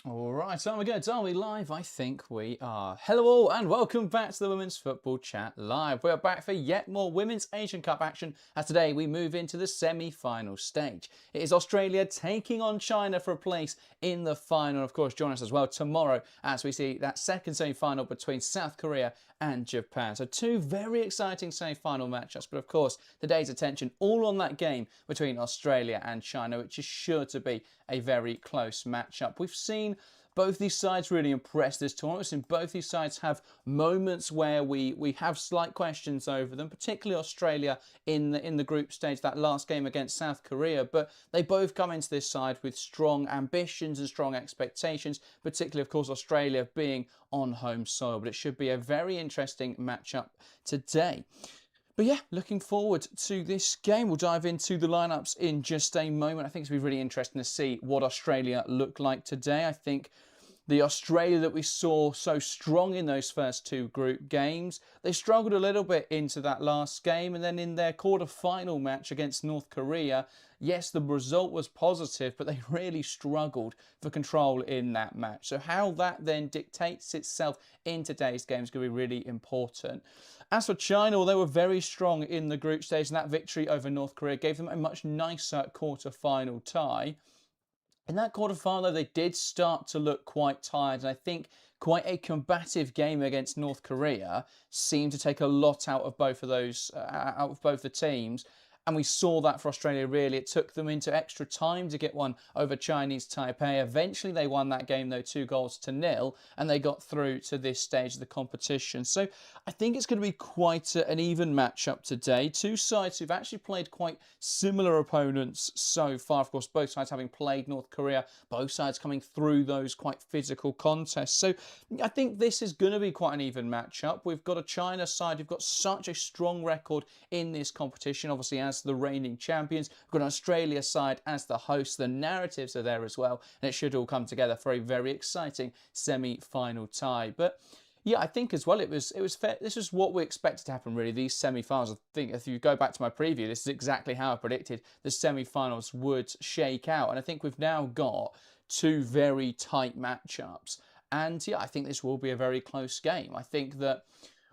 Alright, so we're good. Are we live? I think we are. Hello all and welcome back to the Women's Football Chat Live. We are back for yet more Women's Asian Cup action as today we move into the semi-final stage. It is Australia taking on China for a place in the final. Of course, join us as well tomorrow as we see that second semi-final between South Korea and Japan. So two very exciting semi-final matchups, but of course today's attention all on that game between Australia and China, which is sure to be a very close matchup. We've seen both these sides really impress this tournament. We've seen both these sides have moments where we have slight questions over them, particularly Australia in the group stage, that last game against South Korea. But they both come into this side with strong ambitions and strong expectations, particularly, of course, Australia being on home soil. But it should be a very interesting matchup today. But yeah, looking forward to this game. We'll dive into the lineups in just a moment. I think it's going to be really interesting to see what Australia look like today. I think the Australia that we saw so strong in those first two group games, they struggled a little bit into that last game. And then in their quarter-final match against North Korea, yes, the result was positive, but they really struggled for control in that match. So how that then dictates itself in today's game is going to be really important. As for China, well, they were very strong in the group stage, and that victory over North Korea gave them a much nicer quarter-final tie. In that quarter-final, they did start to look quite tired, and I think quite a combative game against North Korea seemed to take a lot out of both of those, out of both the teams. And we saw that for Australia, really. It took them into extra time to get one over Chinese Taipei. Eventually, they won that game, though, 2-0, and they got through to this stage of the competition. So I think it's going to be quite an even matchup today. Two sides who've actually played quite similar opponents so far. Of course, both sides having played North Korea, both sides coming through those quite physical contests. So I think this is going to be quite an even matchup. We've got a China side who've got such a strong record in this competition, obviously, as the reigning champions. We've got an Australia side as the host. The narratives are there as well, and it should all come together for a very exciting semi-final tie. But yeah, I think as well it was fair. This is what we expected to happen, really. These semi-finals. I think if you go back to my preview, this is exactly how I predicted the semi-finals would shake out, and I think we've now got two very tight matchups. And yeah, I think this will be a very close game. I think that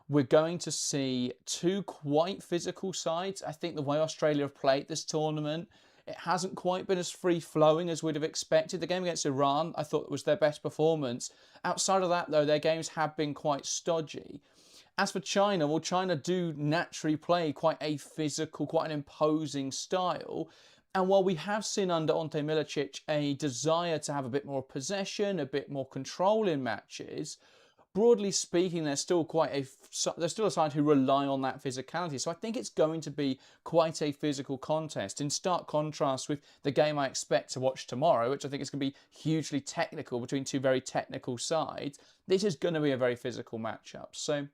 we're going to see two quite physical sides. I think the way Australia have played this tournament, it hasn't quite been as free-flowing as we'd have expected. The game against Iran, I thought, was their best performance. Outside of that, though, their games have been quite stodgy. As for China, well, China do naturally play quite a physical, quite an imposing style. And while we have seen under Ante Milicic a desire to have a bit more possession, a bit more control in matches, broadly speaking, they're still a side who rely on that physicality. So I think it's going to be quite a physical contest, in stark contrast with the game I expect to watch tomorrow, which I think is going to be hugely technical between two very technical sides. This is going to be a very physical matchup. So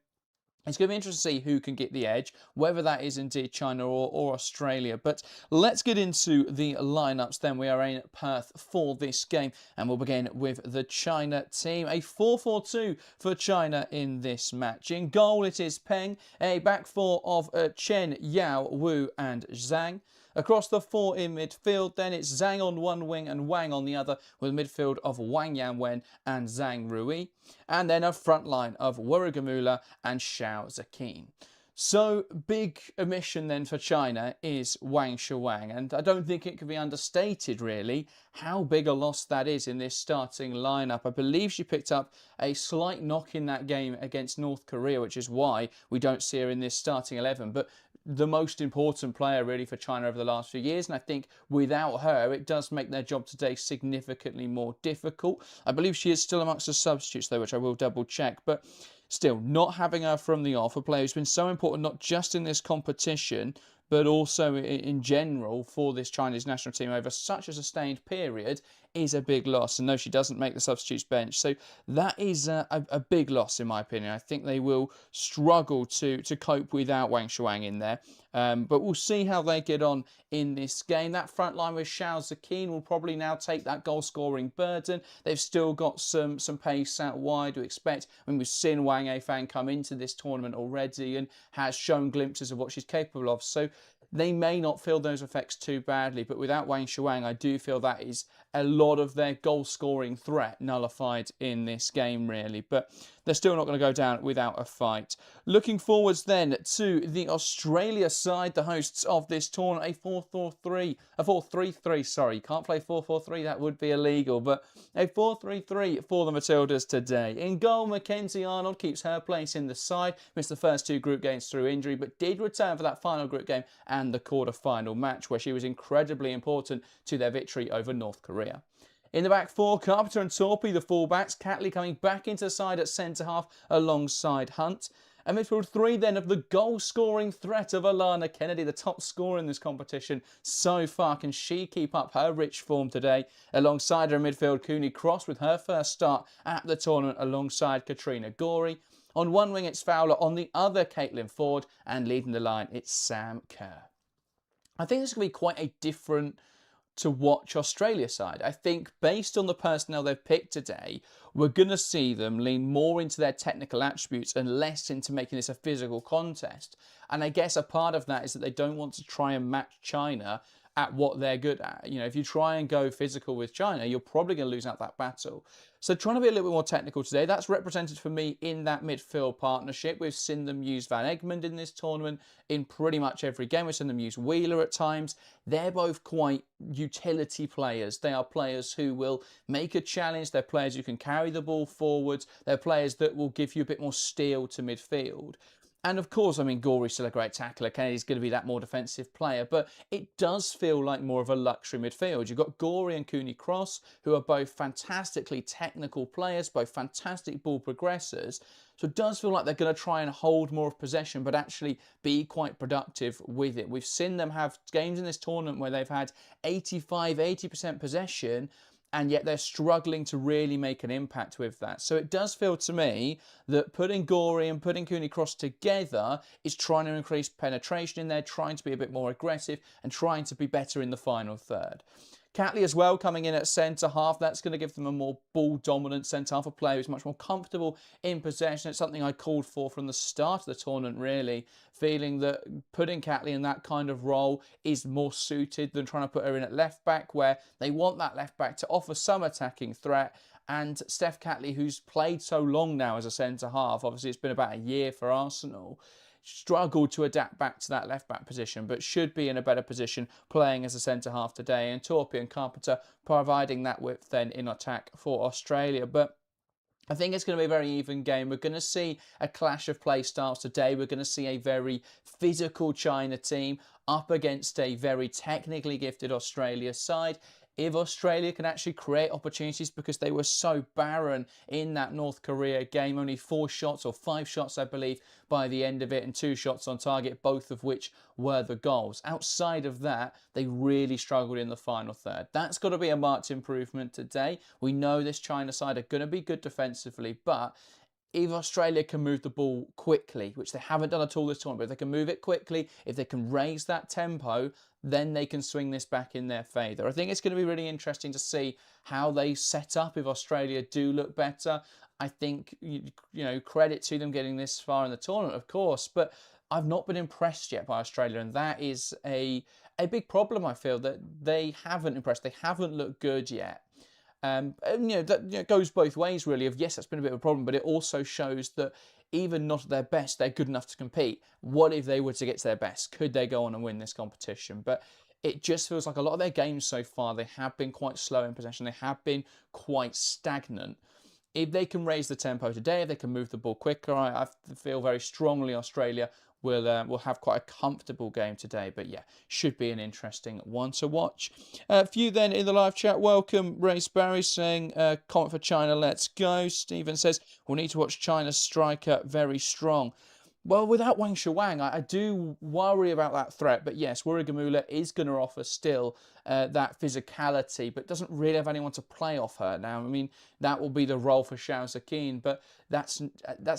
it's going to be interesting to see who can get the edge, whether that is indeed China or Australia. But let's get into the lineups then. We are in Perth for this game, and we'll begin with the China team. A 4-4-2 for China in this match. In goal, it is Peng, a back four of Chen, Yao, Wu and Zhang. Across the four in midfield, then it's Zhang on one wing and Wang on the other, with a midfield of Wang Yanwen and Zhang Rui. And then a front line of Wurigamula and Xiao Zhaqian. So, big omission then for China is Wang Shuang, and I don't think it can be understated, really, how big a loss that is in this starting lineup. I believe she picked up a slight knock in that game against North Korea, which is why we don't see her in this starting 11, but the most important player really for China over the last few years, and I think without her it does make their job today significantly more difficult. I believe she is still amongst the substitutes though, which I will double check, but still, not having her from the off, a player who's been so important not just in this competition but also in general for this Chinese national team over such a sustained period, is a big loss. And no, she doesn't make the substitutes bench. So that is a big loss, in my opinion. I think they will struggle to cope without Wang Shuang in there. But we'll see how they get on in this game. That front line with Xiao Zhaqian will probably now take that goal-scoring burden. They've still got some pace out wide to expect. I mean, we've seen Wang Yifan come into this tournament already and has shown glimpses of what she's capable of. So they may not feel those effects too badly, but without Wang Shuang, I do feel that is a lot of their goal-scoring threat nullified in this game, really. But they're still not going to go down without a fight. Looking forwards then to the Australia side, the hosts of this tournament, a 4-3-3, sorry. You can't play 4-4-3, that would be illegal. But a 4-3-3 for the Matildas today. In goal, Mackenzie Arnold keeps her place in the side. Missed the first 2 group games through injury, but did return for that final group game and the quarter-final match, where she was incredibly important to their victory over North Korea. In the back 4, Carpenter and Torpy, the fullbacks. Catley coming back into the side at centre-half alongside Hunt. And midfield 3 then of the goal-scoring threat of Alana Kennedy, the top scorer in this competition so far. Can she keep up her rich form today? Alongside her in midfield, Cooney Cross with her first start at the tournament alongside Katrina Gorey. On one wing, it's Fowler. On the other, Caitlin Ford. And leading the line, it's Sam Kerr. I think this is going to be quite a different to watch Australia side. I think based on the personnel they've picked today, we're going to see them lean more into their technical attributes and less into making this a physical contest. And I guess a part of that is that they don't want to try and match China at what they're good at. You know, if you try and go physical with China, you're probably going to lose out that battle. So trying to be a little bit more technical today, that's represented for me in that midfield partnership. We've seen them use Van Egmond in this tournament in pretty much every game. We've seen them use Wheeler at times. They're both quite utility players. They are players who will make a challenge. They're players who can carry the ball forwards. They're players that will give you a bit more steel to midfield. And of course, I mean, Gorey's still a great tackler. Kennedy's going to be that more defensive player, but it does feel like more of a luxury midfield. You've got Gorey and Cooney Cross, who are both fantastically technical players, both fantastic ball progressors. So it does feel like they're going to try and hold more of possession, but actually be quite productive with it. We've seen them have games in this tournament where they've had 80% possession, and yet they're struggling to really make an impact with that. So it does feel to me that putting Gorey and putting Cooney Cross together is trying to increase penetration in there, trying to be a bit more aggressive and trying to be better in the final third. Catley as well coming in at centre-half. That's going to give them a more ball-dominant centre-half, a player who's much more comfortable in possession. It's something I called for from the start of the tournament, really, feeling that putting Catley in that kind of role is more suited than trying to put her in at left-back, where they want that left-back to offer some attacking threat. And Steph Catley, who's played so long now as a centre-half, obviously it's been about a year for Arsenal, struggled to adapt back to that left-back position, but should be in a better position playing as a centre-half today. And Torpy and Carpenter providing that width then in attack for Australia. But I think it's going to be a very even game. We're going to see a clash of play styles today. We're going to see a very physical China team up against a very technically gifted Australia side. If Australia can actually create opportunities, because they were so barren in that North Korea game, only 4 shots or 5 shots, I believe, by the end of it, and 2 shots on target, both of which were the goals. Outside of that, they really struggled in the final third. That's got to be a marked improvement today. We know this China side are going to be good defensively, but if Australia can move the ball quickly, which they haven't done at all this tournament, but if they can move it quickly, if they can raise that tempo, then they can swing this back in their favour. I think it's going to be really interesting to see how they set up if Australia do look better. I think, you know, credit to them getting this far in the tournament, of course, but I've not been impressed yet by Australia, and that is a big problem, I feel, that they haven't impressed. They haven't looked good yet. And that goes both ways, really. Of yes, that's been a bit of a problem, but it also shows that even not at their best, they're good enough to compete. What if they were to get to their best? Could they go on and win this competition? But it just feels like a lot of their games so far, they have been quite slow in possession. They have been quite stagnant. If they can raise the tempo today, if they can move the ball quicker, I feel very strongly Australia will have quite a comfortable game today. But yeah, should be an interesting one to watch. A few then in the live chat. Welcome, Race Barry, saying, comment for China, let's go. Stephen says, we'll need to watch China's striker, very strong. Well, without Wang Shuang, I do worry about that threat. But yes, Wurigamula is going to offer still that physicality, but doesn't really have anyone to play off her now. I mean, that will be the role for Xiao Zakin, but that's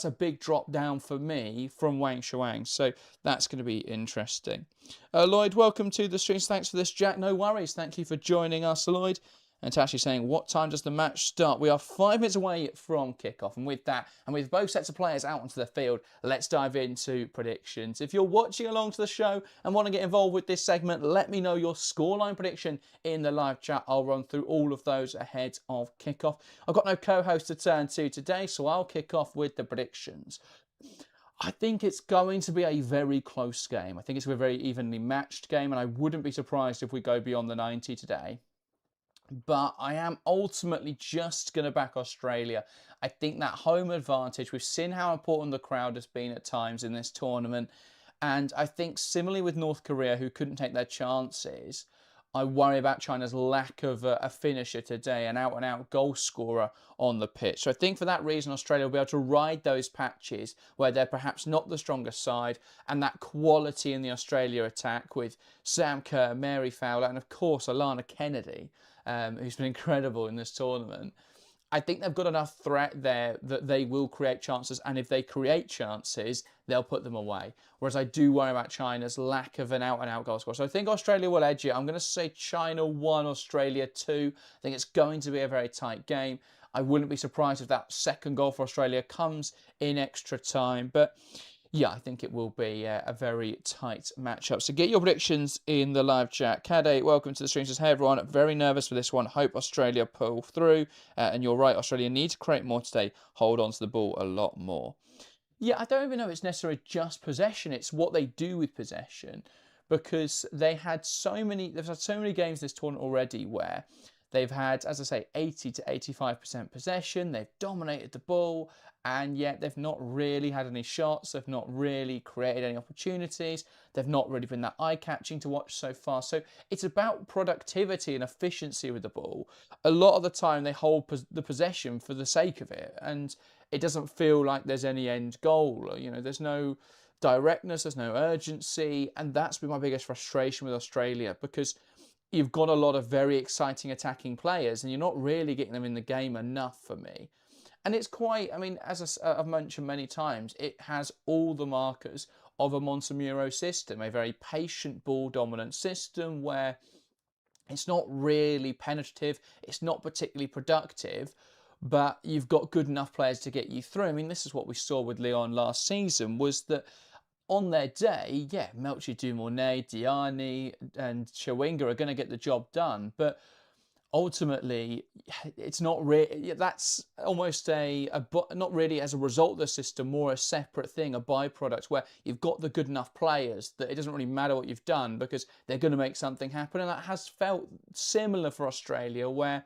a big drop down for me from Wang Shuang. So that's going to be interesting. Lloyd, welcome to the streams. Thanks for this, Jack. No worries. Thank you for joining us, Lloyd. And Tashi saying, what time does the match start? We are 5 minutes away from kickoff. And with that, and with both sets of players out onto the field, let's dive into predictions. If you're watching along to the show and want to get involved with this segment, let me know your scoreline prediction in the live chat. I'll run through all of those ahead of kickoff. I've got no co-host to turn to today, so I'll kick off with the predictions. I think it's going to be a very close game. I think it's a very evenly matched game, and I wouldn't be surprised if we go beyond the 90 today. But I am ultimately just going to back Australia. I think that home advantage, we've seen how important the crowd has been at times in this tournament. And I think similarly with North Korea, who couldn't take their chances, I worry about China's lack of a finisher today, an out-and-out goal scorer on the pitch. So I think for that reason, Australia will be able to ride those patches where they're perhaps not the strongest side, and that quality in the Australia attack with Sam Kerr, Mary Fowler, and of course Alana Kennedy, who's been incredible in this tournament. I think they've got enough threat there that they will create chances, and if they create chances, they'll put them away. Whereas I do worry about China's lack of an out-and-out goal scorer. So I think Australia will edge it. I'm going to say China 1, Australia 2. I think it's going to be a very tight game. I wouldn't be surprised if that second goal for Australia comes in extra time. But yeah, I think it will be a very tight matchup. So get your predictions in the live chat. Kade, welcome to the stream. Says, hey everyone, very nervous for this one. Hope Australia pull through. And you're right, Australia need to create more today. Hold on to the ball a lot more. Yeah, I don't even know if it's necessarily just possession. It's what they do with possession. Because they've had so many games this tournament already where they've had, as I say, 80 to 85% possession. They've dominated the ball, and yet they've not really had any shots. They've not really created any opportunities. They've not really been that eye-catching to watch so far. So it's about productivity and efficiency with the ball. A lot of the time they hold the possession for the sake of it, and it doesn't feel like there's any end goal. You know, there's no directness, there's no urgency, and that's been my biggest frustration with Australia, because you've got a lot of very exciting attacking players and you're not really getting them in the game enough for me. And it's quite, I mean, as I've mentioned many times, it has all the markers of a Montemuro system, a very patient ball dominant system where it's not really penetrative, it's not particularly productive, but you've got good enough players to get you through. I mean, this is what we saw with Lyon last season, was that on their day, yeah, Melchi, Dumornay, Diani and Chawinga are going to get the job done, but ultimately, it's not really, that's almost not really as a result of the system, more a separate thing, a byproduct where you've got the good enough players that it doesn't really matter what you've done because they're going to make something happen. And that has felt similar for Australia, where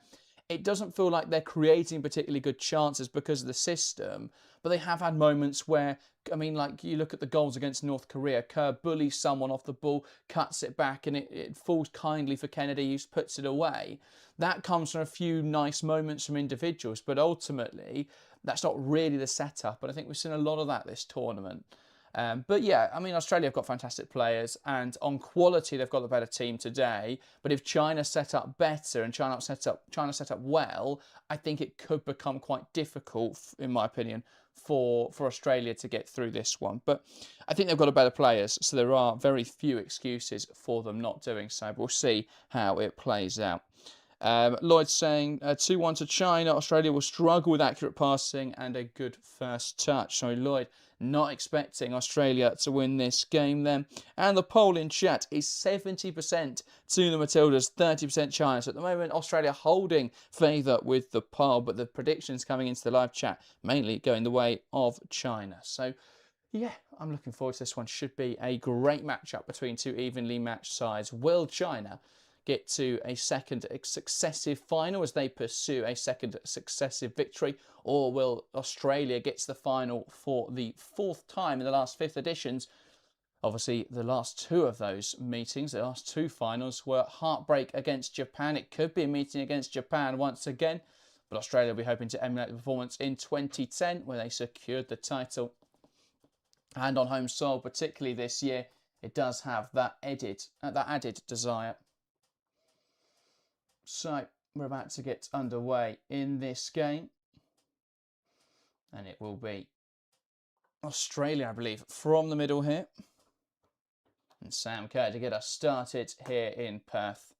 it doesn't feel like they're creating particularly good chances because of the system, but they have had moments where, I mean, like you look at the goals against North Korea, Kerr bullies someone off the ball, cuts it back, and it falls kindly for Kennedy, who puts it away. That comes from a few nice moments from individuals, but ultimately, that's not really the setup, and I think we've seen a lot of that this tournament. But yeah, I mean, Australia have got fantastic players, and on quality, they've got the better team today. But if China set up better and China set up well, I think it could become quite difficult, in my opinion, for Australia to get through this one. But I think they've got a better players, so there are very few excuses for them not doing so. But we'll see how it plays out. Lloyd's saying 2-1 to China. Australia will struggle with accurate passing and a good first touch. Sorry, Lloyd, not expecting Australia to win this game then. And the poll in chat is 70% to the Matildas, 30% China. So at the moment, Australia holding favour with the poll, but the predictions coming into the live chat mainly going the way of China. So yeah, I'm looking forward to this one. Should be a great matchup between two evenly matched sides. Will China get to a second successive final as they pursue a second successive victory, or will Australia get to the final for the fourth time in the last 5th editions? Obviously, the last two of those meetings, the last two finals, were heartbreak against Japan. It could be a meeting against Japan once again, but Australia will be hoping to emulate the performance in 2010 where they secured the title. And on home soil, particularly this year, it does have that added desire. So we're about to get underway in this game, and it will be Australia, I believe, from the middle here, and Sam Kerr to get us started here in Perth.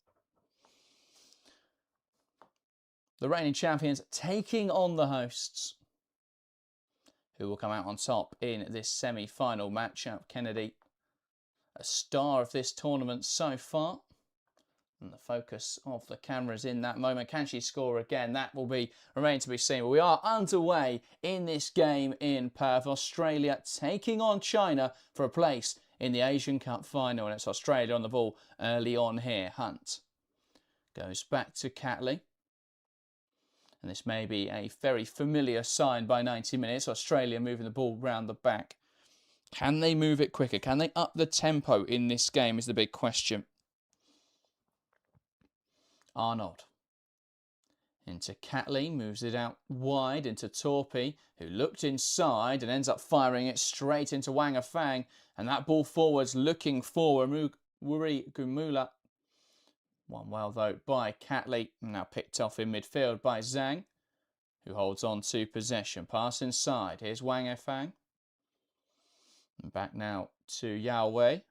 The reigning champions taking on the hosts, who will come out on top in this semi-final matchup. Kennedy, a star of this tournament so far. And the focus of the cameras in that moment. Can she score again? That will remain to be seen. But we are underway in this game in Perth. Australia taking on China for a place in the Asian Cup final. And it's Australia on the ball early on here. Hunt goes back to Catley. And this may be a very familiar sign by 90 minutes. Australia moving the ball round the back. Can they move it quicker? Can they up the tempo in this game is the big question. Arnold into Catley, moves it out wide into Torpy, who looked inside and ends up firing it straight into Wang Afang. And that ball forwards looking for Wuri Gumula. Won well though by Catley, now picked off in midfield by Zhang, who holds on to possession. Pass inside, here's Wang Afang. And back now to Yao Wei.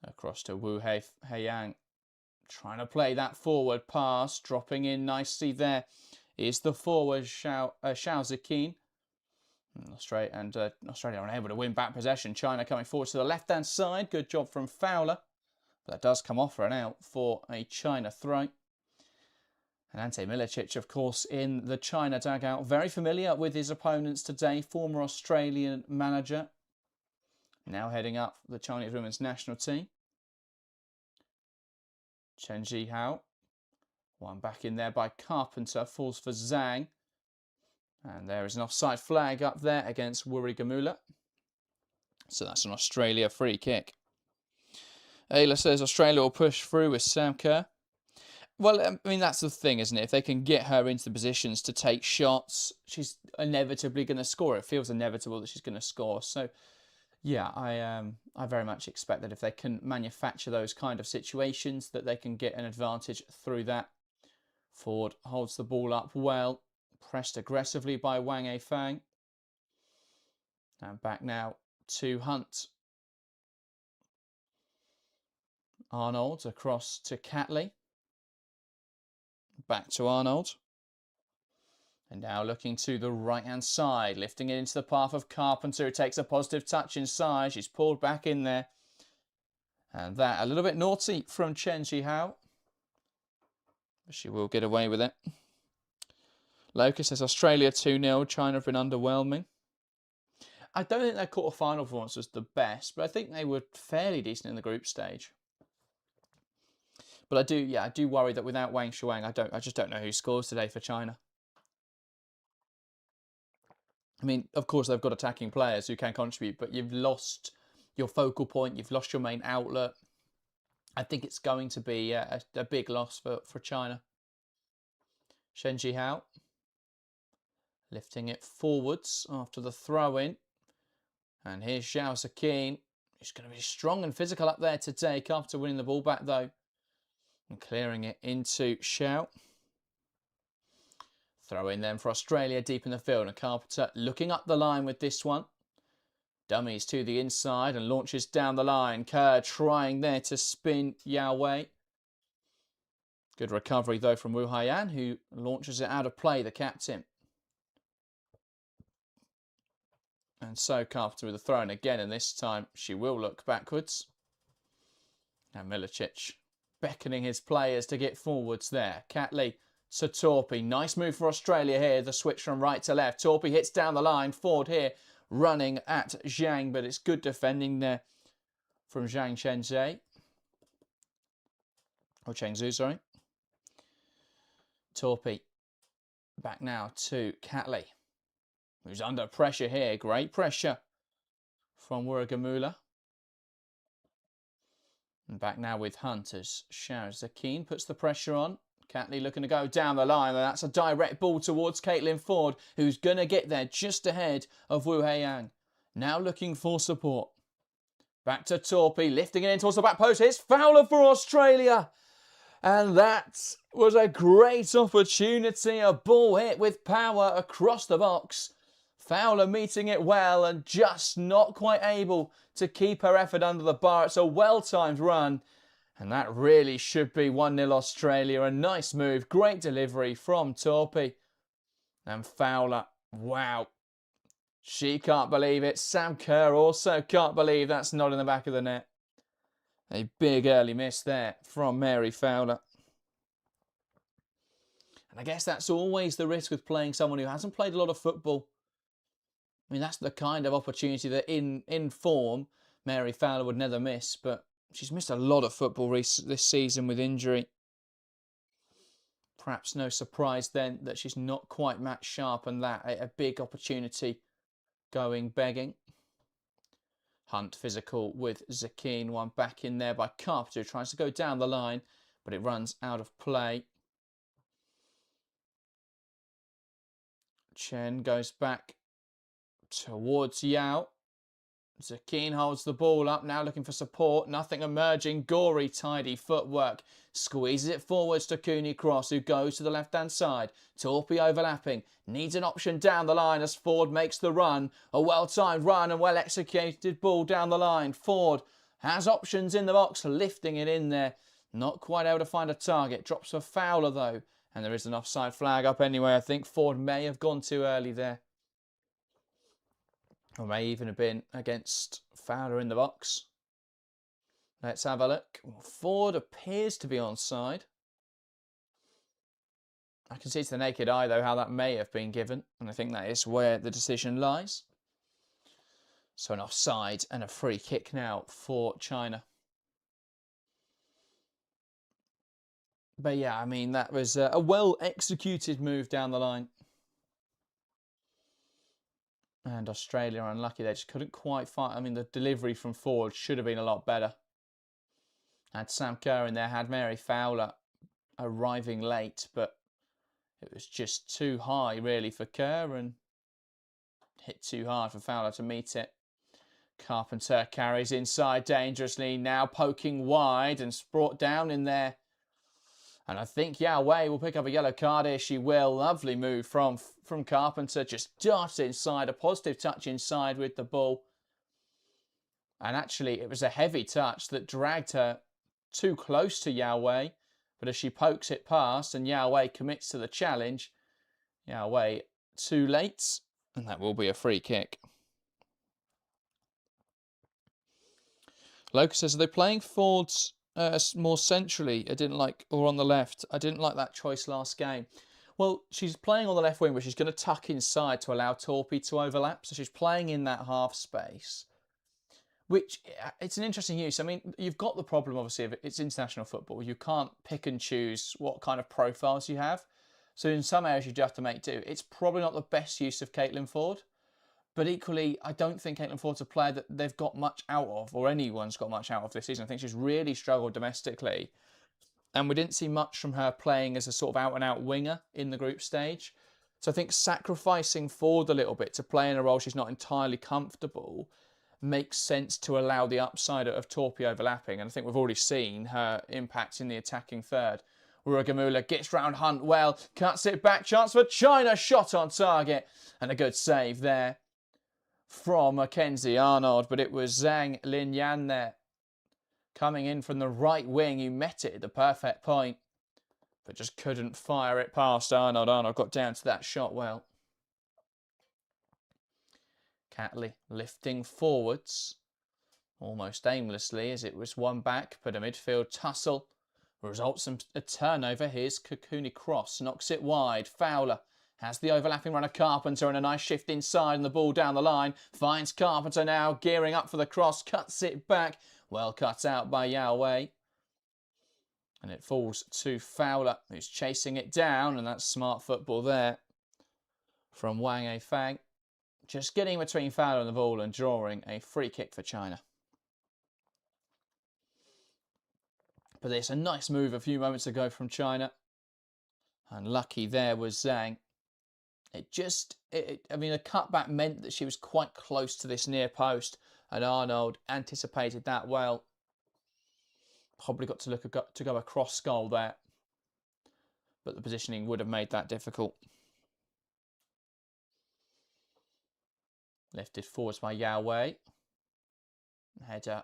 Across to Wu Heiyang. Trying to play that forward pass, dropping in nicely there is the forward Xiao Ziqin. Australia are unable to win back possession. China coming forward to the left-hand side. Good job from Fowler. But that does come off for an out for a China throw. And Ante Milicic, of course, in the China dugout. Very familiar with his opponents today. Former Australian manager. Now heading up the Chinese women's national team. Chen Jihao, one back in there by Carpenter, falls for Zhang. And there is an offside flag up there against Wuri Gamula. So that's an Australia free kick. Ayla says Australia will push through with Sam Kerr. Well, I mean, that's the thing, isn't it? If they can get her into the positions to take shots, she's inevitably going to score. It feels inevitable that she's going to score. So, yeah, I very much expect that if they can manufacture those kind of situations, that they can get an advantage through that. Ford holds the ball up well, pressed aggressively by Wang Afang. And back now to Hunt. Arnold across to Catley. Back to Arnold. And now looking to the right-hand side, lifting it into the path of Carpenter, who takes a positive touch inside. She's pulled back in there. And that, a little bit naughty from Chen Jihao. But she will get away with it. Locust says Australia 2-0. China have been underwhelming. I don't think their quarter-final performance was the best, but I think they were fairly decent in the group stage. But I do worry that without Wang Shuang, I just don't know who scores today for China. I mean, of course, they've got attacking players who can contribute, but you've lost your focal point. You've lost your main outlet. I think it's going to be a big loss for China. Shen Jihao lifting it forwards after the throw-in. And here's Xiao Ziqin. He's going to be strong and physical up there to take after winning the ball back, though. And clearing it into Xiao. Throw in then for Australia deep in the field. And Carpenter looking up the line with this one. Dummies to the inside and launches down the line. Kerr trying there to spin Yao Wei. Good recovery though from Wu Haiyan, who launches it out of play, the captain. And so Carpenter with a throw in again, and this time she will look backwards. Now Milicic beckoning his players to get forwards there. Catley to Torpy. Nice move for Australia here. The switch from right to left. Torpy hits down the line. Ford here running at Zhang, but it's good defending there from Zhang Chengzhe. Or Chengzhu, sorry. Torpy back now to Catley, who's under pressure here. Great pressure from Wuragamula. And back now with Hunt as Xiao Ziqin puts the pressure on. Catley looking to go down the line. And that's a direct ball towards Caitlin Ford, who's going to get there just ahead of Wu Heiyang. Now looking for support. Back to Torpy, lifting it in towards the back post. It's Fowler for Australia. And that was a great opportunity. A ball hit with power across the box. Fowler meeting it well and just not quite able to keep her effort under the bar. It's a well-timed run. And that really should be 1-0 Australia. A nice move, great delivery from Torpy. And Fowler, wow. She can't believe it. Sam Kerr also can't believe that's not in the back of the net. A big early miss there from Mary Fowler. And I guess that's always the risk with playing someone who hasn't played a lot of football. I mean, that's the kind of opportunity that in form, Mary Fowler would never miss, but she's missed a lot of football this season with injury. Perhaps no surprise then that she's not quite match sharp, and that a big opportunity going begging. Hunt physical with Zakine, one back in there by Carpenter, who tries to go down the line, but it runs out of play. Chen goes back towards Yao. Zakine holds the ball up, now looking for support. Nothing emerging. Gory, tidy footwork. Squeezes it forwards to Cooney Cross, who goes to the left-hand side. Torpy overlapping. Needs an option down the line as Ford makes the run. A well-timed run and well-executed ball down the line. Ford has options in the box, lifting it in there. Not quite able to find a target. Drops for Fowler, though. And there is an offside flag up anyway. I think Ford may have gone too early there. Or may even have been against Fowler in the box. Let's have a look. Ford appears to be onside. I can see to the naked eye, though, how that may have been given. And I think that is where the decision lies. So an offside and a free kick now for China. But yeah, I mean, that was a well-executed move down the line. And Australia are unlucky. They just couldn't quite find. I mean, the delivery from Ford should have been a lot better. Had Sam Kerr in there, had Mary Fowler arriving late, but it was just too high, really, for Kerr and hit too hard for Fowler to meet it. Carpenter carries inside dangerously, now poking wide and brought down in there. And I think Yao Wei will pick up a yellow card here. She will. Lovely move from Carpenter. Just darts inside. A positive touch inside with the ball. And actually, it was a heavy touch that dragged her too close to Yao Wei. But as she pokes it past and Yao Wei commits to the challenge, Yao Wei too late. And that will be a free kick. Locus says, are they playing Ford's more centrally? I didn't like, or on the left. I didn't like that choice last game. Well, she's playing on the left wing, but she's going to tuck inside to allow Torpy to overlap. So she's playing in that half space, which it's an interesting use. I mean, you've got the problem, obviously, of it's international football. You can't pick and choose what kind of profiles you have. So in some areas, you do have to make do. It's probably not the best use of Caitlin Ford. But equally, I don't think Caitlin Ford's a player that they've got much out of, or anyone's got much out of this season. I think she's really struggled domestically. And we didn't see much from her playing as a sort of out-and-out winger in the group stage. So I think sacrificing Ford a little bit to play in a role she's not entirely comfortable makes sense to allow the upside of Torpy overlapping. And I think we've already seen her impact in the attacking third. Rugamula gets round Hunt well, cuts it back, chance for China, shot on target. And a good save there from Mackenzie Arnold, but it was Zhang Linyan there, coming in from the right wing. He met it at the perfect point, but just couldn't fire it past Arnold. Arnold got down to that shot well. Catley lifting forwards, almost aimlessly as it was one back, but a midfield tussle results in a turnover. Here's Cooney Cross, knocks it wide. Fowler has the overlapping runner Carpenter and a nice shift inside and the ball down the line. Finds Carpenter now, gearing up for the cross, cuts it back. Well cut out by Yao Wei. And it falls to Fowler, who's chasing it down, and that's smart football there from Wang Eifang. Just getting between Fowler and the ball and drawing a free kick for China. But there's a nice move a few moments ago from China. And lucky there was Zhang. I mean, a cutback meant that she was quite close to this near post, and Arnold anticipated that well. Probably got to go across goal there, but the positioning would have made that difficult. Lifted forwards by Yao Wei. Header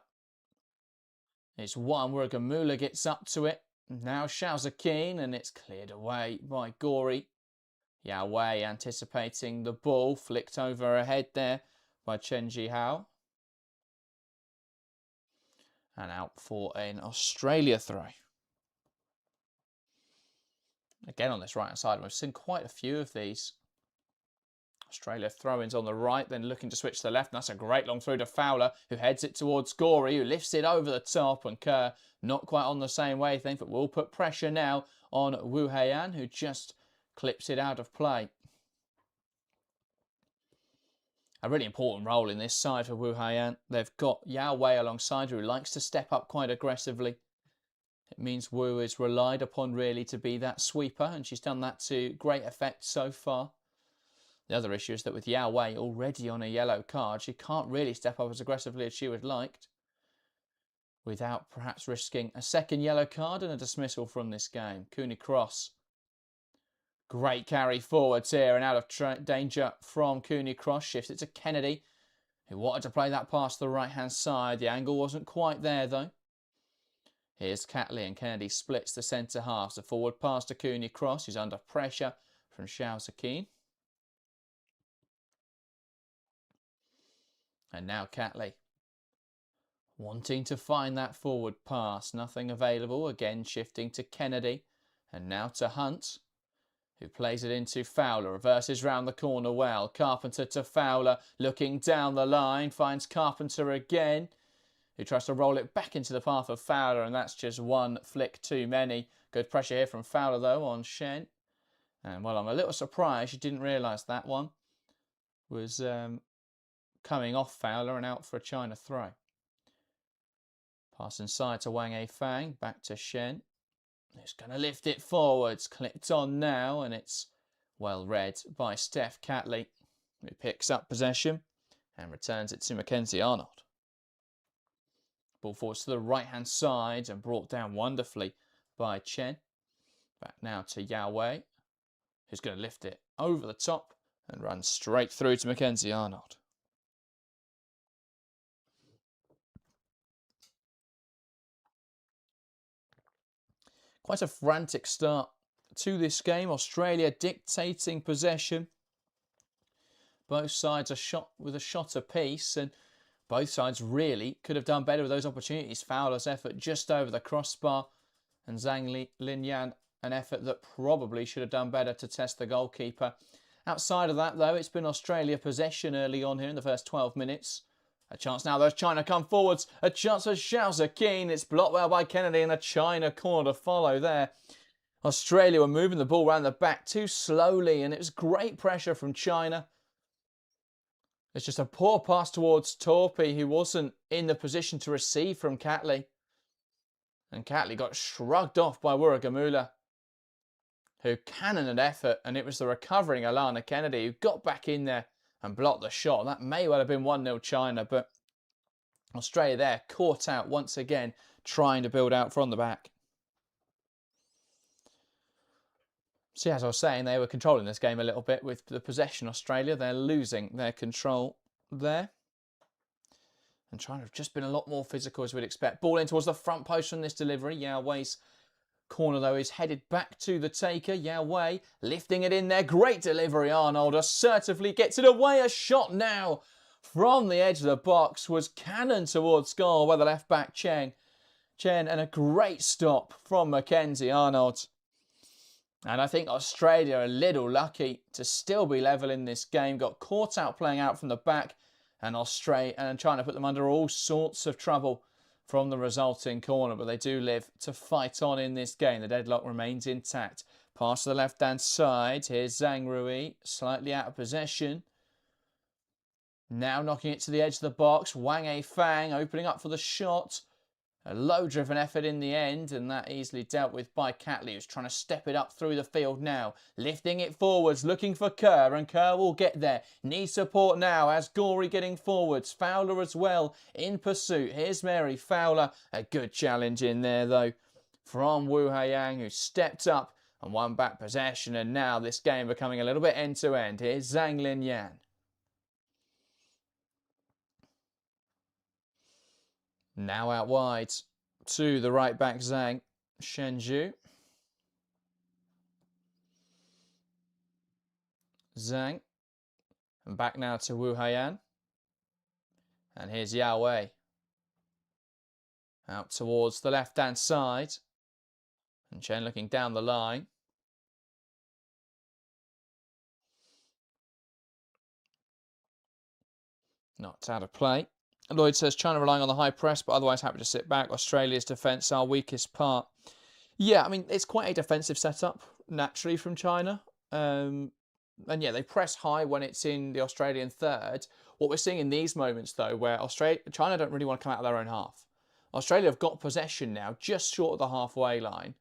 It's one where Gamula gets up to it. Now Xiaoza Keen, and it's cleared away by Gory. Yao Wei anticipating the ball, flicked over her head there by Chen Jihao. And out for an Australia throw. Again on this right hand side, we've seen quite a few of these. Australia throw-ins on the right, then looking to switch to the left. And that's a great long through to Fowler, who heads it towards Gory, who lifts it over the top. And Kerr not quite on the same wavelength, but will put pressure now on Wu Heian, who just clips it out of play. A really important role in this side for Wu Heian. They've got Yao Wei alongside her, who likes to step up quite aggressively. It means Wu is relied upon really to be that sweeper, and she's done that to great effect so far. The other issue is that with Yao Wei already on a yellow card, she can't really step up as aggressively as she would like, without perhaps risking a second yellow card and a dismissal from this game. Cooney Cross. Great carry forwards here and out of danger from Cooney Cross. Shifts it to Kennedy, who wanted to play that past the right-hand side. The angle wasn't quite there, though. Here's Catley, and Kennedy splits the centre half. The forward pass to Cooney Cross, who's under pressure from Xiaoza Keen. And now Catley, wanting to find that forward pass. Nothing available. Again, shifting to Kennedy. And now to Hunt, who plays it into Fowler. Reverses round the corner well. Carpenter to Fowler, looking down the line. Finds Carpenter again, who tries to roll it back into the path of Fowler. And that's just one flick too many. Good pressure here from Fowler, though, on Shen. And, well, I'm a little surprised she didn't realise that one was coming off Fowler and out for a China throw. Pass inside to Wang Fang, back to Shen, who's going to lift it forwards. Clipped on now, and it's well read by Steph Catley, who picks up possession and returns it to Mackenzie Arnold. Ball forwards to the right-hand side and brought down wonderfully by Chen. Back now to Yao Wei, who's going to lift it over the top and run straight through to Mackenzie Arnold. Quite a frantic start to this game. Australia dictating possession. Both sides are shot with a shot apiece, and both sides really could have done better with those opportunities. Fowler's effort just over the crossbar, and Zhang Linyan an effort that probably should have done better to test the goalkeeper. Outside of that, though, it's been Australia possession early on here in the first 12 minutes. A chance now, though, China come forwards. A chance for Xiaoza Keen. It's blocked well by Kennedy, and a China corner to follow there. Australia were moving the ball around the back too slowly, and it was great pressure from China. It's just a poor pass towards Torpy, who wasn't in the position to receive from Catley. And Catley got shrugged off by Wuragamula, who cannoned effort, and it was the recovering Alana Kennedy who got back in there and blocked the shot. That may well have been 1-0 China, but Australia there caught out once again, trying to build out from the back. See, as I was saying, they were controlling this game a little bit with the possession. Australia, they're losing their control there. And China have just been a lot more physical, as we'd expect. Ball in towards the front post from this delivery. Yao Wei's corner, though, is headed back to the taker. Yao Wei lifting it in there. Great delivery. Arnold assertively gets it away. A shot now from the edge of the box was cannoned towards goal by the left back Chen, and a great stop from Mackenzie Arnold. And I think Australia are a little lucky to still be level in this game. Got caught out playing out from the back, and China put them under all sorts of trouble from the resulting corner, but they do live to fight on in this game. The deadlock remains intact. Pass to the left-hand side. Here's Zhang Rui, slightly out of possession. Now knocking it to the edge of the box. Wang Fang opening up for the shot. A low-driven effort in the end, and that easily dealt with by Catley, who's trying to step it up through the field now. Lifting it forwards, looking for Kerr, and Kerr will get there. Needs support now as Gory getting forwards. Fowler as well in pursuit. Here's Mary Fowler. A good challenge in there, though, from Wu Heian, who stepped up and won back possession. And now this game becoming a little bit end-to-end. Here's Zhang Linyan. Now out wide. to the right back Zhang Shenju. Zhang. And back now to Wu Haiyan. And here's Yao Wei. Out towards the left-hand side. And Chen looking down the line. Knocked out of play. Lloyd says China relying on the high press, but otherwise happy to sit back. Australia's defence, our weakest part. Yeah, I mean, it's quite a defensive setup, naturally, from China. And yeah, they press high when it's in the Australian third. What we're seeing in these moments, though, where China don't really want to come out of their own half. Australia have got possession now, just short of the halfway line.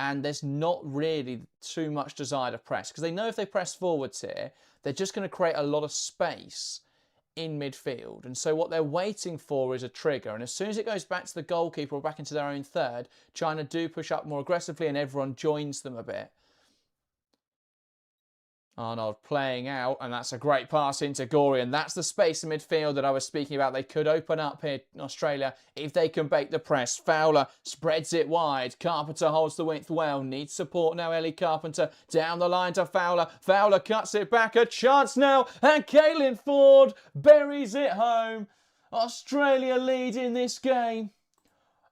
And there's not really too much desire to press. Because they know if they press forwards here, they're just going to create a lot of space in midfield. And so what they're waiting for is a trigger. And as soon as it goes back to the goalkeeper or back into their own third, China do push up more aggressively and everyone joins them a bit. Arnold playing out, and that's a great pass into Gory, and that's the space in midfield that I was speaking about. They could open up here in Australia if they can bait the press. Fowler spreads it wide. Carpenter holds the width well. Needs support now, Ellie Carpenter. Down the line to Fowler. Fowler cuts it back. A chance now, and Caitlin Ford buries it home. Australia lead in this game.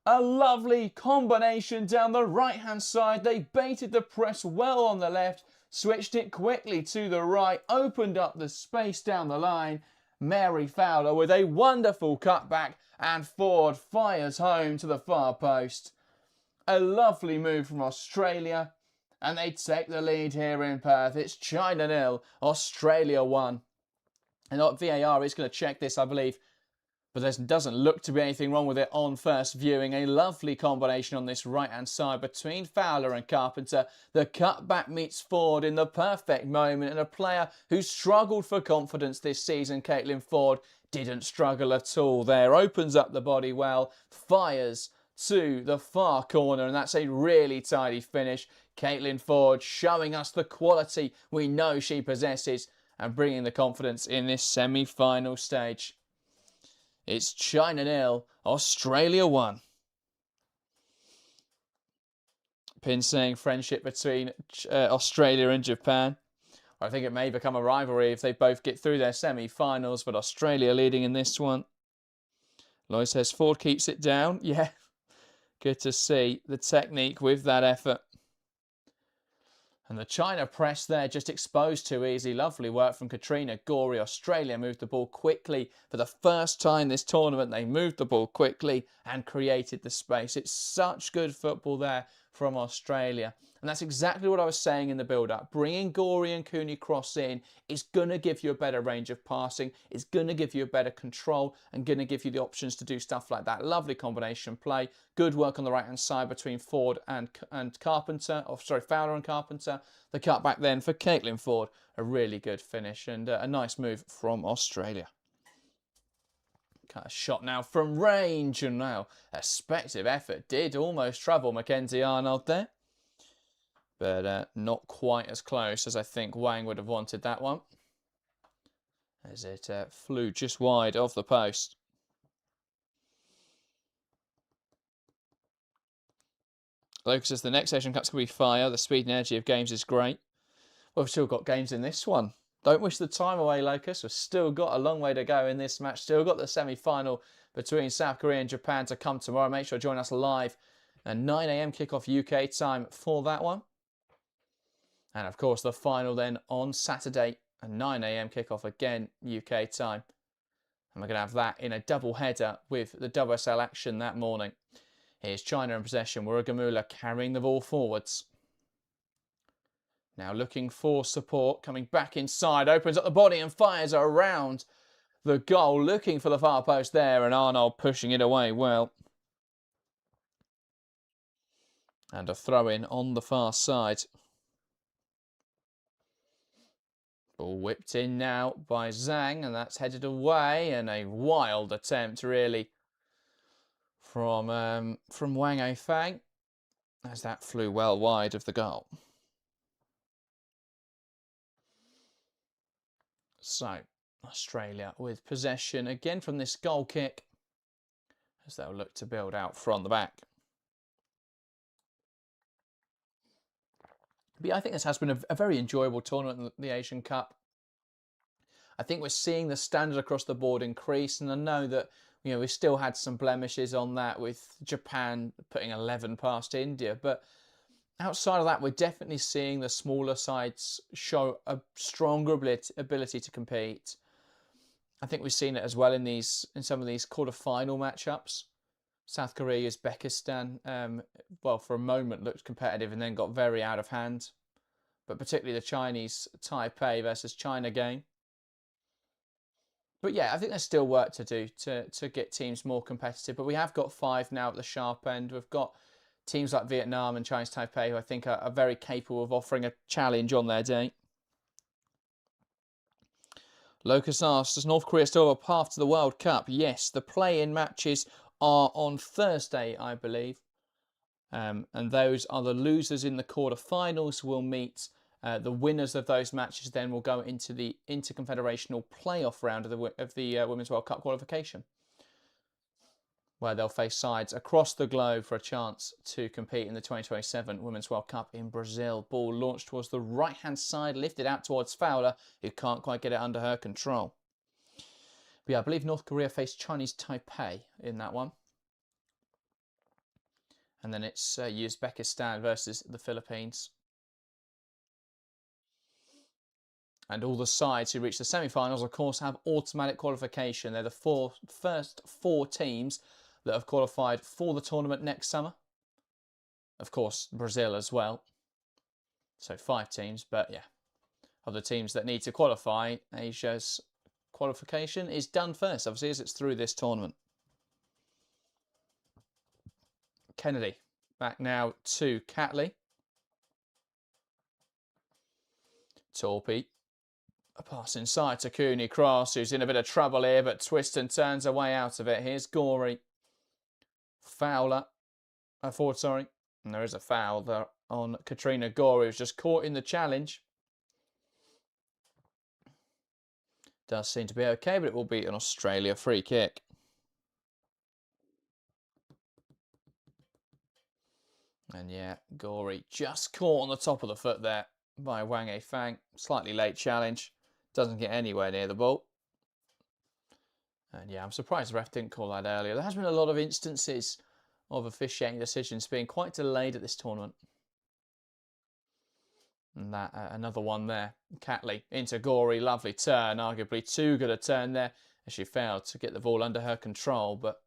A lovely combination down the right-hand side. They baited the press well on the left. Switched it quickly to the right, opened up the space down the line. Mary Fowler with a wonderful cutback, and Ford fires home to the far post. A lovely move from Australia, and they take the lead here in Perth. It's China 0, Australia 1. And VAR is going to check this, I believe. But there doesn't look to be anything wrong with it on first viewing. A lovely combination on this right-hand side between Fowler and Carpenter. The cutback meets Ford in the perfect moment, and a player who struggled for confidence this season, Caitlin Ford, didn't struggle at all there. Opens up the body well, fires to the far corner, and that's a really tidy finish. Caitlin Ford showing us the quality we know she possesses and bringing the confidence in this semi-final stage. It's China 0, Australia 1. Pin saying friendship between Australia and Japan. I think it may become a rivalry if they both get through their semi-finals, but Australia leading in this one. Lloyd says Ford keeps it down. Yeah, good to see the technique with that effort. And the China press there just exposed too easy. Lovely work from Katrina Gorey. Australia moved the ball quickly. For the first time this tournament, they moved the ball quickly and created the space. It's such good football there from Australia. And that's exactly what I was saying in the build-up. Bringing Gorey and Cooney Cross in is going to give you a better range of passing. It's going to give you a better control and going to give you the options to do stuff like that. Lovely combination play. Good work on the right-hand side between Ford and Carpenter. Oh, sorry, Fowler and Carpenter. The cutback then for Caitlin Ford. A really good finish and a nice move from Australia. Cut a shot now from range, and now a speculative effort did almost trouble Mackenzie Arnold there. But not quite as close as I think Wang would have wanted that one, as it flew just wide of the post. Lucas says the next Asian Cup's going to be fire. The speed and energy of games is great. Well, we've still got games in this one. Don't wish the time away, Lucas. We've still got a long way to go in this match. Still got the semi-final between South Korea and Japan to come tomorrow. Make sure to join us live at 9 AM kickoff UK time for that one. And of course, the final then on Saturday at 9 AM kickoff again UK time. And we're going to have that in a double header with the WSL action that morning. Here's China in possession. Murugamula carrying the ball forwards. Now looking for support, coming back inside, opens up the body and fires around the goal, looking for the far post there, and Arnold pushing it away well. And a throw in on the far side. Ball whipped in now by Zhang, and that's headed away, and a wild attempt really from Wang Eifang, as that flew well wide of the goal. So, Australia with possession again from this goal kick. as they'll look to build out from the back. But yeah, I think this has been a very enjoyable tournament in the Asian Cup. I think we're seeing the standard across the board increase, and I know that we still had some blemishes on that with Japan putting 11 past India, but outside of that, we're definitely seeing the smaller sides show a stronger ability to compete. I think we've seen it as well in some of these quarter-final matchups. South Korea, Uzbekistan, well, for a moment looked competitive and then got very out of hand. But particularly the Chinese Taipei versus China game. But yeah, I think there's still work to do to get teams more competitive. But we have got 5 now at the sharp end. We've got teams like Vietnam and Chinese Taipei who I think are very capable of offering a challenge on their day. Locus asks, does North Korea still have a path to the World Cup? Yes, the play-in matches are on Thursday, I believe. And those are the losers in the quarterfinals will meet the winners of those matches. Then will go into the interconfederational playoff round of the Women's World Cup qualification, where they'll face sides across the globe for a chance to compete in the 2027 Women's World Cup in Brazil. Ball launched towards the right-hand side, lifted out towards Fowler, who can't quite get it under her control. But yeah, I believe North Korea faced Chinese Taipei in that one. And then it's Uzbekistan versus the Philippines. And all the sides who reach the semi-finals, of course, have automatic qualification. They're the first four teams that have qualified for the tournament next summer. Of course, Brazil as well. So 5 teams, but yeah. Of the teams that need to qualify, Asia's qualification is done first, obviously, as it's through this tournament. Kennedy back now to Catley. Torpy. A pass inside to Cooney Cross, who's in a bit of trouble here, but twists and turns a way out of it. Here's Gorey. Fowler. Forward, sorry. And there is a foul there on Katrina Gorey, who's just caught in the challenge. Does seem to be okay, but it will be an Australia free kick. And yeah, Gorey just caught on the top of the foot there by Wang Fang. Slightly late challenge. Doesn't get anywhere near the ball. And yeah, I'm surprised the ref didn't call that earlier. There has been a lot of instances of officiating decisions being quite delayed at this tournament. And that another one there. Catley into Gorey. Lovely turn. Arguably too good a turn there as she failed to get the ball under her control. But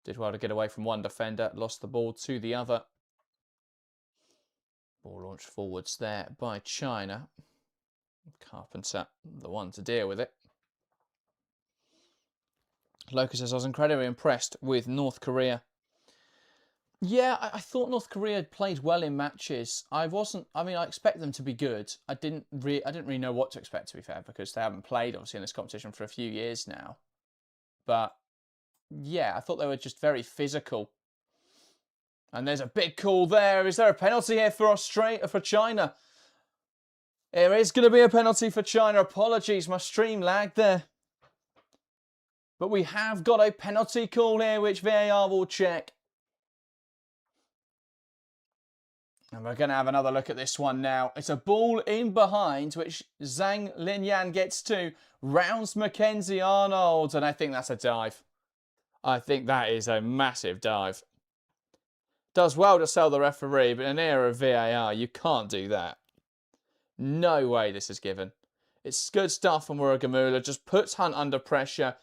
did well to get away from one defender. Lost the ball to the other. Ball launched forwards there by China. Carpenter, the one to deal with it. Locus says, I was incredibly impressed with North Korea. Yeah, I thought North Korea had played well in matches. I expect them to be good. I didn't really know what to expect, to be fair, because they haven't played, obviously, in this competition for a few years now. But yeah, I thought they were just very physical. And there's a big call there. Is there a penalty here for China? There is going to be a penalty for China. Apologies, my stream lagged there. But we have got a penalty call here, which VAR will check. And we're going to have another look at this one now. It's a ball in behind, which Zhang Linyan gets to. Rounds Mackenzie Arnold. And I think that's a dive. I think that is a massive dive. Does well to sell the referee, but in an era of VAR, you can't do that. No way this is given. It's good stuff from Murugamula. Just puts Hunt under pressure.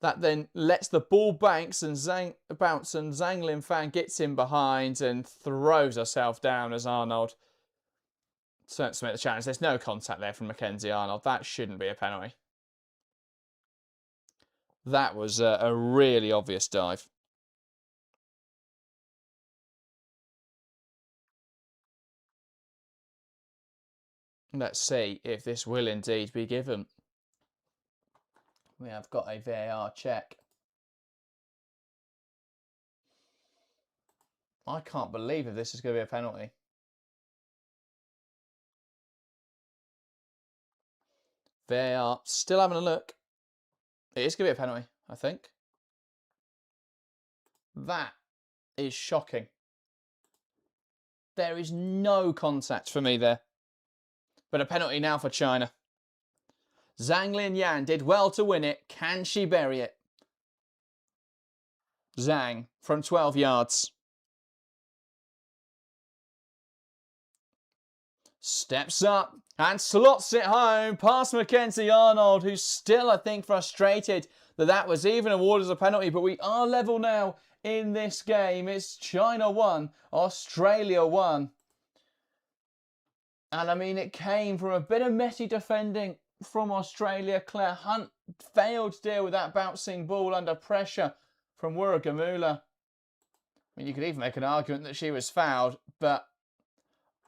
That then lets the ball bounce and Zhang Linfan gets in behind and throws herself down as Arnold starts to make the challenge. There's no contact there from Mackenzie Arnold. That shouldn't be a penalty. That was a really obvious dive. Let's see if this will indeed be given. We have got a VAR check. I can't believe if this is going to be a penalty. VAR still having a look. It is going to be a penalty, I think. That is shocking. There is no contact for me there. But a penalty now for China. Zhang Linyan did well to win it. Can she bury it? Zhang from 12 yards. Steps up and slots it home past Mackenzie Arnold, who's still, I think, frustrated that was even awarded as a penalty. But we are level now in this game. It's China 1, Australia 1. And I mean, it came from a bit of messy defending from Australia. Claire Hunt failed to deal with that bouncing ball under pressure from Wuragamula. I mean, you could even make an argument that she was fouled, but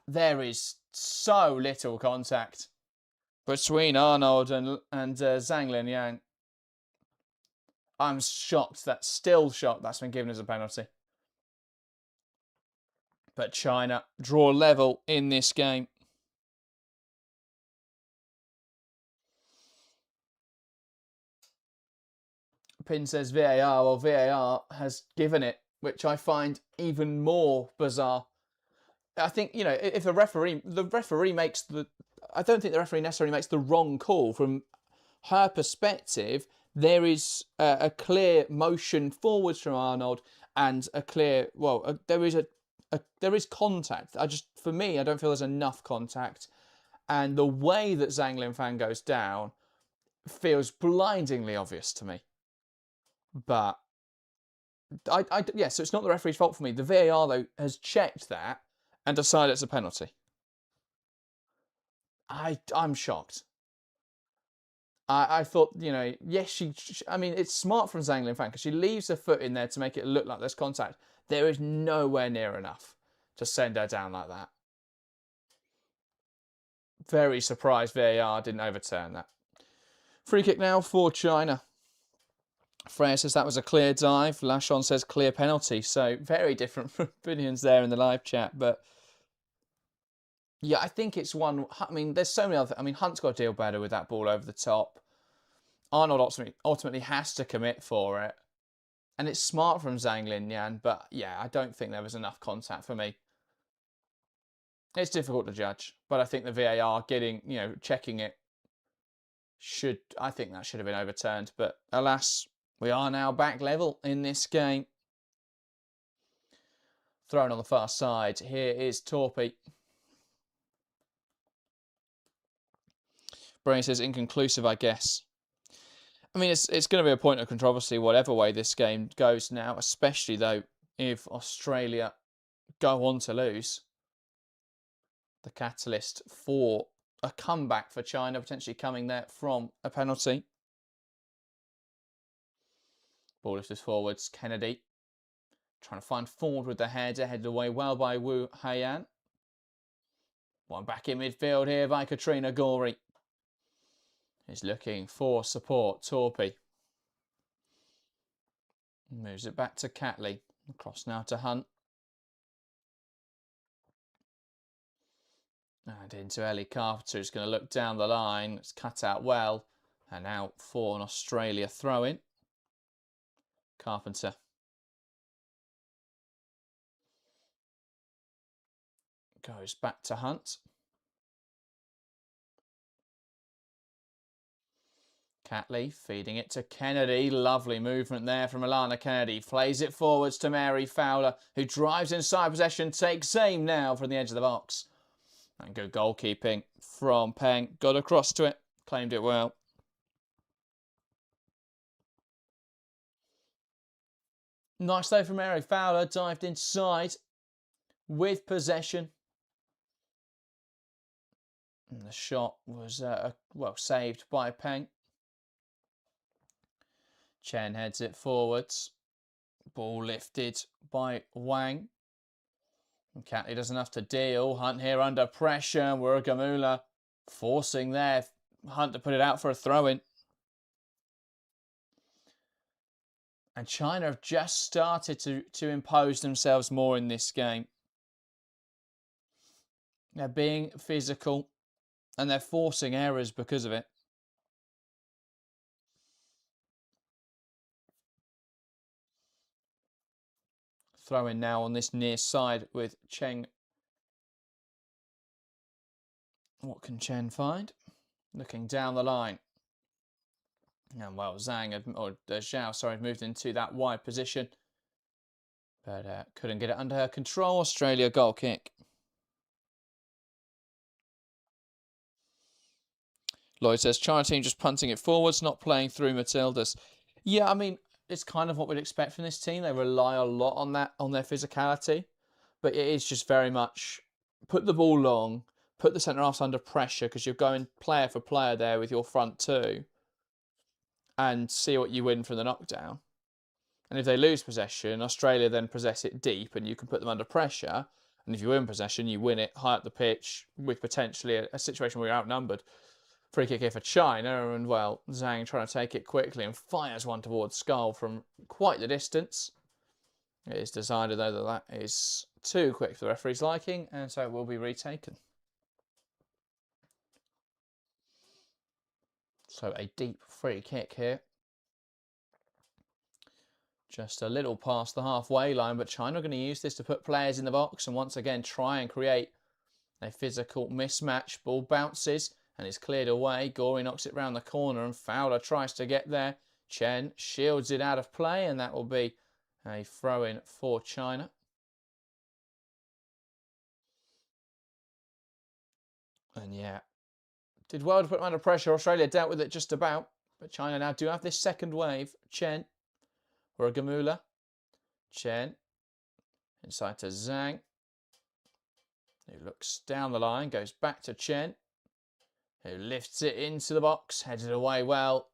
there is so little contact between Arnold and Zhang Linyan. I'm shocked. Still shocked that's been given as a penalty. But China draw level in this game. Pin says VAR. Well, VAR has given it, which I find even more bizarre. I think, you know, if the referee makes I don't think the referee necessarily makes the wrong call. From her perspective, there is a clear motion forwards from Arnold and a clear, there is contact. For me, I don't feel there's enough contact. And the way that Zhang Linfan goes down feels blindingly obvious to me. But so it's not the referee's fault for me. The VAR, though, has checked that and decided it's a penalty. I'm shocked. I thought, you know, yes, I mean, it's smart from Zhang Linfan because she leaves her foot in there to make it look like there's contact. There is nowhere near enough to send her down like that. Very surprised VAR didn't overturn that. Free kick now for China. Freya says that was a clear dive. Lashon says clear penalty. So very different opinions there in the live chat. But yeah, I think it's one. I mean, there's so many other. I mean, Hunt's got to deal better with that ball over the top. Arnold ultimately has to commit for it. And it's smart from Zhang Linyan. But yeah, I don't think there was enough contact for me. It's difficult to judge. But I think the VAR checking it I think that should have been overturned. But alas, we are now back level in this game. Thrown on the far side. Here is Torpy. Brain says inconclusive, I guess. I mean, it's going to be a point of controversy whatever way this game goes now, especially, though, if Australia go on to lose. The catalyst for a comeback for China, potentially coming there from a penalty. Ball lifts forwards. Kennedy trying to find forward with the header, headed away well by Wu Haiyan. One back in midfield here by Katrina Gorey. Is looking for support. Torpy moves it back to Catley. Across now to Hunt. And into Ellie Carpenter, who's going to look down the line. It's cut out well. And out for an Australia throw-in. Carpenter. Goes back to Hunt. Catley feeding it to Kennedy. Lovely movement there from Alana Kennedy. Plays it forwards to Mary Fowler, who drives inside possession. Takes aim now from the edge of the box. And good goalkeeping from Peng. Got across to it. Claimed it well. Nice though from Mary Fowler. Dived inside with possession. And the shot was, saved by Peng. Chen heads it forwards. Ball lifted by Wang. And Catley does enough to deal. Hunt here under pressure. Wuragamula forcing there. Hunt to put it out for a throw-in. And China have just started to impose themselves more in this game. They're being physical and they're forcing errors because of it. Throw in now on this near side with Cheng. What can Chen find? Looking down the line. And well, Zhao, sorry, moved into that wide position. But couldn't get it under her control. Australia goal kick. Lloyd says, China team just punting it forwards, not playing through Matildas. Yeah, I mean, it's kind of what we'd expect from this team. They rely a lot on that, on their physicality. But it is just very much put the ball long, put the centre-halves under pressure because you're going player for player there with your front two and see what you win from the knockdown. And if they lose possession, Australia then possess it deep and you can put them under pressure. And if you win possession, you win it high up the pitch with potentially a situation where you're outnumbered. Free kick here for China, and well, Zhang trying to take it quickly and fires one towards Skull from quite the distance. It is decided though that that is too quick for the referee's liking, and so it will be retaken. So a deep free kick here. Just a little past the halfway line, but China are going to use this to put players in the box and once again try and create a physical mismatch. Ball bounces and is cleared away. Gory knocks it round the corner and Fowler tries to get there. Chen shields it out of play and that will be a throw-in for China. And yeah, did well to put them under pressure. Australia dealt with it just about, but China now do have this second wave. Chen or a Gamula. Chen inside to Zhang, who looks down the line, goes back to Chen, who lifts it into the box, headed away well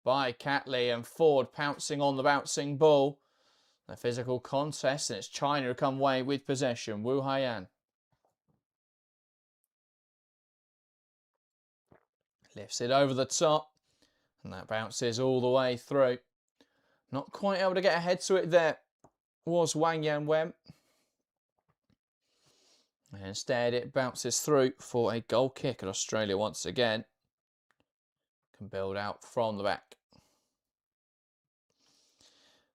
by Catley, and Ford pouncing on the bouncing ball. A physical contest, and it's China who come away with possession. Wu Haiyan lifts it over the top, and that bounces all the way through. Not quite able to get ahead to it there was Wang Yanwen. And instead it bounces through for a goal kick, and Australia once again can build out from the back.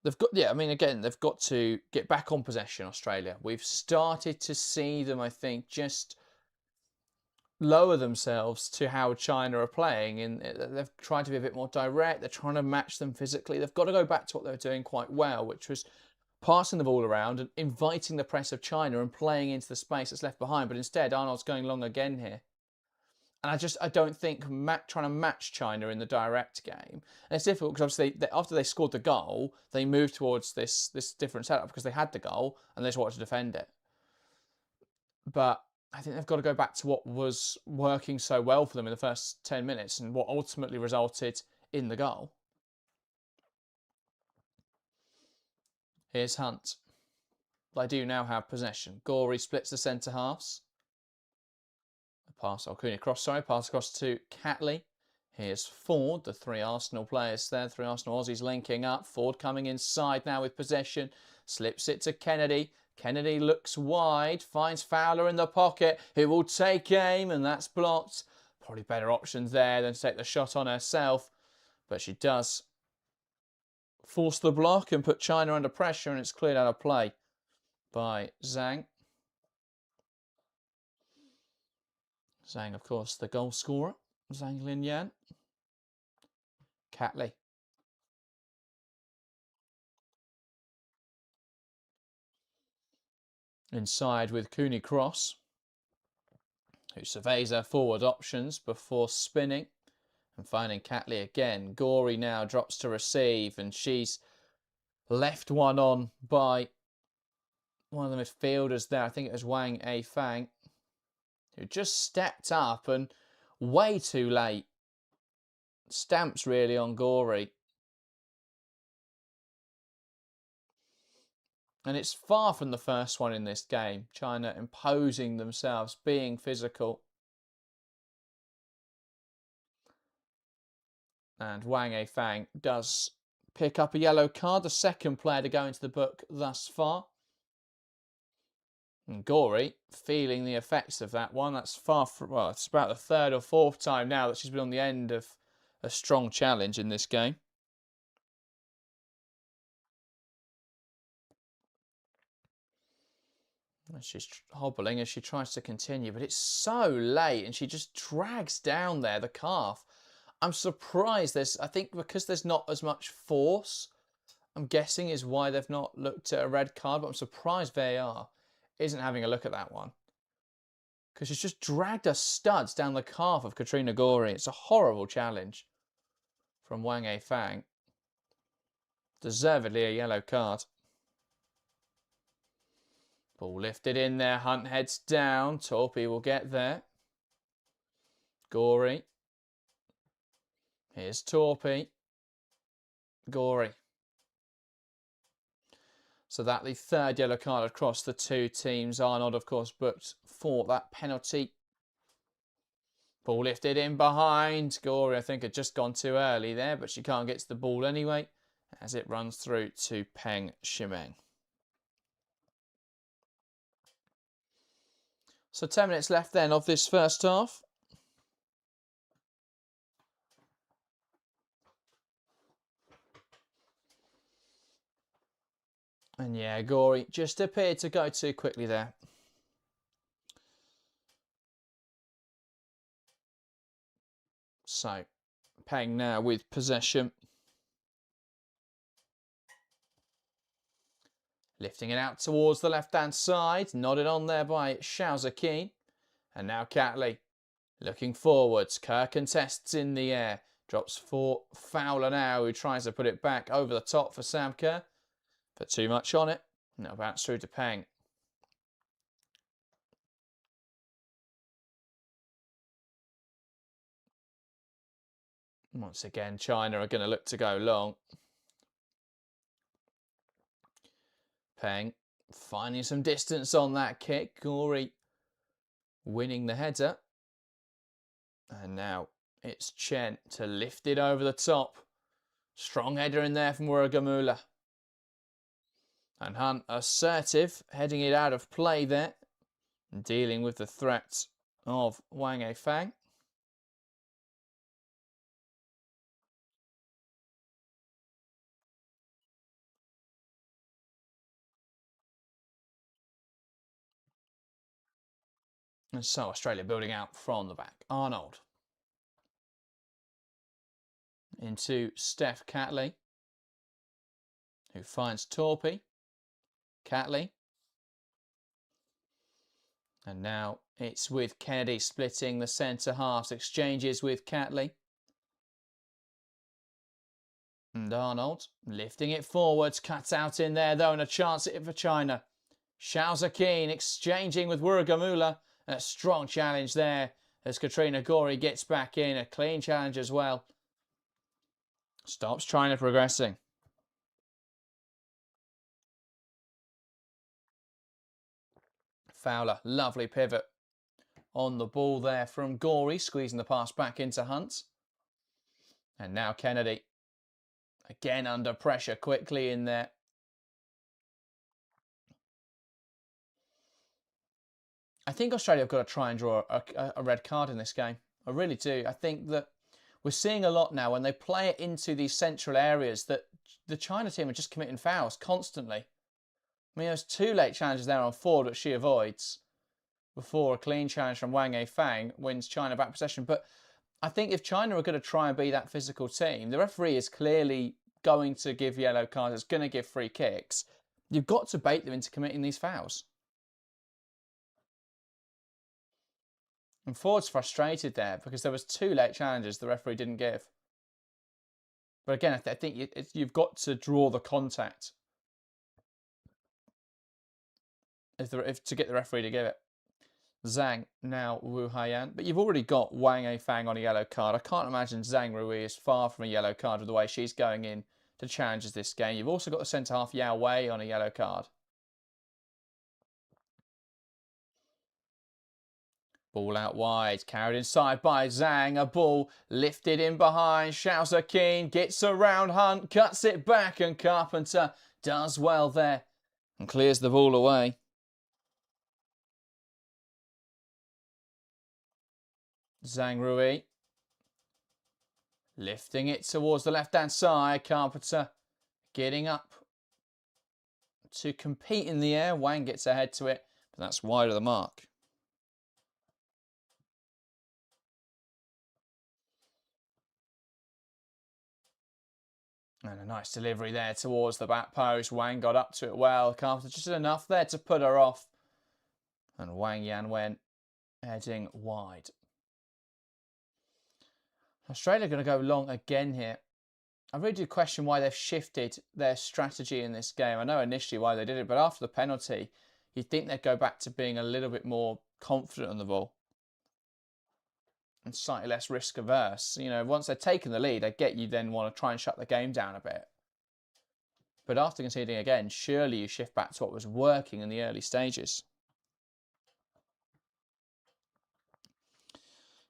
They've got, yeah, I mean, again, they've got to get back on possession, Australia. We've started to see them, I think, just lower themselves to how China are playing. And they've tried to be a bit more direct. They're trying to match them physically. They've got to go back to what they were doing quite well, which was passing the ball around and inviting the press of China and playing into the space that's left behind. But instead, Arnold's going long again here. And I don't think trying to match China in the direct game. And it's difficult because obviously after they scored the goal, they moved towards this different setup because they had the goal and they just wanted to defend it. But I think they've got to go back to what was working so well for them in the first 10 minutes and what ultimately resulted in the goal. Here's Hunt. They do now have possession. Gory splits the centre halves. Pass across to Catley. Here's Ford, the three Arsenal players there, three Arsenal Aussies linking up. Ford coming inside now with possession, slips it to Kennedy. Kennedy looks wide, finds Fowler in the pocket, who will take aim, and that's blocked. Probably better options there than to take the shot on herself, but she does force the block and put China under pressure, and it's cleared out of play by Zhang. Zhang, of course, the goal scorer. Zhang Linyan. Catley. Inside with Cooney Cross, who surveys her forward options before spinning and finding Catley again. Gory now drops to receive, and she's left one on by one of the midfielders there. I think it was Wang A Fang, who just stepped up and way too late. Stamps really on Gory. And it's far from the first one in this game. China imposing themselves, being physical. And Wang A Fang does pick up a yellow card, the second player to go into the book thus far. And Gory feeling the effects of that one. That's far from, well, it's about the third or fourth time now that she's been on the end of a strong challenge in this game. She's hobbling as she tries to continue, but it's so late and she just drags down there the calf. I'm surprised I think because there's not as much force, I'm guessing is why they've not looked at a red card, but I'm surprised VAR isn't having a look at that one. Because she's just dragged her studs down the calf of Katrina Gorey. It's a horrible challenge from Wang Fang. Deservedly a yellow card. Ball lifted in there. Hunt heads down. Torpy will get there. Gorey. Here's Torpy. Gorey. So that the third yellow card across the two teams. Arnold, of course, booked for that penalty. Ball lifted in behind. Gorey, I think, had just gone too early there, but she can't get to the ball anyway as it runs through to Peng Shimeng. So 10 minutes left then of this first half. And yeah, Gorey just appeared to go too quickly there. So, Peng now with possession. Lifting it out towards the left-hand side. Nodded on there by Xiaozakeen. And now Catley looking forwards. Kerr contests in the air. Drops for Fowler now, who tries to put it back over the top for Sam Kerr. Put too much on it. Now bounce through to Peng. Once again, China are going to look to go long. Peng finding some distance on that kick. Gorey winning the header. And now it's Chen to lift it over the top. Strong header in there from Wuragamula. And Hunt assertive, heading it out of play there. And dealing with the threat of Wang Fang. And so Australia building out from the back. Arnold. Into Steph Catley, who finds Torpy. Catley. And now it's with Kennedy splitting the centre halves. Exchanges with Catley. And Arnold lifting it forwards. Cuts out in there though, and a chance at it for China. Xiaozakeen exchanging with Wuragamula. A strong challenge there as Katrina Gorey gets back in. A clean challenge as well. Stops China progressing. Fowler, lovely pivot on the ball there from Gorey, squeezing the pass back into Hunt. And now Kennedy. Again under pressure quickly in there. I think Australia have got to try and draw a red card in this game. I really do. I think that we're seeing a lot now when they play it into these central areas that the China team are just committing fouls constantly. I mean, there's two late challenges there on forward that she avoids before a clean challenge from Wang Fang wins China back possession. But I think if China are going to try and be that physical team, the referee is clearly going to give yellow cards. It's going to give free kicks. You've got to bait them into committing these fouls. And Ford's frustrated there because there was two late challenges the referee didn't give. But again, I think you've got to draw the contact to get the referee to give it. Zhang, now Wu Haiyan. But you've already got Wang Fang on a yellow card. I can't imagine Zhang Rui is far from a yellow card with the way she's going in to challenges this game. You've also got the centre-half Yao Wei on a yellow card. Ball out wide, carried inside by Zhang. A ball lifted in behind. Xiaozakeen gets around Hunt, cuts it back, and Carpenter does well there and clears the ball away. Zhang Rui lifting it towards the left-hand side. Carpenter getting up to compete in the air. Wang gets ahead to it, But that's wide of the mark. And a nice delivery there towards the back post. Wang got up to it well. Carpenter just enough there to put her off. And Wang Yan went heading wide. Australia going to go long again here. I really do question why they've shifted their strategy in this game. I know initially why they did it, but after the penalty, you'd think they'd go back to being a little bit more confident on the ball. And slightly less risk averse. You know, once they've taken the lead, I get you then want to try and shut the game down a bit. But after conceding again, surely you shift back to what was working in the early stages.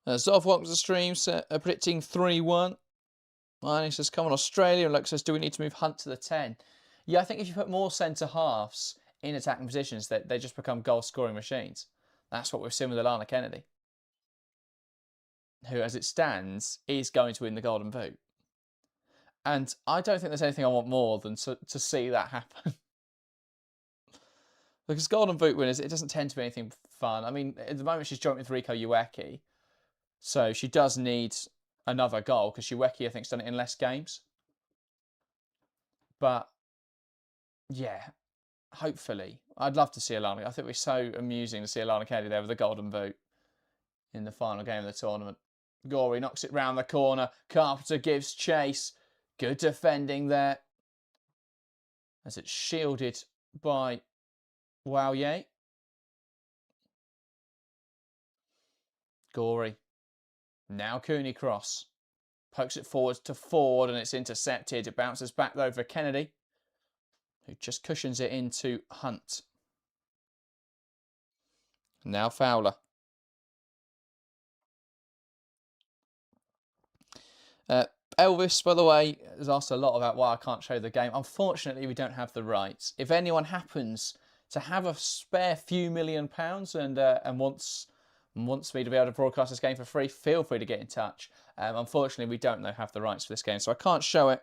Zov welcomes the stream, predicting 3-1. He says, come on, Australia. And Luke says, do we need to move Hunt to the 10? Yeah, I think if you put more centre-halves in attacking positions, that they just become goal-scoring machines. That's what we've seen with Alana Kennedy, who, as it stands, is going to win the Golden Boot. And I don't think there's anything I want more than to see that happen. Because Golden Boot winners, it doesn't tend to be anything fun. I mean, at the moment, she's joined with Riko Ueki. So she does need another goal, because Ueki, I think, has done it in less games. But, yeah, hopefully. I'd love to see Alana. I think it'd be so amusing to see Alana Kennedy there with the Golden Boot in the final game of the tournament. Gorey knocks it round the corner. Carpenter gives chase. Good defending there. As it's shielded by Wao Ye. Gorey. Now Cooney cross. Pokes it forward to Ford and it's intercepted. It bounces back though for Kennedy, who just cushions it into Hunt. Now Fowler. Elvis, by the way, has asked a lot about why I can't show the game. Unfortunately, we don't have the rights. If anyone happens to have a spare few £1,000,000 and wants me to be able to broadcast this game for free, feel free to get in touch. Unfortunately, we don't have the rights for this game, so I can't show it.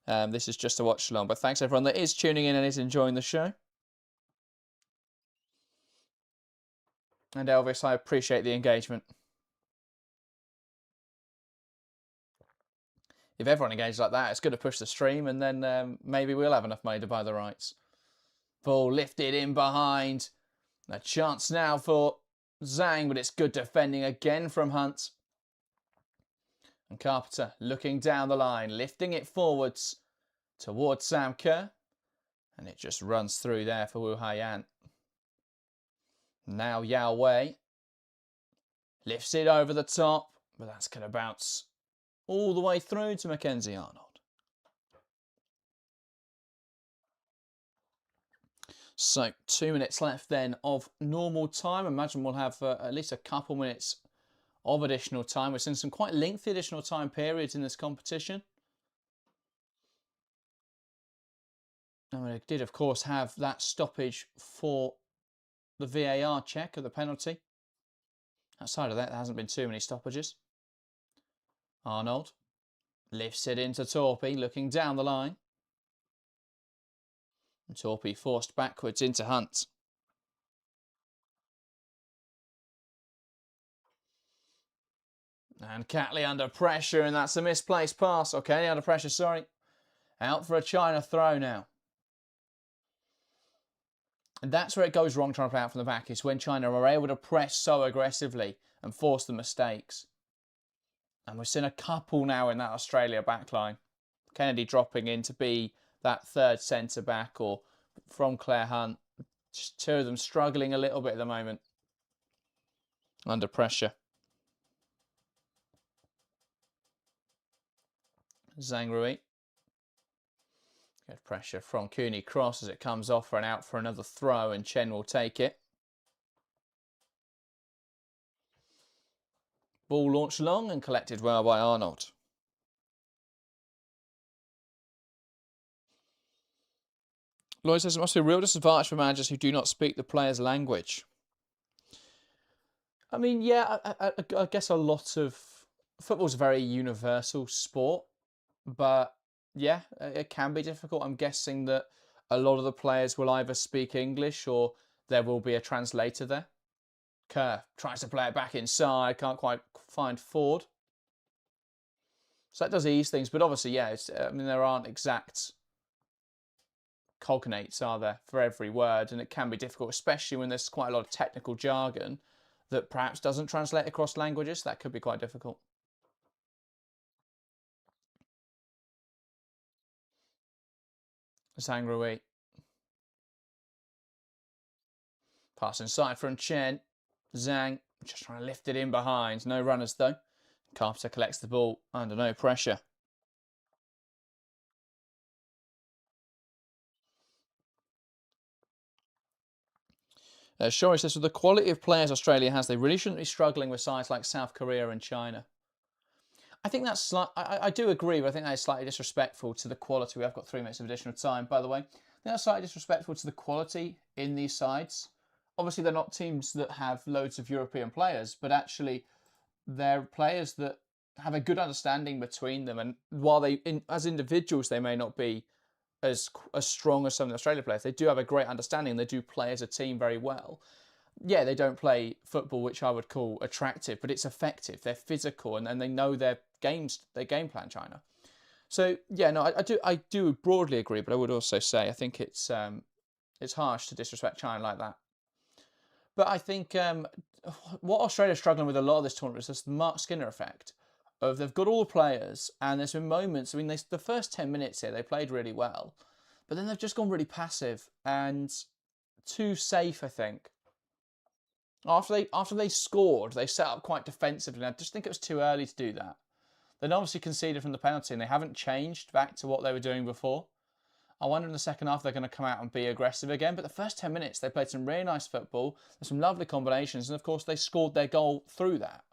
This is just a watch along. But thanks everyone that is tuning in and is enjoying the show. And Elvis, I appreciate the engagement. If everyone engages like that, it's good to push the stream, and then maybe we'll have enough money to buy the rights. Ball lifted in behind. A chance now for Zhang, but it's good defending again from Hunt. And Carpenter looking down the line, lifting it forwards towards Sam Kerr. And it just runs through there for Wu Haiyan. Now Yao Wei lifts it over the top, but that's going to bounce all the way through to Mackenzie Arnold. So 2 minutes left then of normal time. Imagine we'll have at least a couple minutes of additional time. We're seeing some quite lengthy additional time periods in this competition. And we did, of course, have that stoppage for the VAR check of the penalty. Outside of that, there hasn't been too many stoppages. Arnold lifts it into Torpy, looking down the line. And Torpy forced backwards into Hunt. And Catley under pressure, and that's a misplaced pass. Okay, under pressure, sorry. Out for a China throw now. And that's where it goes wrong trying to play out from the back, is when China are able to press so aggressively and force the mistakes. And we've seen a couple now in that Australia backline. Kennedy dropping in to be that third centre-back, or from Claire Hunt. Just two of them struggling a little bit at the moment. Under pressure. Zhang Rui. Good pressure from Cooney cross as it comes off and out for another throw, and Chen will take it. Ball launched long and collected well by Arnold. Lloyd says it must be a real disadvantage for managers who do not speak the players' language. I mean, yeah, I guess a lot of football's a very universal sport, but yeah, it can be difficult. I'm guessing that a lot of the players will either speak English or there will be a translator there. Kerr tries to play it back inside, can't quite find Ford. So that does ease things, but obviously, yeah, I mean, there aren't exact cognates, are there, for every word, and it can be difficult, especially when there's quite a lot of technical jargon that perhaps doesn't translate across languages. That could be quite difficult. Zhang Rui. Pass inside from Chen. Zhang just trying to lift it in behind. No runners though. Carpenter collects the ball under no pressure. Shori says, with the quality of players Australia has, they really shouldn't be struggling with sides like South Korea and China. I think that's I do agree, but I think that is slightly disrespectful to the quality. We have got 3 minutes of additional time, by the way. I think that's slightly disrespectful to the quality in these sides. Obviously, they're not teams that have loads of European players, but actually they're players that have a good understanding between them. And while as individuals, they may not be as strong as some of the Australia players, they do have a great understanding. They do play as a team very well. Yeah, they don't play football, which I would call attractive, but it's effective. They're physical, and they know their game plan, China. So yeah, no, I do broadly agree, but I would also say I think it's harsh to disrespect China like that. But I think what Australia's struggling with a lot of this tournament is this Mark Skinner effect. Of they've got all the players, and there's been moments. I mean, the first 10 minutes here they played really well, but then they've just gone really passive and too safe, I think. After they scored, they set up quite defensively. I just think it was too early to do that. They'd obviously conceded from the penalty, and they haven't changed back to what they were doing before. I wonder in the second half they're going to come out and be aggressive again. But the first 10 minutes, they played some really nice football. There's some lovely combinations, and of course they scored their goal through that.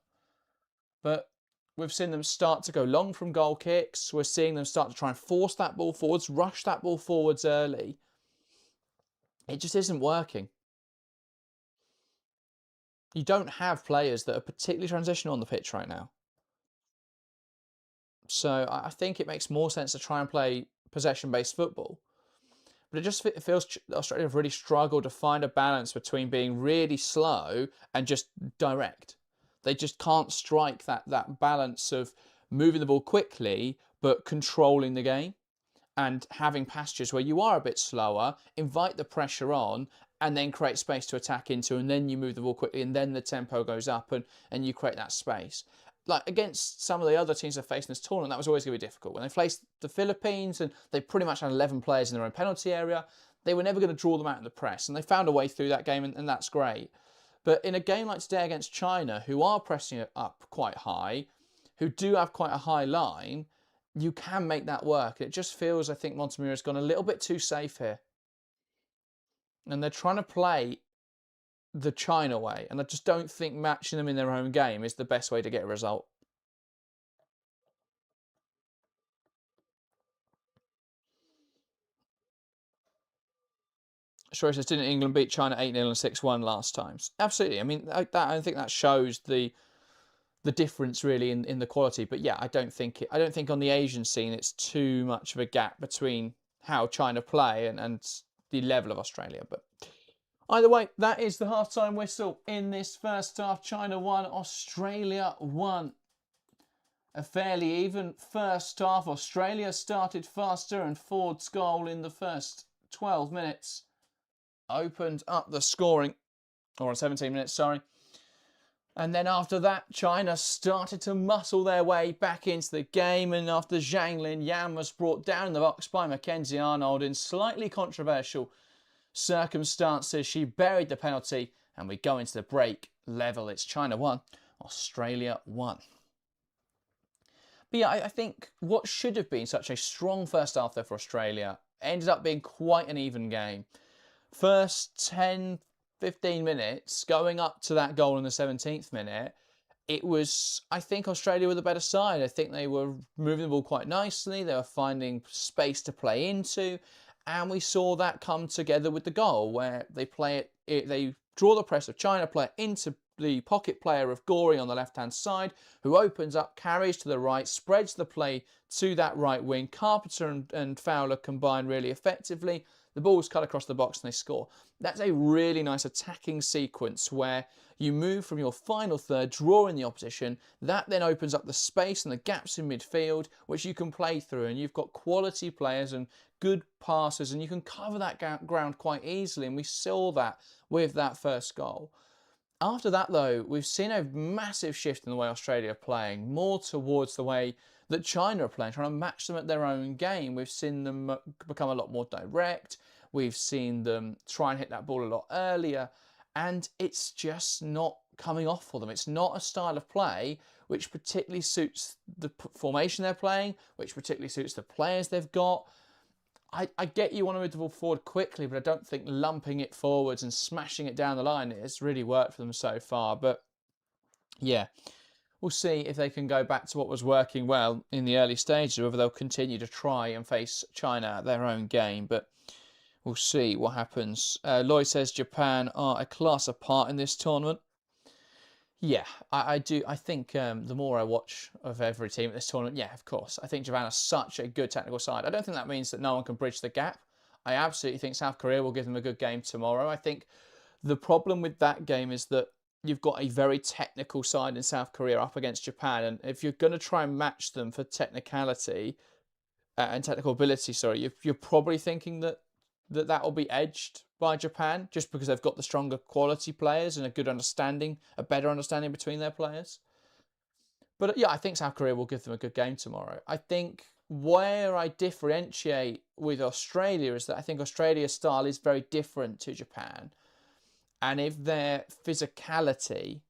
But we've seen them start to go long from goal kicks. We're seeing them start to try and force that ball forwards, rush that ball forwards early. It just isn't working. You don't have players that are particularly transitional on the pitch right now. So I think it makes more sense to try and play possession-based football. But it just feels Australia have really struggled to find a balance between being really slow and just direct. They just can't strike that balance of moving the ball quickly but controlling the game and having passages where you are a bit slower, invite the pressure on, and then create space to attack into, and then you move the ball quickly, and then the tempo goes up, and you create that space. Like against some of the other teams they've faced in this tournament, that was always going to be difficult. When they faced the Philippines, and they pretty much had 11 players in their own penalty area, they were never going to draw them out in the press, and they found a way through that game, and that's great. But in a game like today against China, who are pressing it up quite high, who do have quite a high line, you can make that work. It just feels, I think, Montemurro's gone a little bit too safe here. And they're trying to play the China way, and I just don't think matching them in their own game is the best way to get a result. Sure, says, didn't England beat China 8-0 and 6-1 last time? Absolutely. I mean, I think that shows the difference really in the quality. But yeah, I don't think on the Asian scene it's too much of a gap between how China play and the level of Australia. But either way, that is the half-time whistle in this first half. China 1, Australia 1. A fairly even first half. Australia started faster, and Ford's goal in the first 12 minutes opened up the scoring. Or 17 minutes, sorry. And then after that, China started to muscle their way back into the game. And after Zhang Lin Yan was brought down in the box by Mackenzie Arnold in slightly controversial circumstances, she buried the penalty, and we go into the break level. It's China 1, Australia 1. But yeah, I think what should have been such a strong first half there for Australia ended up being quite an even game. First 10, 15 minutes, going up to that goal in the 17th minute, it was, I think Australia were the better side. I think they were moving the ball quite nicely. They were finding space to play into. And we saw that come together with the goal where they play it, they draw the press of China, play it into the pocket player of Gorey on the left-hand side, who opens up, carries to the right, spreads the play to that right wing. Carpenter and Fowler combine really effectively. The ball's cut across the box and they score. That's a really nice attacking sequence where you move from your final third, draw in the opposition. That then opens up the space and the gaps in midfield, which you can play through. And you've got quality players and good passers, and you can cover that ground quite easily. And we saw that with that first goal. After that, though, we've seen a massive shift in the way Australia are playing, more towards the way that China are playing, trying to match them at their own game. We've seen them become a lot more direct. We've seen them try and hit that ball a lot earlier, and it's just not coming off for them. It's not a style of play which particularly suits the formation they're playing, which particularly suits the players they've got. I get you want to move the ball forward quickly, but I don't think lumping it forwards and smashing it down the line has really worked for them so far. But yeah, we'll see if they can go back to what was working well in the early stages, or whether they'll continue to try and face China at their own game. But we'll see what happens. Lloyd says Japan are a class apart in this tournament. Yeah, I do. I think the more I watch of every team at this tournament, yeah, of course, I think Japan are such a good technical side. I don't think that means that no one can bridge the gap. I absolutely think South Korea will give them a good game tomorrow. I think the problem with that game is that you've got a very technical side in South Korea up against Japan, and if you're going to try and match them for technicality and technical ability, sorry, you're probably thinking that will be edged by Japan, just because they've got the stronger quality players and a good understanding, a better understanding between their players. But yeah, I think South Korea will give them a good game tomorrow. I think where I differentiate with Australia is that I think Australia's style is very different to Japan. And if their physicality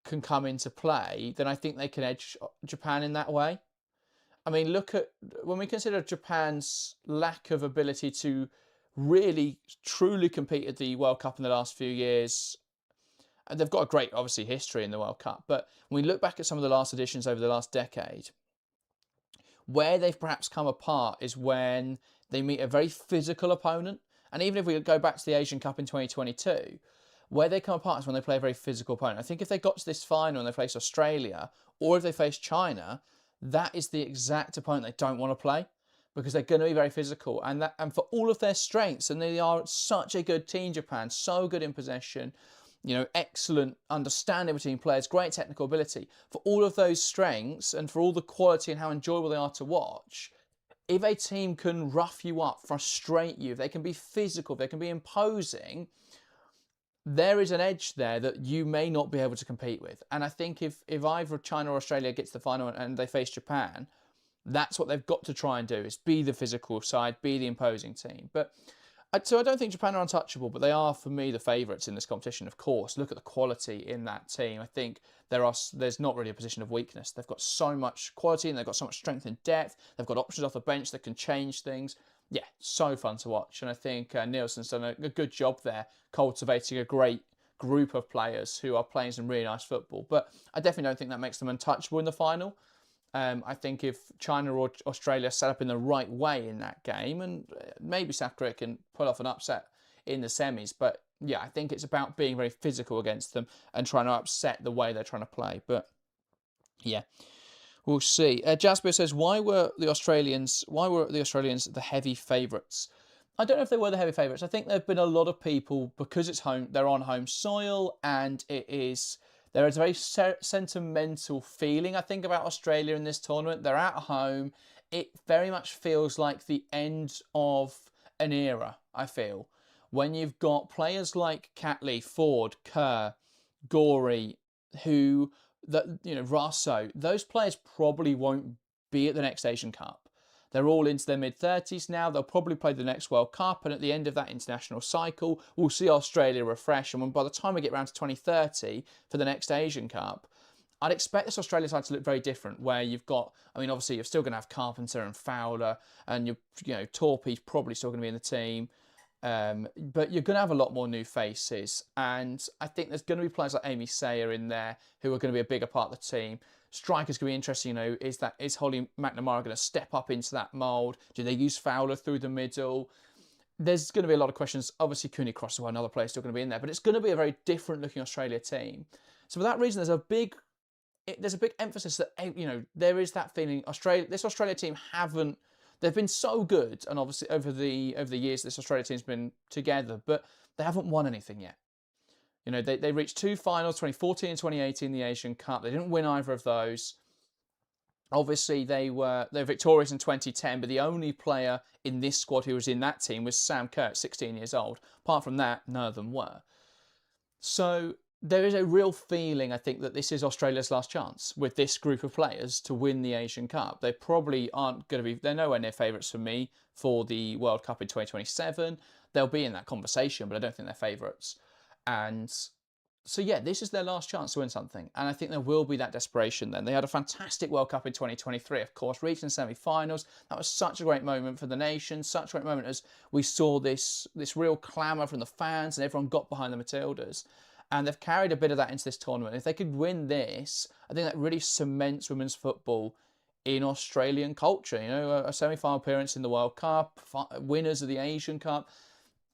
can come into play, then I think they can edge Japan in that way. I mean, look at, when we consider Japan's lack of ability to really, truly compete at the World Cup in the last few years, and they've got a great, obviously, history in the World Cup, but when we look back at some of the last editions over the last decade, where they've perhaps come apart is when they meet a very physical opponent. And even if we go back to the Asian Cup in 2022, where they come apart is when they play a very physical opponent. I think if they got to this final and they face Australia, or if they face China, that is the exact opponent they don't want to play, because they're going to be very physical. And for all of their strengths, and they are such a good team, Japan, so good in possession, you know, excellent understanding between players, great technical ability. For all of those strengths and for all the quality and how enjoyable they are to watch, if a team can rough you up, frustrate you, if they can be physical, if they can be imposing, there is an edge there that you may not be able to compete with. And I think if either China or Australia gets to the final and they face Japan, that's what they've got to try and do, is be the physical side, be the imposing team. But so I don't think Japan are untouchable, but they are, for me, the favourites in this competition, of course. Look at the quality in that team. I think there's not really a position of weakness. They've got so much quality and they've got so much strength and depth. They've got options off the bench that can change things. Yeah, so fun to watch. And I think Nielsen's done a good job there, cultivating a great group of players who are playing some really nice football. But I definitely don't think that makes them untouchable in the final. I think if China or Australia set up in the right way in that game, and maybe South Korea can pull off an upset in the semis, but yeah, I think it's about being very physical against them and trying to upset the way they're trying to play. But yeah, we'll see. Jasper says, why were the Australians the heavy favourites? I don't know if they were the heavy favourites. I think there have been a lot of people, because it's home, they're on home soil, and there is a very sentimental feeling, I think, about Australia in this tournament. They're at home. It very much feels like the end of an era, I feel. When you've got players like Catley, Ford, Kerr, Gorey, Rasso, those players probably won't be at the next Asian Cup. They're all into their mid-30s now. They'll probably play the next World Cup, and at the end of that international cycle, we'll see Australia refresh. And by the time we get around to 2030 for the next Asian Cup, I'd expect this Australia side to look very different, where you've got, I mean, obviously you're still going to have Carpenter and Fowler, and Torpy's probably still going to be in the team. But you're going to have a lot more new faces, and I think there's going to be players like Amy Sayer in there who are going to be a bigger part of the team. Strikers going to be interesting, is Holly McNamara going to step up into that mould? Do they use Fowler through the middle? there's going to be a lot of questions. Obviously, Cooney Cross, well, another player still going to be in there, but it's going to be a very different looking Australia team. So for that reason, there's a big emphasis that, you know, there is that feeling. This Australia team they've been so good, and obviously over the years this Australia team's been together, but they haven't won anything yet. You know, they reached 2 finals, 2014 and 2018, the Asian Cup. They didn't win either of those. Obviously, they're victorious in 2010, but the only player in this squad who was in that team was Sam Kerr, 16 years old. Apart from that, none of them were. So there is a real feeling, I think, that this is Australia's last chance with this group of players to win the Asian Cup. They probably aren't going to be, they're nowhere near favourites for me for the World Cup in 2027. They'll be in that conversation, but I don't think they're favourites. And so, yeah, this is their last chance to win something. And I think there will be that desperation then. They had a fantastic World Cup in 2023, of course, reaching the semi-finals. That was such a great moment for the nation, such a great moment as we saw this real clamour from the fans and everyone got behind the Matildas. And they've carried a bit of that into this tournament. If they could win this, I think that really cements women's football in Australian culture. You know, a semi-final appearance in the World Cup, winners of the Asian Cup,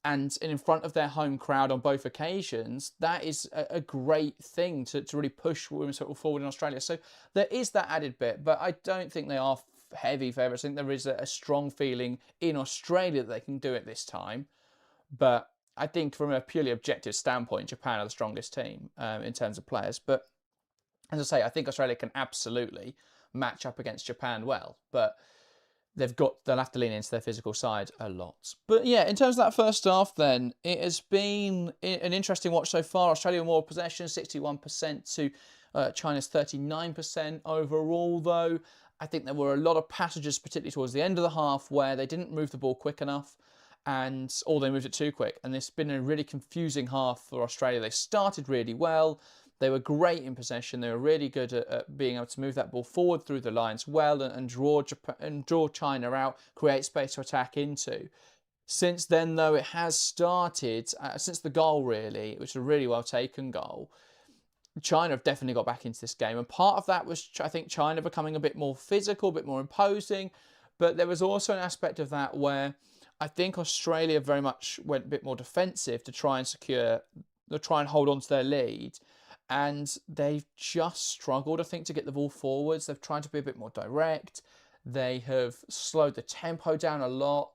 and in front of their home crowd on both occasions, that is a great thing to really push women's football forward in Australia. So there is that added bit, but I don't think they are heavy favourites. I think there is a strong feeling in Australia that they can do it this time. But I think from a purely objective standpoint, Japan are the strongest team in terms of players. But as I say, I think Australia can absolutely match up against Japan well. But they'll have to lean into their physical side a lot. But yeah, in terms of that first half then, it has been an interesting watch so far. Australia more possession, 61% to China's 39% overall though. I think there were a lot of passages, particularly towards the end of the half, where they didn't move the ball quick enough or they moved it too quick. And it's been a really confusing half for Australia. They started really well. They were great in possession. They were really good at being able to move that ball forward through the lines well and draw China out, create space to attack into. Since then, though, it has started, since the goal really, which was a really well taken goal, China have definitely got back into this game. And part of that was, I think, China becoming a bit more physical, a bit more imposing. But there was also an aspect of that where I think Australia very much went a bit more defensive to try and hold on to their lead. And they've just struggled, I think, to get the ball forwards. They've tried to be a bit more direct. They have slowed the tempo down a lot.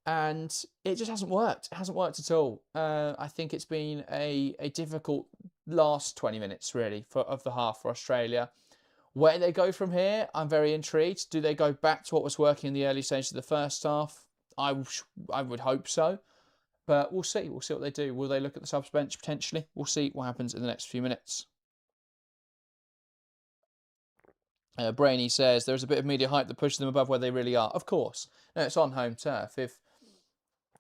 And it just hasn't worked. It hasn't worked at all. I think it's been a difficult last 20 minutes, really, of the half for Australia. Where they go from here, I'm very intrigued. Do they go back to what was working in the early stages of the first half? I would hope so. But we'll see. We'll see what they do. Will they look at the subs bench potentially? We'll see what happens in the next few minutes. Brainy says, there is a bit of media hype that pushes them above where they really are. Of course. No, it's on home turf.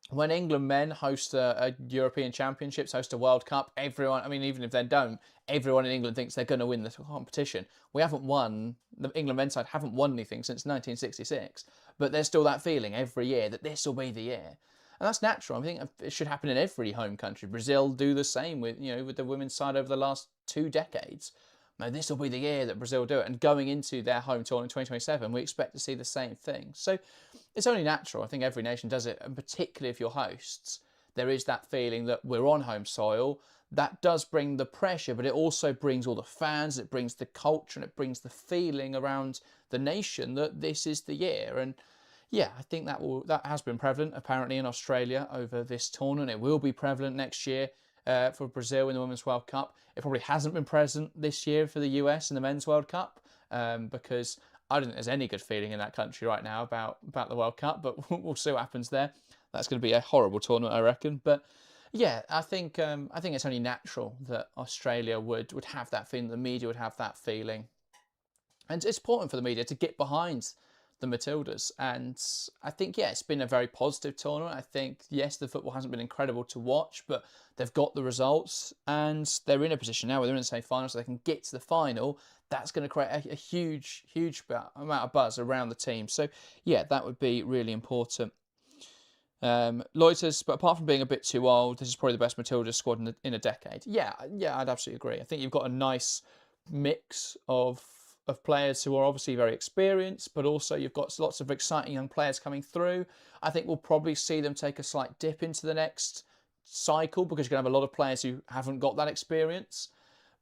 When England men host a European Championships, host a World Cup, everyone, I mean, even if they don't, everyone in England thinks they're going to win the competition. The England men's side haven't won anything since 1966. But there's still that feeling every year that this will be the year. And that's natural. I think it should happen in every home country. Brazil do the same with the women's side over the last 2 decades. Now, this will be the year that Brazil do it. And going into their home tour in 2027, we expect to see the same thing. So it's only natural. I think every nation does it. And particularly if you're hosts, there is that feeling that we're on home soil. That does bring the pressure, but it also brings all the fans. It brings the culture and it brings the feeling around the nation that this is the year. And yeah, I think that has been prevalent apparently in Australia over this tournament. It will be prevalent next year for Brazil in the Women's World Cup. It probably hasn't been present this year for the US in the Men's World Cup because I don't think there's any good feeling in that country right now about the World Cup, but we'll see what happens there. That's going to be a horrible tournament, I reckon. But yeah, I think it's only natural that Australia would have that feeling, the media would have that feeling. And it's important for the media to get behind the Matildas. And I think, yeah, it's been a very positive tournament. I think, yes, the football hasn't been incredible to watch, but they've got the results and they're in a position now where they're in the semi-final so they can get to the final. That's going to create a huge, huge amount of buzz around the team. So, yeah, that would be really important. Loiters, but apart from being a bit too old, this is probably the best Matildas squad in a decade. Yeah, I'd absolutely agree. I think you've got a nice mix of of players who are obviously very experienced, but also you've got lots of exciting young players coming through. I think we'll probably see them take a slight dip into the next cycle because you're going to have a lot of players who haven't got that experience.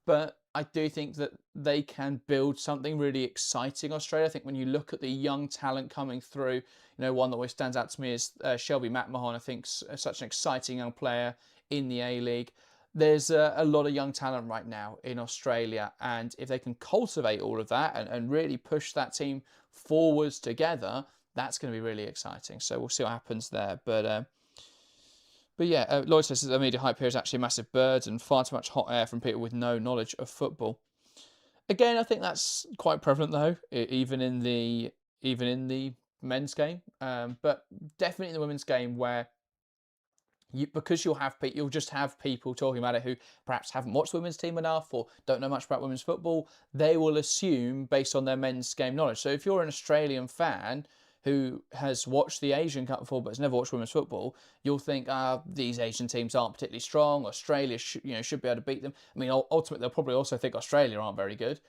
But I do think that they can build something really exciting, Australia. I think when you look at the young talent coming through, one that always stands out to me is Shelby McMahon. I think such an exciting young player in the A-League. There's a lot of young talent right now in Australia, and if they can cultivate all of that and really push that team forwards together, that's going to be really exciting. So we'll see what happens there. But yeah, Lloyd says that the media hype here is actually a massive burden and far too much hot air from people with no knowledge of football. Again, I think that's quite prevalent though, even in the men's game, but definitely in the women's game where because you'll just have people talking about it who perhaps haven't watched the women's team enough or don't know much about women's football. They will assume based on their men's game knowledge. So if you're an Australian fan who has watched the Asian Cup before but has never watched women's football, you'll think, these Asian teams aren't particularly strong. Australia should be able to beat them. I mean, ultimately, they'll probably also think Australia aren't very good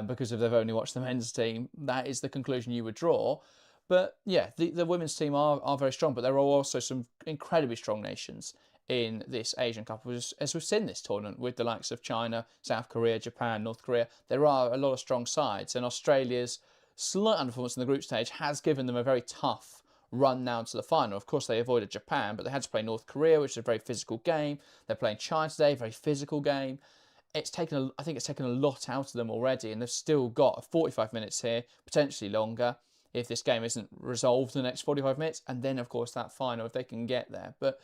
because if they've only watched the men's team, that is the conclusion you would draw. But yeah, the women's team are very strong, but there are also some incredibly strong nations in this Asian Cup, as we've seen this tournament with the likes of China, South Korea, Japan, North Korea. There are a lot of strong sides, and Australia's slight underperformance in the group stage has given them a very tough run now to the final. Of course, they avoided Japan, but they had to play North Korea, which is a very physical game. They're playing China today, very physical game. I think it's taken a lot out of them already, and they've still got 45 minutes here, potentially longer, if this game isn't resolved in the next 45 minutes, and then, of course, that final, if they can get there. But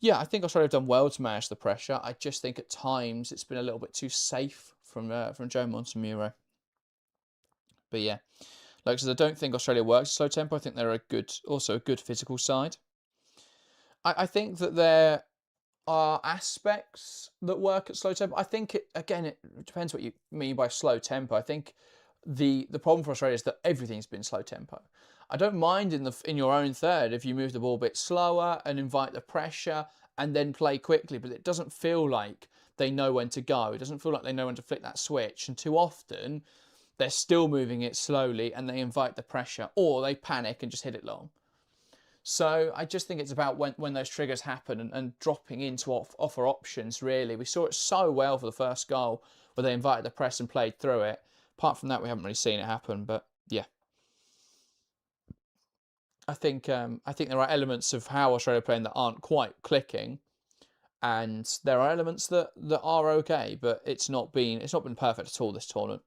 yeah, I think Australia have done well to manage the pressure. I just think at times it's been a little bit too safe from Joe Montemuro. But yeah, like I said, I don't think Australia works at slow tempo. I think they're also a good physical side. I think that there are aspects that work at slow tempo. I think it depends what you mean by slow tempo. I think the problem for Australia is that everything's been slow tempo. I don't mind in your own third if you move the ball a bit slower and invite the pressure and then play quickly, but it doesn't feel like they know when to go. It doesn't feel like they know when to flick that switch, and too often they're still moving it slowly and they invite the pressure, or they panic and just hit it long. So I just think it's about when those triggers happen and dropping in to offer options, really. We saw it so well for the first goal where they invited the press and played through it. Apart from that, we haven't really seen it happen, but yeah. I think there are elements of how Australia are playing that aren't quite clicking, and there are elements that are okay, but it's not been perfect at all this tournament.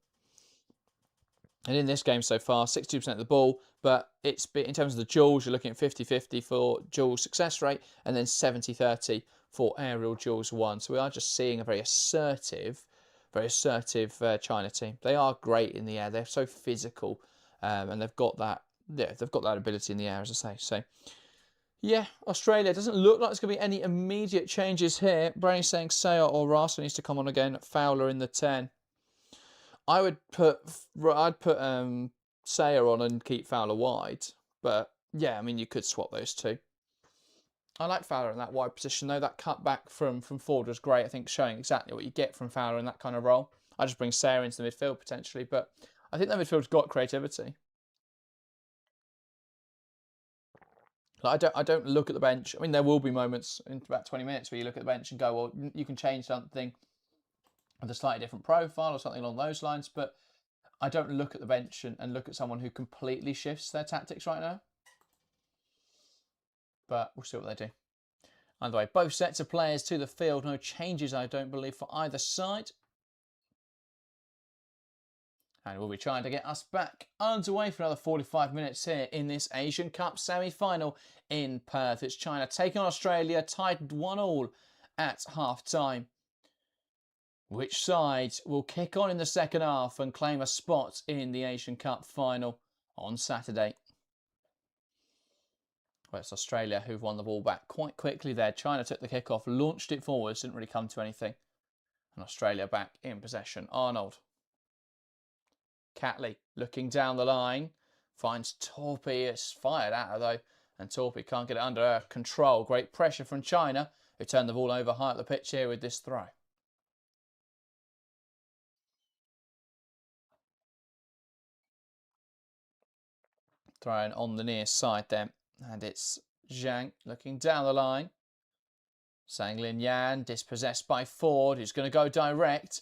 And in this game so far, 62% of the ball, but it's been, in terms of the duels, you're looking at 50-50 for duel success rate, and then 70-30 for aerial duels won. So we are just seeing a very assertive China team. They are great in the air. They're so physical, and they've got that. Yeah, they've got that ability in the air, as I say. So yeah, Australia doesn't look like there's going to be any immediate changes here. Brownie's saying Sayer or Russell needs to come on again. Fowler in the 10. I'd put Sayer on and keep Fowler wide, but yeah, I mean you could swap those two. I like Fowler in that wide position though. That cut back from forward was great. I think showing exactly what you get from Fowler in that kind of role. I just bring Sayer into the midfield potentially, but I think that midfield's got creativity. Like, I don't look at the bench. I mean, there will be moments in about 20 minutes where you look at the bench and go, well, you can change something with a slightly different profile or something along those lines, but I don't look at the bench and look at someone who completely shifts their tactics right now. But we'll see what they do. Either way, both sets of players to the field. No changes, I don't believe, for either side. And we'll be trying to get us back underway for another 45 minutes here in this Asian Cup semi-final in Perth. It's China taking on Australia, tied 1-1 at half-time. Which side will kick on in the second half and claim a spot in the Asian Cup final on Saturday? Well, it's Australia who've won the ball back quite quickly there. China took the kick-off, launched it forwards, didn't really come to anything. And Australia back in possession. Arnold. Catley looking down the line. Finds Torpy. It's fired at her though. And Torpy can't get it under control. Great pressure from China, who turned the ball over high up the pitch here with this throw. Throwing on the near side then. And it's Zhang looking down the line. Zhang Lin Yan dispossessed by Ford, who's going to go direct.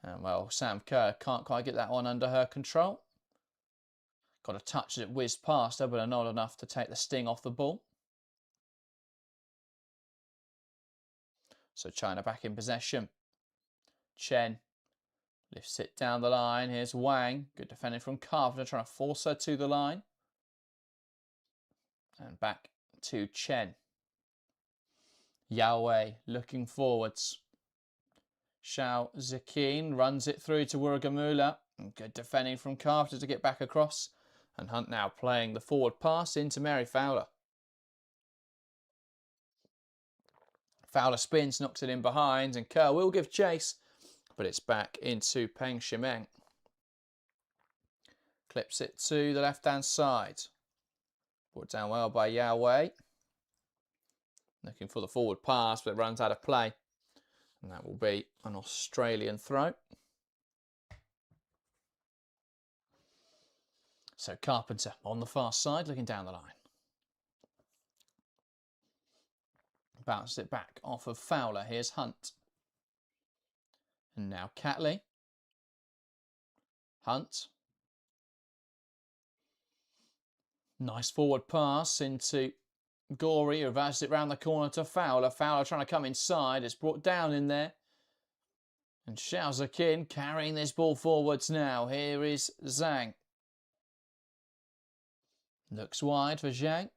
And well, Sam Kerr can't quite get that one under her control. Got a touch as it whizzed past her, but not enough to take the sting off the ball. So China back in possession. Chen lifts it down the line. Here's Wang. Good defending from Carpenter, trying to force her to the line. And back to Chen. Yao Wei looking forwards. Xiao Ziqin runs it through to Wuragamula. Good defending from Carpenter to get back across. And Hunt now playing the forward pass into Mary Fowler. Fowler spins, knocks it in behind, and Kerr will give chase, but it's back into Peng Shimeng. Clips it to the left-hand side. Brought down well by Yao Wei. Looking for the forward pass, but it runs out of play. And that will be an Australian throw. So Carpenter on the far side, looking down the line. Bounces it back off of Fowler. Here's Hunt. And now Catley. Hunt. Nice forward pass into Gorey, who reverses it round the corner to Fowler. Fowler trying to come inside. It's brought down in there. And Xiao Ziqin carrying this ball forwards now. Here is Zhang. Looks wide for Zhang.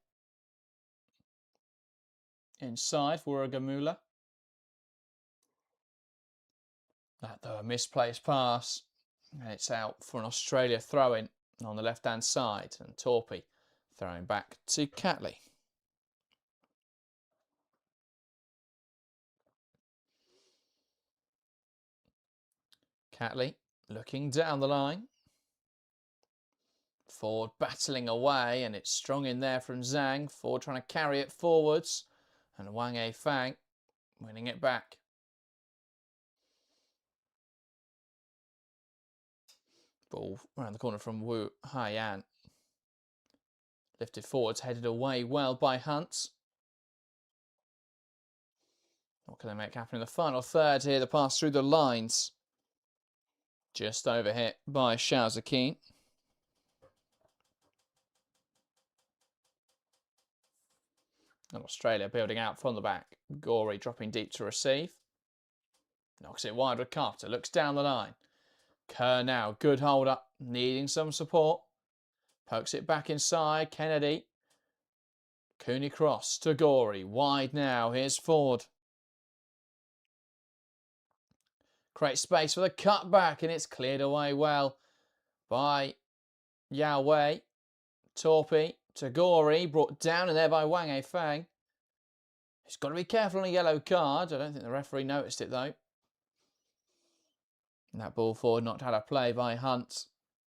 Inside for Wuragamula. That though a misplaced pass. And it's out for an Australia throw-in on the left-hand side. And Torpy throwing back to Catley. Catley looking down the line. Ford battling away, and it's strong in there from Zhang. Ford trying to carry it forwards. And Wang Fang winning it back. Ball around the corner from Wu Haiyan. Lifted forwards, headed away well by Hunt. What can they make happen in the final third here? The pass through the lines. Just overhit by Xiao Ziqin. And Australia building out from the back. Gorey dropping deep to receive. Knocks it wide with Carpenter. Looks down the line. Kerr now. Good hold up. Needing some support. Pokes it back inside. Kennedy. Cooney cross to Gorey. Wide now. Here's Ford. Creates space for the cutback. And it's cleared away well by Yao Wei. Torpy to Gorey, brought down in there by Wang Fang. He's got to be careful on a yellow card. I don't think the referee noticed it though. And that ball forward knocked out of play by Hunt.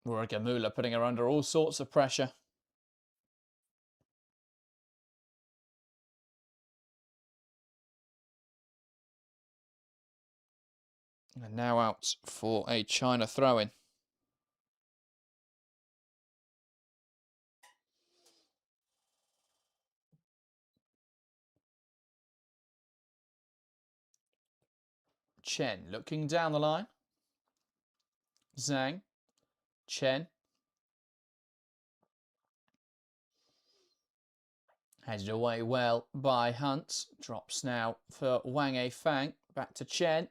Wuragamula putting her under all sorts of pressure. And now out for a China throw-in. Chen looking down the line. Zhang. Chen. Headed away well by Hunt. Drops now for Wang Fang. Back to Chen.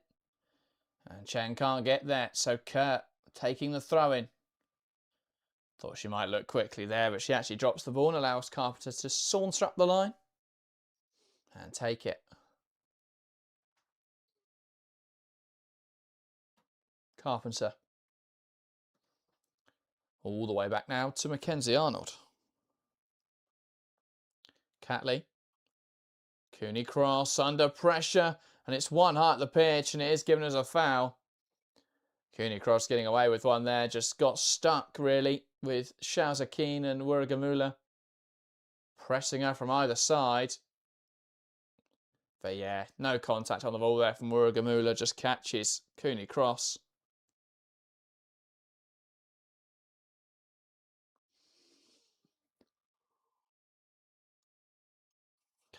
And Chen can't get there. So Kerr taking the throw-in. Thought she might look quickly there, but she actually drops the ball and allows Carpenter to saunter up the line and take it. Carpenter. All the way back now to Mackenzie Arnold. Catley. Cooney cross under pressure. And it's one high at the pitch and it is given as a foul. Cooney cross getting away with one there. Just got stuck really with Xiao Ziqin and Wuragamula pressing her from either side. But yeah, no contact on the ball there from Wuragamula. Just catches Cooney cross.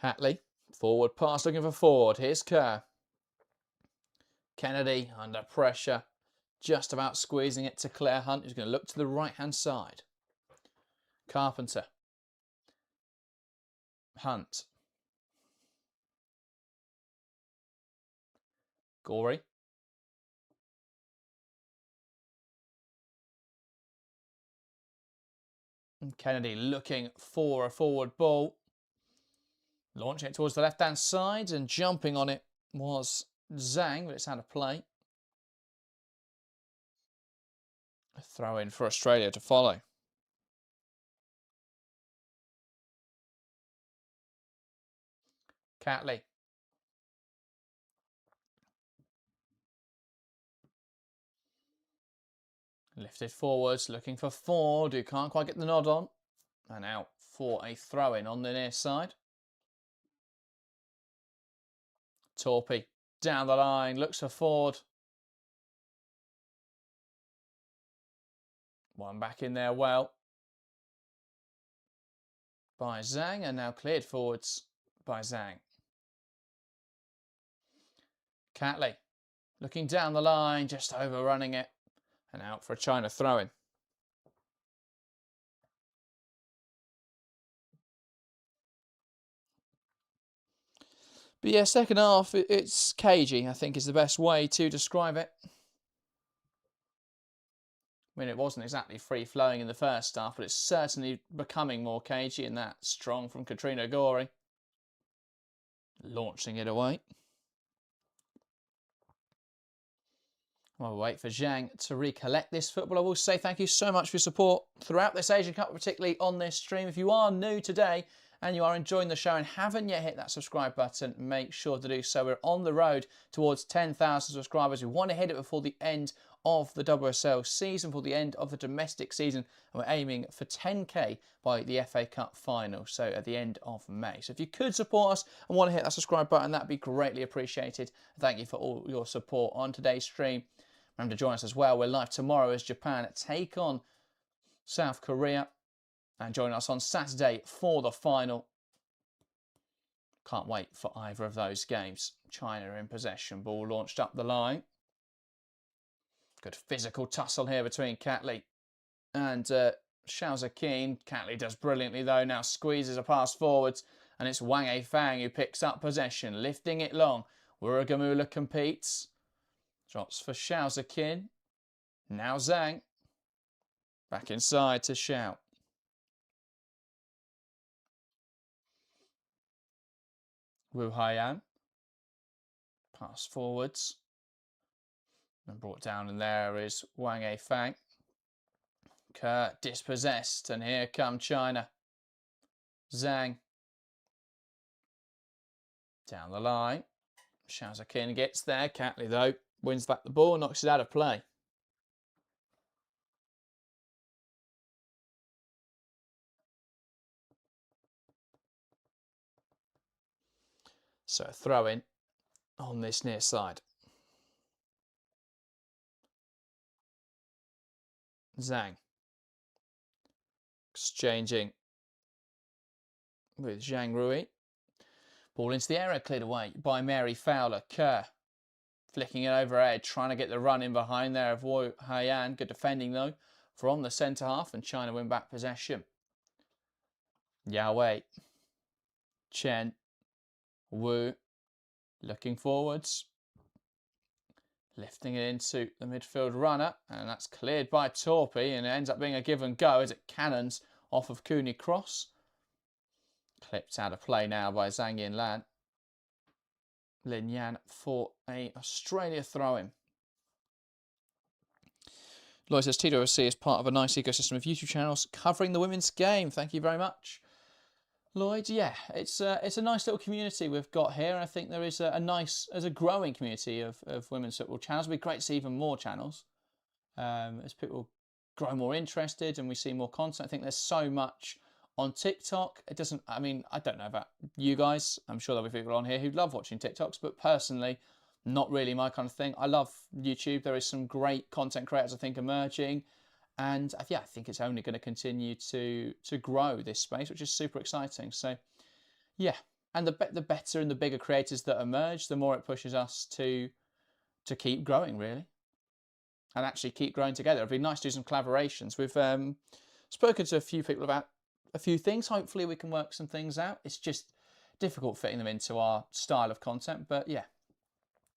Hatley, forward pass looking for Ford. Here's Kerr. Kennedy under pressure, just about squeezing it to Claire Hunt, who's going to look to the right-hand side. Carpenter. Hunt. Gorey. And Kennedy looking for a forward ball. Launching it towards the left-hand side, and jumping on it was Zhang, but it's out of play. A throw in for Australia to follow. Catley. Lifted forwards, looking for Ford, who can't quite get the nod on. And out for a throw-in on the near side. Torpy down the line, looks for Ford. One back in there well by Zhang, and now cleared forwards by Zhang. Catley looking down the line, just overrunning it, and out for a China throw-in. But yeah, second half, it's cagey, I think is the best way to describe it. I mean, it wasn't exactly free-flowing in the first half, but it's certainly becoming more cagey, and that's strong from Katrina Gorey. Launching it away. I'll wait for Zhang to recollect this football. I will say thank you so much for your support throughout this Asian Cup, particularly on this stream. If you are new today and you are enjoying the show and haven't yet hit that subscribe button, make sure to do so. We're on the road towards 10,000 subscribers. We want to hit it before the end of the WSL season, for the end of the domestic season, and we're aiming for 10k by the FA Cup final, so at the end of May. So if you could support us and want to hit that subscribe button, that'd be greatly appreciated. Thank you for all your support on today's stream. Remember to join us as well. We're live tomorrow as Japan take on South Korea, and join us on Saturday for the final. Can't wait for either of those games. China in possession, ball launched up the line. Good physical tussle here between Catley and Xiaoza Keen. Catley does brilliantly though, now squeezes a pass forwards, and it's Wang Eifang who picks up possession, lifting it long. Wuragamula competes. Drops for Xiaoza Keen. Now Zhang. Back inside to Xiao. Wu Haiyan. Pass forwards. And brought down, and there is Wang Eifang. Kerr dispossessed, and here come China. Zhang. Down the line. Xiaoza Keen gets there. Catley though wins back the ball, knocks it out of play. So a throw in on this near side. Zhang. Exchanging with Zhang Rui. Ball into the area, cleared away by Mary Fowler. Kerr flicking it overhead, trying to get the run in behind there of Wu Haiyan. Good defending though from the centre half, and China win back possession. Yao Wei. Chen. Wu. Looking forwards. Lifting it into the midfield runner, and that's cleared by Torpy, and it ends up being a give and go as it cannons off of Cooney Cross. Clipped out of play now by Zhang Yinlan. Lin Yan for a Australia throw-in. Lloyd says Twfc is part of a nice ecosystem of YouTube channels covering the women's game. Thank you very much, Lloyd. Yeah, it's a nice little community we've got here, and I think there is a growing community of women's football channels. It'd be great to see even more channels as people grow more interested and we see more content. I think there's so much on TikTok. It doesn't, I mean, I don't know about you guys. I'm sure there'll be people on here who love watching TikToks, but personally, not really my kind of thing. I love YouTube. There is some great content creators, I think, emerging. And yeah, I think it's only going to continue to grow this space, which is super exciting. So yeah, And the better and the bigger creators that emerge, the more it pushes us to keep growing, really. And actually keep growing together. It'd be nice to do some collaborations. We've spoken to a few people about a few things. Hopefully we can work some things out. It's just difficult fitting them into our style of content. But yeah,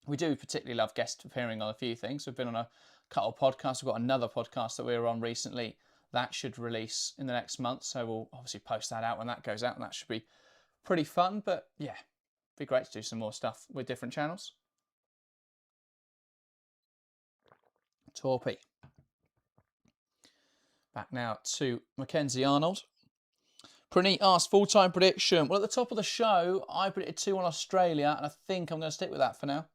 we do particularly love guest appearing on a few things. We've been on a couple of podcasts. We've got another podcast that we were on recently. That should release in the next month. So we'll obviously post that out when that goes out. And that should be pretty fun. But yeah, it'd be great to do some more stuff with different channels. Torpy. Back now to Mackenzie Arnold. Praneet asked, full-time prediction. Well, at the top of the show, I predicted 2 on Australia, and I think I'm going to stick with that for now.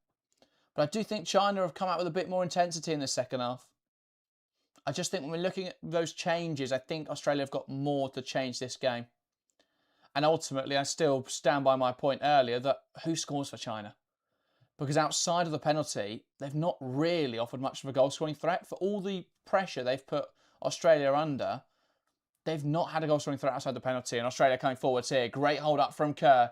But I do think China have come out with a bit more intensity in the second half. I just think when we're looking at those changes, I think Australia have got more to change this game. And ultimately, I still stand by my point earlier that who scores for China? Because outside of the penalty, they've not really offered much of a goal-scoring threat. For all the pressure they've put Australia under, they've not had a goal-scoring threat outside the penalty. And Australia coming forwards here. Great hold-up from Kerr.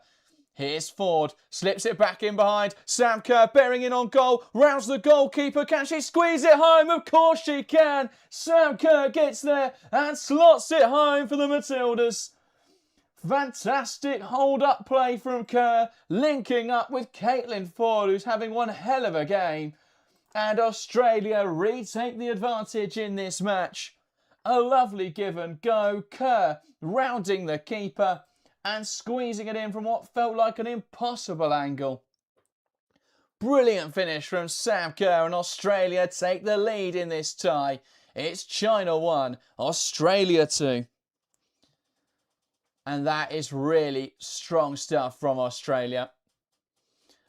Here's Ford. Slips it back in behind. Sam Kerr bearing in on goal. Rounds the goalkeeper. Can she squeeze it home? Of course she can. Sam Kerr gets there and slots it home for the Matildas. Fantastic hold-up play from Kerr, linking up with Caitlin Ford, who's having one hell of a game. And Australia retake the advantage in this match. A lovely give and go. Kerr rounding the keeper and squeezing it in from what felt like an impossible angle. Brilliant finish from Sam Kerr, and Australia take the lead in this tie. It's China 1, Australia 2. And that is really strong stuff from Australia.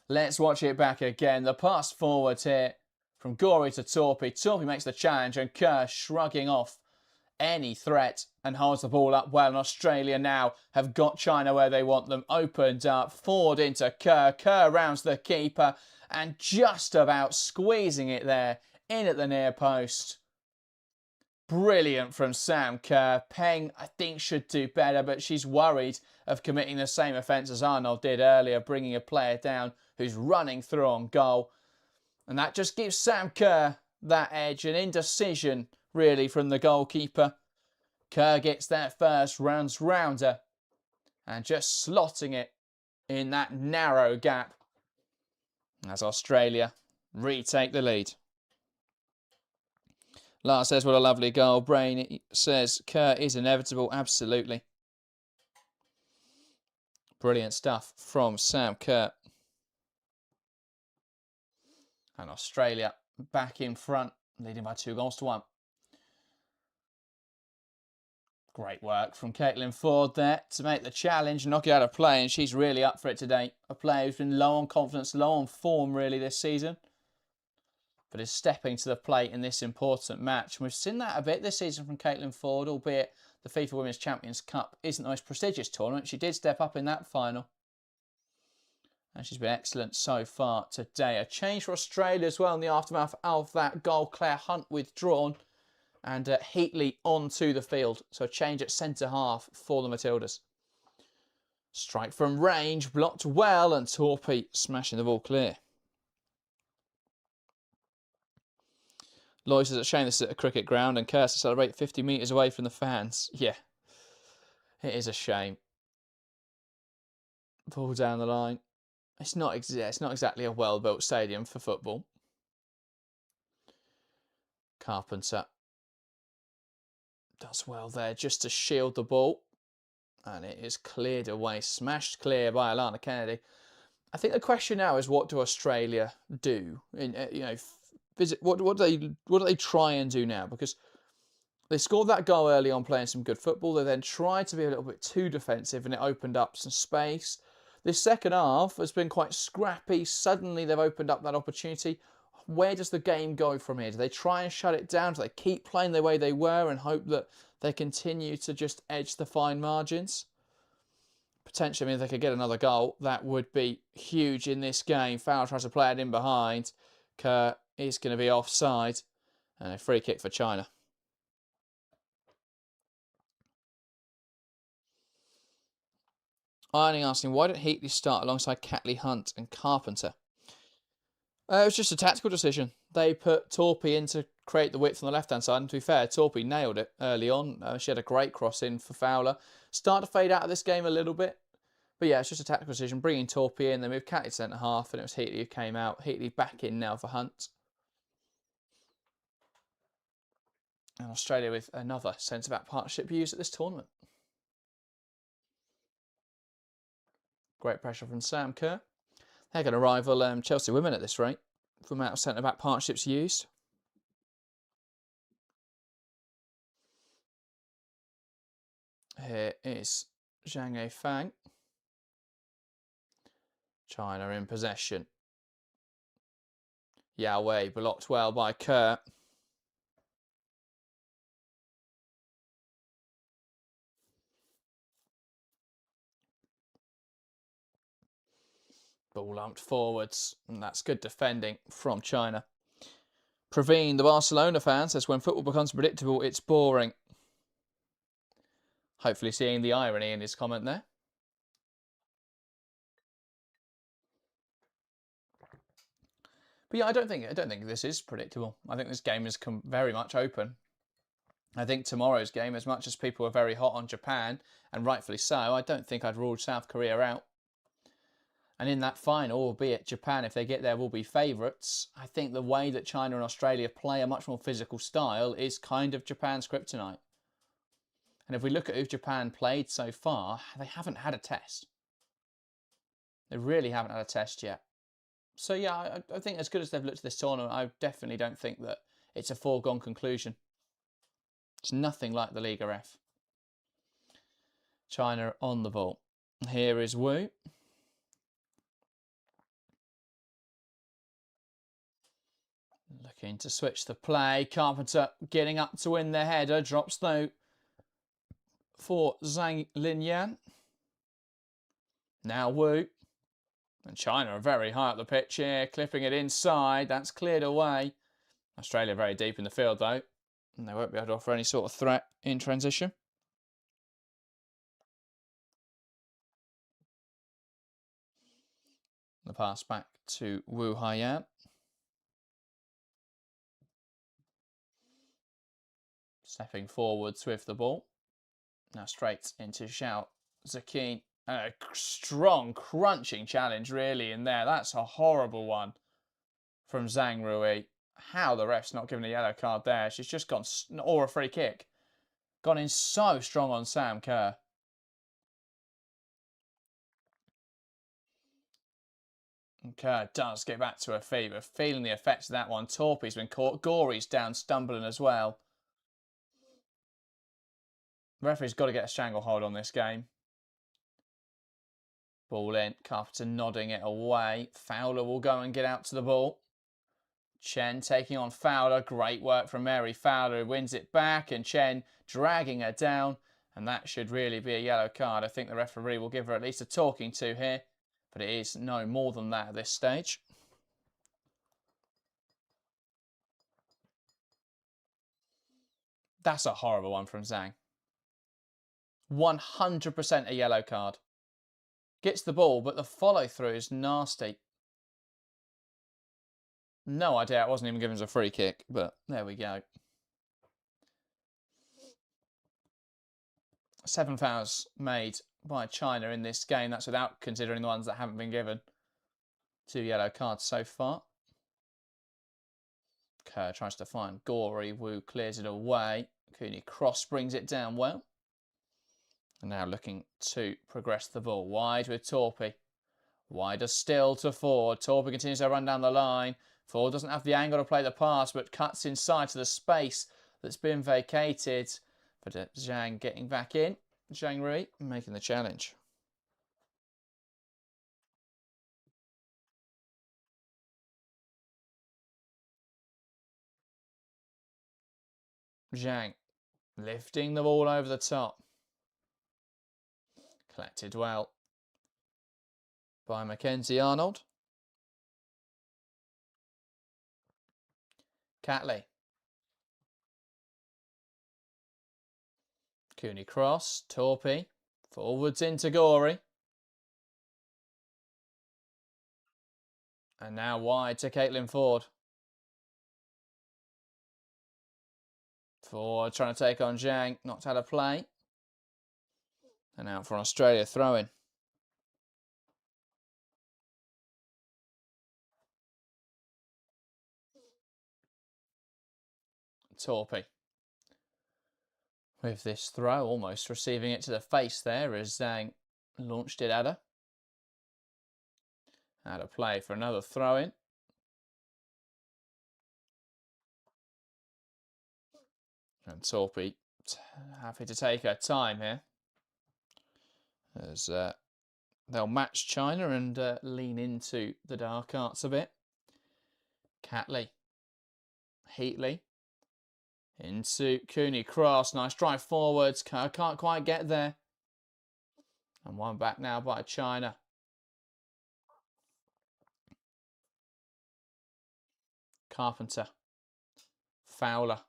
Let's watch it back again. The pass forward here from Gorey to Torpy. Torpy makes the challenge and Kerr shrugging off any threat and holds the ball up well. And Australia now have got China where they want them. Opened up, Ford into Kerr. Kerr rounds the keeper and just about squeezing it there in at the near post. Brilliant from Sam Kerr. Peng, I think, should do better, but she's worried of committing the same offence as Arnold did earlier, bringing a player down who's running through on goal. And that just gives Sam Kerr that edge, an indecision, really, from the goalkeeper. Kerr gets there first, runs round her, and just slotting it in that narrow gap as Australia retake the lead. Lars says, what a lovely goal. Brain says, Kerr is inevitable. Absolutely. Brilliant stuff from Sam Kerr. And Australia back in front, leading by 2-1. Great work from Caitlin Ford there to make the challenge, knock it out of play, and she's really up for it today. A player who's been low on confidence, low on form really this season, but is stepping to the plate in this important match. And we've seen that a bit this season from Caitlin Ford, albeit the FIFA Women's Champions Cup isn't the most prestigious tournament. She did step up in that final. And she's been excellent so far today. A change for Australia as well in the aftermath of that goal. Claire Hunt withdrawn and Heatley onto the field. So a change at centre-half for the Matildas. Strike from range, blocked well, and Torpy smashing the ball clear. Lloyd says, it's a shame this is at a cricket ground and Kerr to celebrate 50 metres away from the fans. Yeah, it is a shame. Ball down the line. It's not exactly a well-built stadium for football. Carpenter does well there just to shield the ball. And it is cleared away, smashed clear by Alana Kennedy. I think the question now is, what do Australia do? What do they try and do now? Because they scored that goal early on playing some good football. They then tried to be a little bit too defensive and it opened up some space. This second half has been quite scrappy. Suddenly they've opened up that opportunity. Where does the game go from here? Do they try and shut it down? Do they keep playing the way they were and hope that they continue to just edge the fine margins? Potentially, I mean, if they could get another goal, that would be huge in this game. Fowl tries to play it in behind. Kerr is going to be offside. And a free kick for China. Ironing asking, why didn't Heatley start alongside Catley, Hunt and Carpenter? It was just a tactical decision. They put Torpy in to create the width on the left-hand side, and to be fair, Torpy nailed it early on. She had a great cross in for Fowler. Start to fade out of this game a little bit. But yeah, it's just a tactical decision. Bringing Torpy in, they moved Catley to centre-half, and it was Heatley who came out. Heatley back in now for Hunt. And Australia with another centre-back partnership used at this tournament. Great pressure from Sam Kerr. They're going to rival Chelsea women at this rate for the amount of centre-back partnerships used. Here is Zhang Fang. China in possession. Yao Wei blocked well by Kerr. Ball lumped forwards, and that's good defending from China. Praveen, the Barcelona fan, says when football becomes predictable, it's boring. Hopefully seeing the irony in his comment there. But yeah, I don't think this is predictable. I think this game is very much open. I think tomorrow's game, as much as people are very hot on Japan, and rightfully so, I don't think I'd rule South Korea out. And in that final, albeit Japan, if they get there, will be favourites, I think the way that China and Australia play a much more physical style is kind of Japan's kryptonite. And if we look at who Japan played so far, they haven't had a test. They really haven't had a test yet. So yeah, I think as good as they've looked at this tournament, I definitely don't think that it's a foregone conclusion. It's nothing like the Liga F. China on the ball. Here is Wu. Looking to switch the play. Carpenter getting up to win the header. Drops though for Zhang Linyan. Now Wu. And China are very high up the pitch here. Clipping it inside. That's cleared away. Australia very deep in the field though. And they won't be able to offer any sort of threat in transition. The pass back to Wu Haiyan. Stepping forwards with the ball. Now straight into Xiao Zakin. A strong, crunching challenge really in there. That's a horrible one from Zhang Rui. How the ref's not given a yellow card there. She's just gone, or a free kick. Gone in so strong on Sam Kerr. And Kerr does get back to her feet, but feeling the effects of that one. Torpy's been caught. Gory's down, stumbling as well. The referee's got to get a stranglehold on this game. Ball in. Carpenter nodding it away. Fowler will go and get out to the ball. Chen taking on Fowler. Great work from Mary Fowler, who wins it back, and Chen dragging her down. And that should really be a yellow card. I think the referee will give her at least a talking to here, but it is no more than that at this stage. That's a horrible one from Zhang. 100% a yellow card. Gets the ball, but the follow-through is nasty. No idea, it wasn't even given as a free kick, but there we go. 7 fouls made by China in this game. That's without considering the ones that haven't been given. 2 yellow cards so far. Kerr tries to find Gory. Wu clears it away. Cooney cross brings it down well. And now looking to progress the ball. Wide with Torpy. Wider still to Ford. Torpy continues to run down the line. Ford doesn't have the angle to play the pass, but cuts inside to the space that's been vacated. But Zhang getting back in. Zhang Rui making the challenge. Zhang lifting the ball over the top. Collected well by Mackenzie Arnold. Catley. Cooney cross. Torpy. Forwards into Gory. And now wide to Caitlin Ford. Ford trying to take on Zhang. Knocked out of play. And out for Australia throwing. Torpy. With this throw, almost receiving it to the face there as Zhang launched it at her. Out of play for another throw-in. And Torpy happy to take her time here. As they'll match China and lean into the dark arts a bit. Catley. Heatley. Into Cooney Cross. Nice drive forwards. Kerr can't quite get there. And one back now by China. Carpenter. Fowler.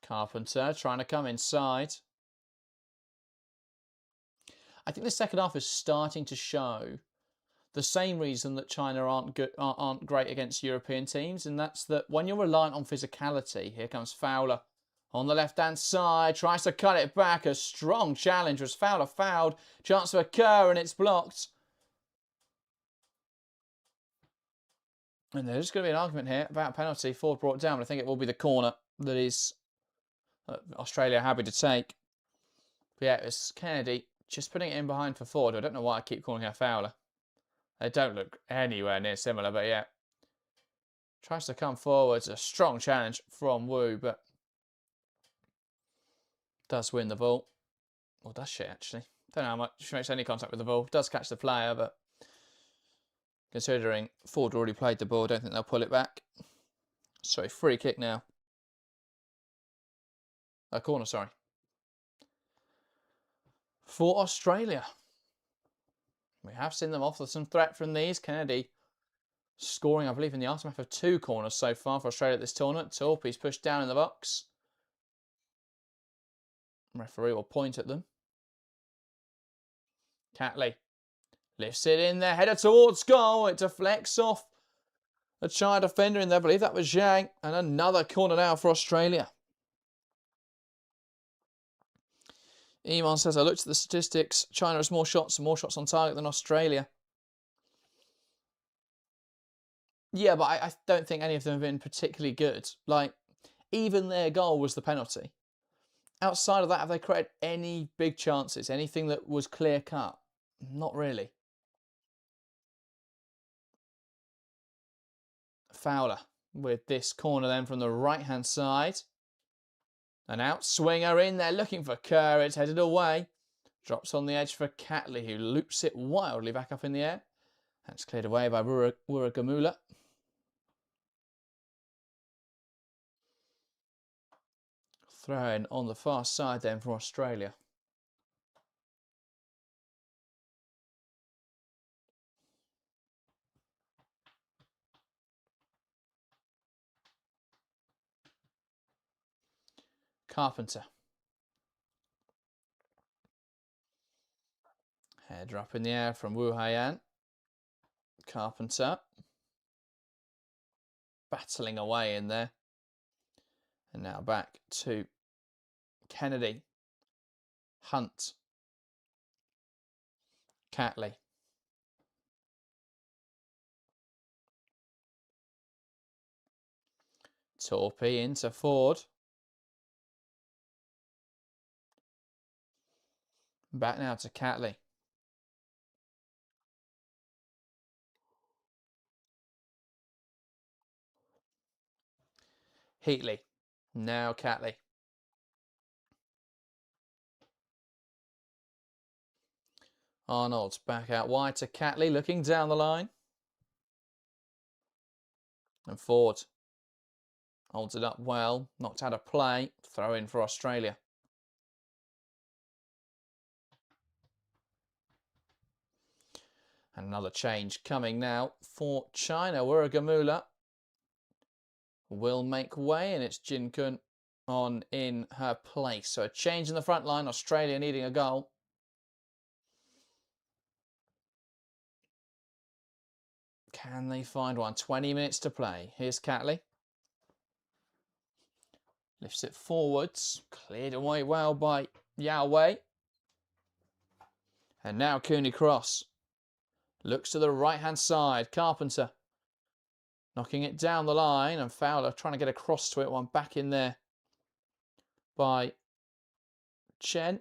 Carpenter trying to come inside. I think the second half is starting to show the same reason that China aren't great against European teams, and that's that when you're reliant on physicality, here comes Fowler on the left-hand side, tries to cut it back. A strong challenge was Fowler fouled. Chance for Kerr, and it's blocked. And there's going to be an argument here about penalty. Ford brought down, but I think it will be the corner that is Australia happy to take. But yeah, it's Kennedy just putting it in behind for Ford. I don't know why I keep calling her Fowler. They don't look anywhere near similar, but yeah. Tries to come forwards. A strong challenge from Wu, but does win the ball. Well, does she actually? Don't know how much she makes any contact with the ball. Does catch the player, but considering Ford already played the ball, I don't think they'll pull it back. So free kick now. A corner, sorry. For Australia. We have seen them offer some threat from these. Kennedy scoring, I believe, in the aftermath of 2 corners so far for Australia at this tournament. Torpy's pushed down in the box. Referee will point at them. Catley lifts it in there, header towards goal. It deflects off a China defender in there. I believe that was Zhang. And another corner now for Australia. Iman says, I looked at the statistics. China has more shots on target than Australia. Yeah, but I don't think any of them have been particularly good. Like, even their goal was the penalty. Outside of that, have they created any big chances? Anything that was clear-cut? Not really. Fowler with this corner then from the right-hand side. An outswinger in there looking for Kerr. It's headed away. Drops on the edge for Catley, who loops it wildly back up in the air. That's cleared away by Wuragamula. Throwing on the far side then for Australia. Carpenter. Header up in the air from Wu Haiyan. Carpenter. Battling away in there. And now back to Kennedy. Hunt. Catley. Torpy into Ford. Back now to Catley. Heatley. Now Catley. Arnold's back out wide to Catley, looking down the line. And Ford holds it up well, knocked out of play, throw in for Australia. And another change coming now for China. Wuragamula will make way, and it's Jin Kun on in her place. So a change in the front line, Australia needing a goal. Can they find one? 20 minutes to play. Here's Catley. Lifts it forwards. Cleared away well by Yao Wei. And now Cooney Cross. Looks to the right-hand side. Carpenter. Knocking it down the line. And Fowler trying to get across to it. One back in there by Chen.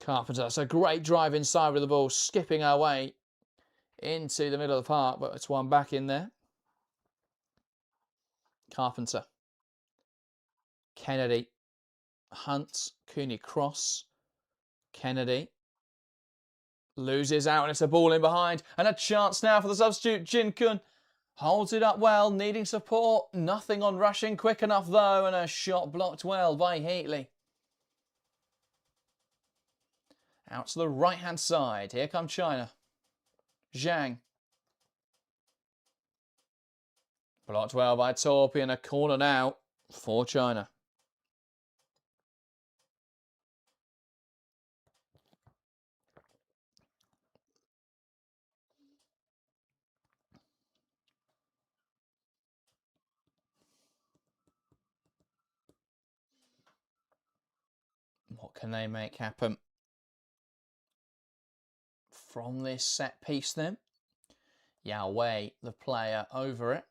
Carpenter. That's a great drive inside with the ball. Skipping our way into the middle of the park. But it's one back in there. Carpenter. Kennedy. Hunt. Cooney Cross. Kennedy. Loses out and it's a ball in behind. And a chance now for the substitute. Jin Kun holds it up well. Needing support. Nothing on rushing quick enough though. And a shot blocked well by Heatley. Out to the right hand side. Here come China. Zhang. Blocked well by Torpy and a corner now for China. What can they make happen from this set piece then? Yao Wei, the player, over it.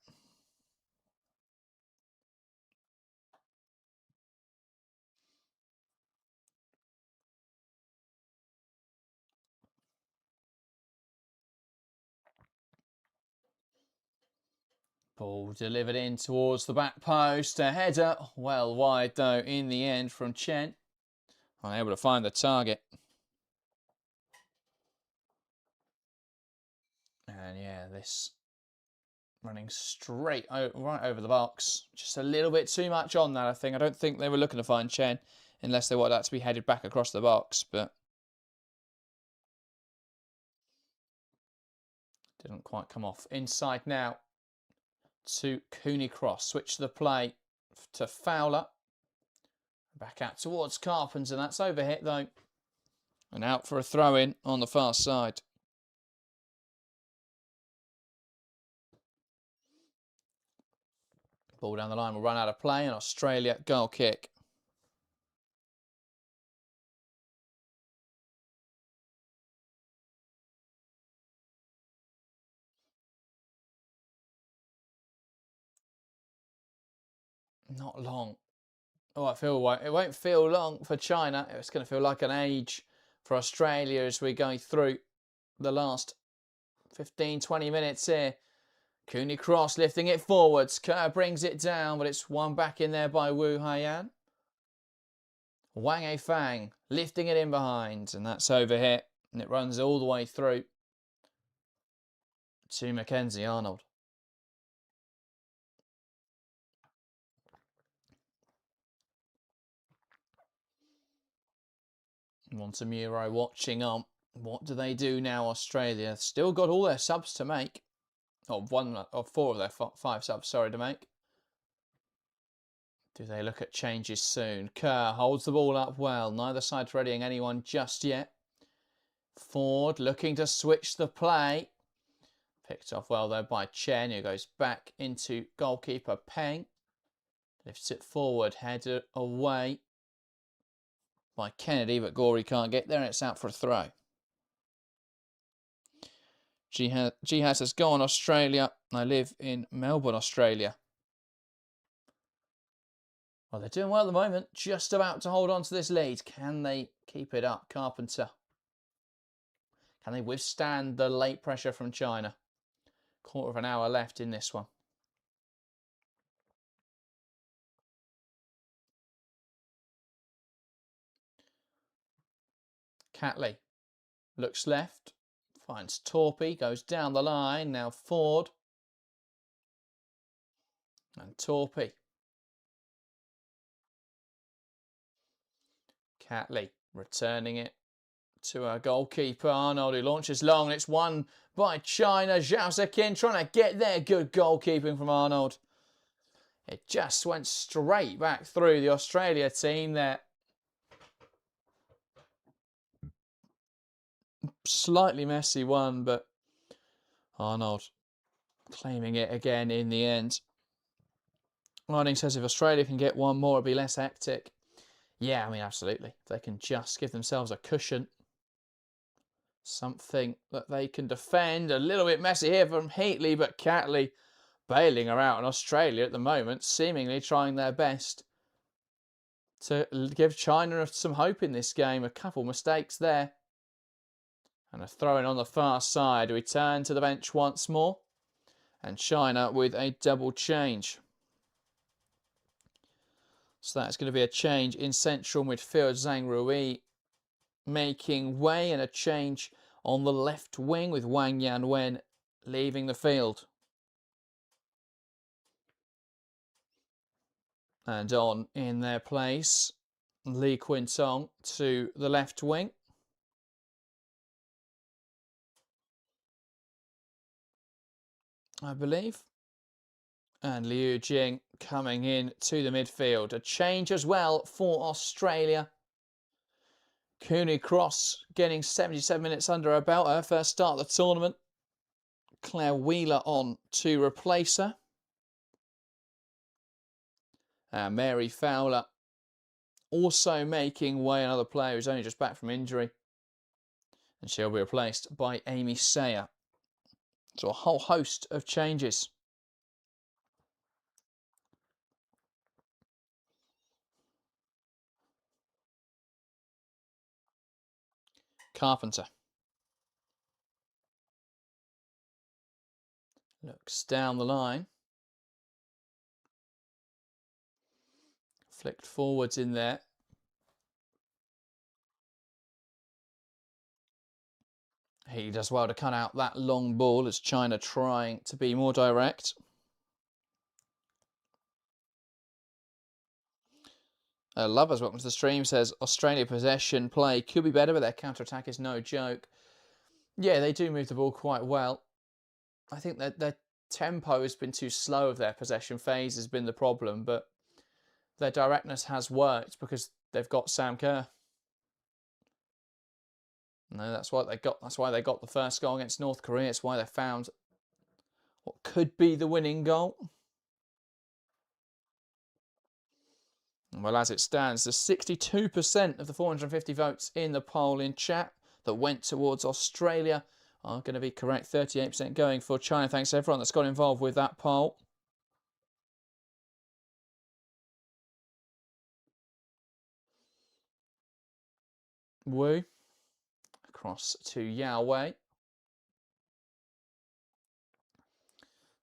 Ball delivered in towards the back post. A header, well wide though in the end from Chen. Unable to find the target. And yeah, this running straight right over the box. Just a little bit too much on that, I think. I don't think they were looking to find Chen unless they wanted that to be headed back across the box, but didn't quite come off. Inside now to Cooney Cross. Switch the play to Fowler. Back out towards Carpenter. That's overhit though. And out for a throw-in on the far side. Ball down the line will run out of play and Australia goal kick. Not long. Oh, it won't feel long for China. It's going to feel like an age for Australia as we go through the last 15, 20 minutes here. Cooney Cross lifting it forwards. Kerr brings it down, but it's one back in there by Wu Haiyan. Wang Eifang lifting it in behind, and that's over here. And it runs all the way through to Mackenzie Arnold. Montemuro watching on. What do they do now, Australia? Still got all their subs to make. Or four of their five subs, sorry, to make. Do they look at changes soon? Kerr holds the ball up well. Neither side's readying anyone just yet. Ford looking to switch the play. Picked off well though by Chen, who goes back into goalkeeper Peng. Lifts it forward, headed away by Kennedy, but Gorey can't get there and it's out for a throw. Jihad says, go on Australia. I live in Melbourne, Australia. Well, they're doing well at the moment. Just about to hold on to this lead. Can they keep it up? Carpenter. Can they withstand the late pressure from China? Quarter of an hour left in this one. Catley looks left. Finds Torpy, goes down the line. Now Ford. And Torpy. Catley returning it to our goalkeeper Arnold, who launches long. And it's won by China. Zhao Zekin trying to get there. Good goalkeeping from Arnold. It just went straight back through the Australia team there. slightly messy one, but Arnold claiming it again in the end. Harding says if Australia can get one more, it'll be less hectic. Yeah, I mean, absolutely. If they can just give themselves a cushion, something that they can defend. A little bit messy here from Heatley, but Catley bailing her out in Australia at the moment, seemingly trying their best to give China some hope in this game. A couple mistakes there. And a throw-in on the far side. We turn to the bench once more. And China with a double change. So that's going to be a change in central midfield. Zhang Rui making way, and a change on the left wing with Wang Yanwen leaving the field. And on in their place, Li Quintong to the left wing. I believe. And Liu Jing coming in to the midfield. A change as well for Australia. Cooney Cross getting 77 minutes under her belt. Her first start of the tournament. Claire Wheeler on to replace her. And Mary Fowler also making way, another player who's only just back from injury. And she'll be replaced by Amy Sayer. So a whole host of changes. Carpenter looks down the line. Flicked forwards in there. He does well to cut out that long ball as China trying to be more direct. Lovers, welcome to the stream, says Australia possession play could be better, but their counter-attack is no joke. Yeah, they do move the ball quite well. I think that their tempo has been too slow of their possession phase has been the problem, but their directness has worked because they've got Sam Kerr. No, that's what they got. That's why they got the first goal against North Korea. It's why they found what could be the winning goal. Well, as it stands, there's 62% of the 450 votes in the poll in chat that went towards Australia are going to be correct. 38% going for China. Thanks to everyone that's got involved with that poll. Wu across to Yao Wei.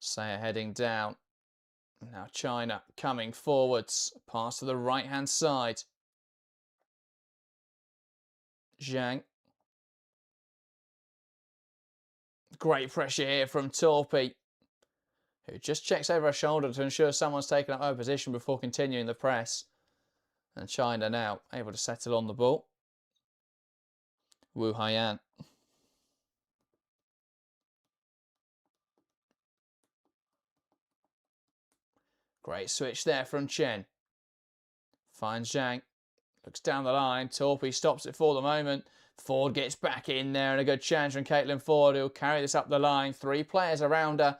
Sayer heading down. Now China coming forwards. Pass to the right-hand side. Zhang. Great pressure here from Torpy, who just checks over her shoulder to ensure someone's taken up her position before continuing the press. And China now able to settle on the ball. Wu Haiyan. Great switch there from Chen. Finds Zhang. Looks down the line. Torpy stops it for the moment. Ford gets back in there, and a good chance from Caitlin Ford, who'll carry this up the line. 3 players around her.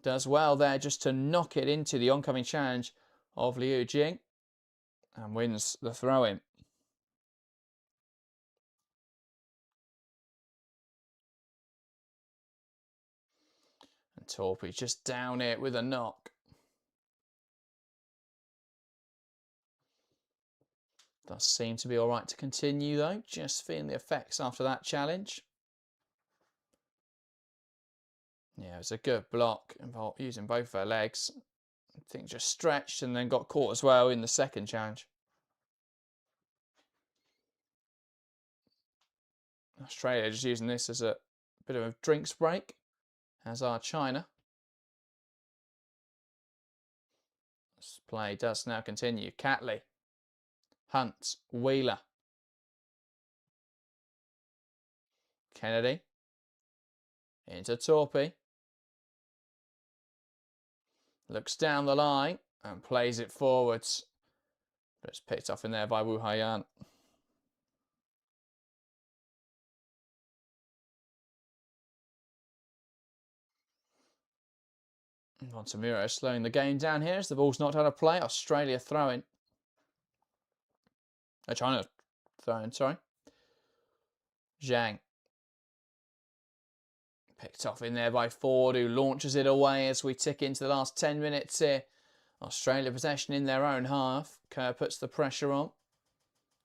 Does well there just to knock it into the oncoming challenge of Liu Jing. And wins the throw-in. And Torpy just down it with a knock. Does seem to be all right to continue, though. Just feeling the effects after that challenge. Yeah, it was a good block using both her legs. I think just stretched and then got caught as well in the second challenge. Australia just using this as a bit of a drinks break, as are China. This play does now continue. Catley, Hunt, Wheeler, Kennedy, into Torpy. Looks down the line and plays it forwards. But it's picked off in there by Wu Haiyan. Montemuro slowing the game down here as the ball's knocked out of play. Australia throwing. China throwing, sorry. Zhang. Picked off in there by Ford, who launches it away as we tick into the last 10 minutes here. Australia possession in their own half. Kerr puts the pressure on.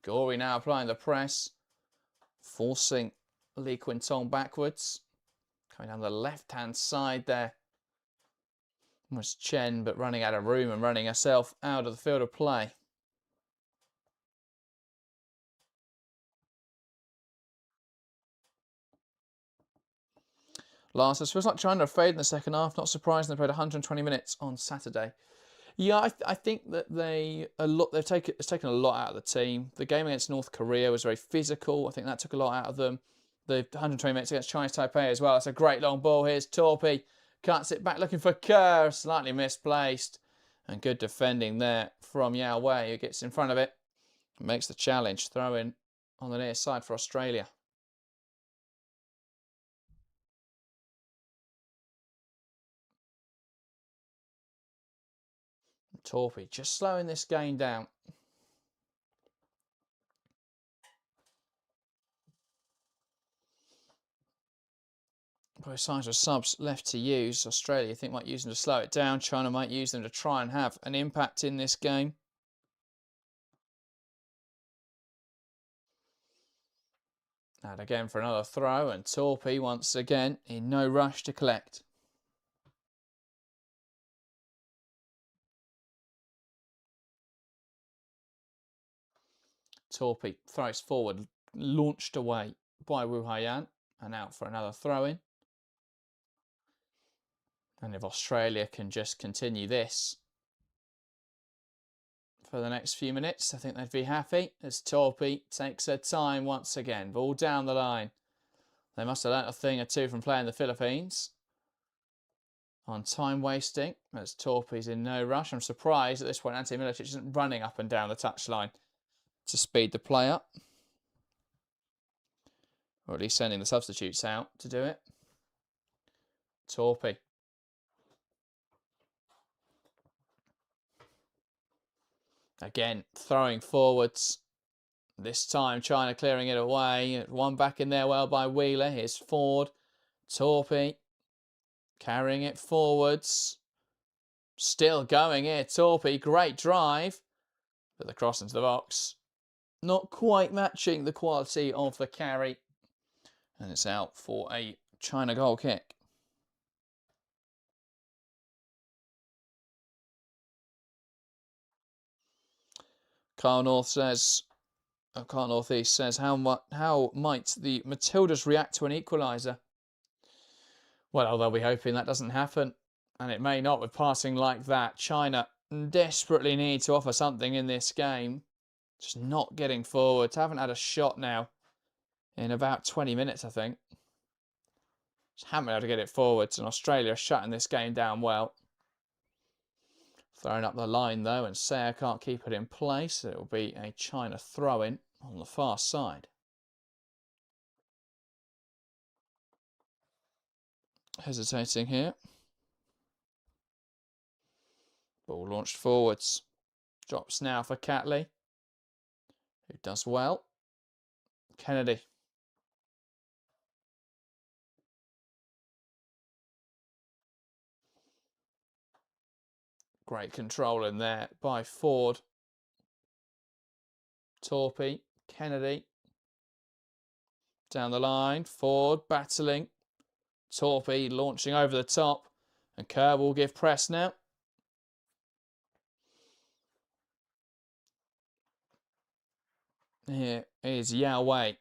Gorey now applying the press. Forcing Lee Quintong backwards. Coming down the left-hand side there was Chen, but running out of room and running herself out of the field of play. Last, it feels like China are fading in the second half. Not surprising they played 120 minutes on Saturday. Yeah, I think that it's taken a lot out of the team. The game against North Korea was very physical. I think that took a lot out of them. The 120 minutes against Chinese Taipei as well. It's a great long ball. Here's Torpy. Cuts it back looking for Kerr. Slightly misplaced. And good defending there from Yao Wei, who gets in front of it. And makes the challenge. Throw in on the near side for Australia. Torpy just slowing this game down. Both sides of subs left to use. Australia, I think, might use them to slow it down. China might use them to try and have an impact in this game. And again for another throw, and Torpy once again in no rush to collect. Torpy throws forward, launched away by Wu Haiyan, and out for another throw-in. And if Australia can just continue this for the next few minutes, I think they'd be happy, as Torpy takes her time once again. Ball down the line. They must have learnt a thing or two from playing the Philippines. On time wasting, as Torpy's in no rush. I'm surprised at this point Ante Milicic isn't running up and down the touchline to speed the play up. Or at least sending the substitutes out to do it. Torpy. Again, throwing forwards. This time, China clearing it away. One back in there well by Wheeler. Here's Ford. Torpy. Carrying it forwards. Still going here. Torpy. Great drive. But the cross into the box. Not quite matching the quality of the carry. And it's out for a China goal kick. Carl Northeast says, how might the Matildas react to an equaliser? Well, they'll be hoping that doesn't happen. And it may not with passing like that. China desperately need to offer something in this game. Just not getting forwards. Haven't had a shot now in about 20 minutes, I think. Just haven't been able to get it forwards. And Australia are shutting this game down well. Throwing up the line, though, and Sayre can't keep it in place. It will be a China throw-in on the far side. Hesitating here. Ball launched forwards. Drops now for Catley, who does well. Kennedy. Great control in there by Ford. Torpy, Kennedy. Down the line, Ford battling. Torpy launching over the top. And Kerr will give press now. Here is Yao Wei.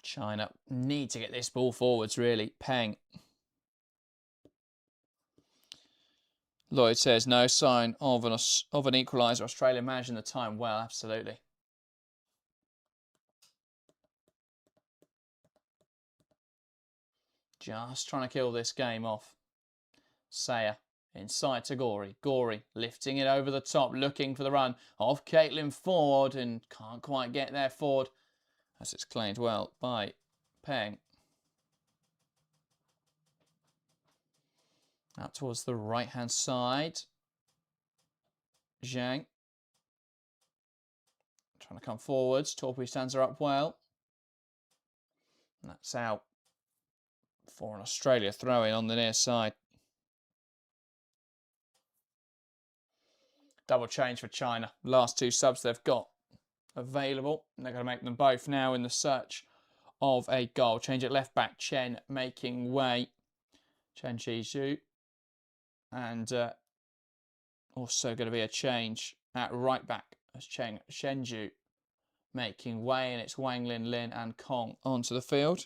China need to get this ball forwards, really. Peng. Lloyd says no sign of an equaliser. Australia managing the time well, absolutely. Just trying to kill this game off. Sayre inside to Gorey. Gorey lifting it over the top, looking for the run of Caitlin Ford, and can't quite get there. Ford, as it's claimed well by Peng. Out towards the right-hand side. Zhang. Trying to come forwards. Torpy stands her up well. And that's out for an Australia throw-in on the near side. Double change for China. Last two subs they've got available. And they're going to make them both now in the search of a goal. Change at left back. Chen making way. Chen Zhu. And also going to be a change at right back as Shenju making way, and it's Wang Lin and Kong onto the field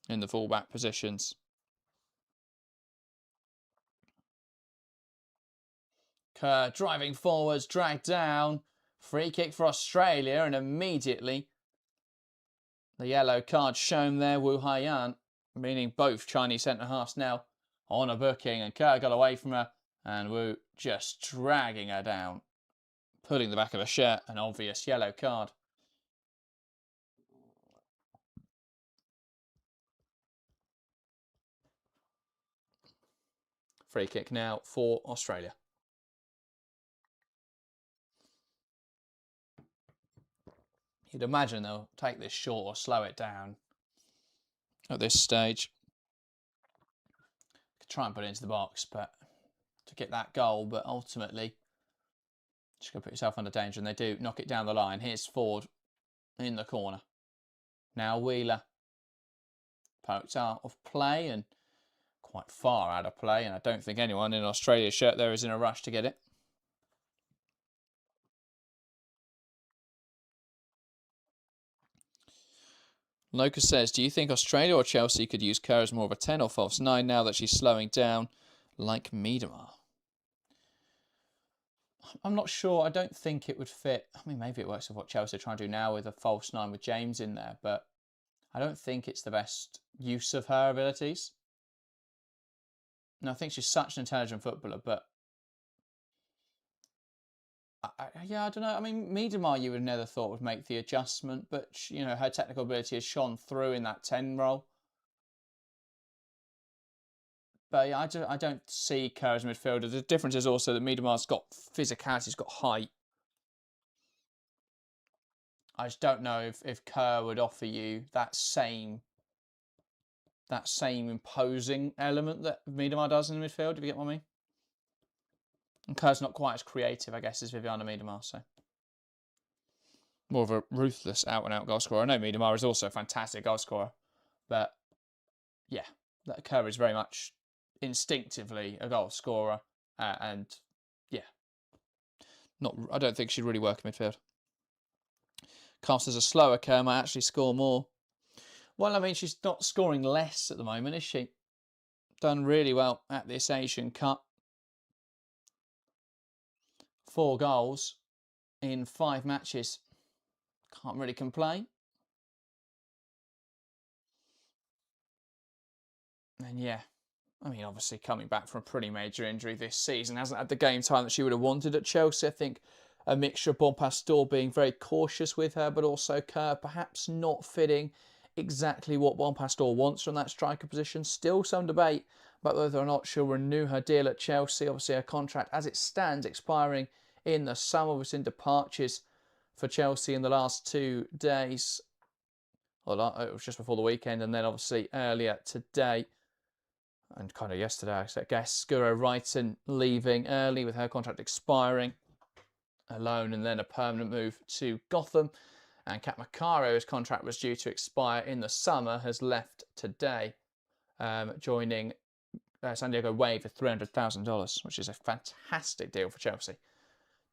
in the fullback positions. Kerr driving forwards, dragged down. Free kick for Australia, and immediately the yellow card shown there, Wu Haiyan, meaning both Chinese centre-halves now on a booking, and Kerr got away from her, and Wu just dragging her down, pulling the back of her shirt, an obvious yellow card. Free kick now for Australia. You'd imagine they'll take this short or slow it down at this stage. Could try and put it into the box, but to get that goal, but ultimately just going to put yourself under danger, and they do knock it down the line. Here's Ford in the corner. Now Wheeler poked out of play and quite far out of play, and I don't think anyone in Australia's shirt there is in a rush to get it. Locus says, do you think Australia or Chelsea could use Kerr as more of a 10 or false 9 now that she's slowing down like Miedema? I'm not sure. I don't think it would fit. I mean, maybe it works with what Chelsea are trying to do now with a false 9 with James in there, but I don't think it's the best use of her abilities. And I think she's such an intelligent footballer, but yeah, I don't know. I mean, Miedema you would have never thought would make the adjustment, but, you know, her technical ability has shone through in that 10 role. But yeah, I don't see Kerr as a midfielder. The difference is also that Miedema's got physicality, he's got height. I just don't know if Kerr would offer you that same imposing element that Miedema does in the midfield, if you get what I mean. And Kerr's not quite as creative, I guess, as Viviana Miedema, so. More of a ruthless out-and-out goal scorer. I know Miedema is also a fantastic goal scorer, but yeah, Kerr is very much instinctively a goal scorer, and yeah, I don't think she'd really work in midfield. Cast as a slower Kerr might actually score more. Well, I mean, she's not scoring less at the moment, is she? Done really well at this Asian Cup. 4 goals in 5 matches. Can't really complain. And yeah, I mean, obviously coming back from a pretty major injury this season, hasn't had the game time that she would have wanted at Chelsea. I think a mixture of Bonpastor being very cautious with her, but also Kerr perhaps not fitting exactly what Bonpastor wants from that striker position. Still some debate about whether or not she'll renew her deal at Chelsea. Obviously, her contract, as it stands, expiring in the summer. We've seen departures for Chelsea in the last 2 days. Well, it was just before the weekend, and then obviously earlier today. And kind of yesterday, I guess, Guro Wrighton leaving early with her contract expiring. A loan and then a permanent move to Gotham. And Kat Macaro's contract was due to expire in the summer, has left today, joining San Diego Wave for $300,000, which is a fantastic deal for Chelsea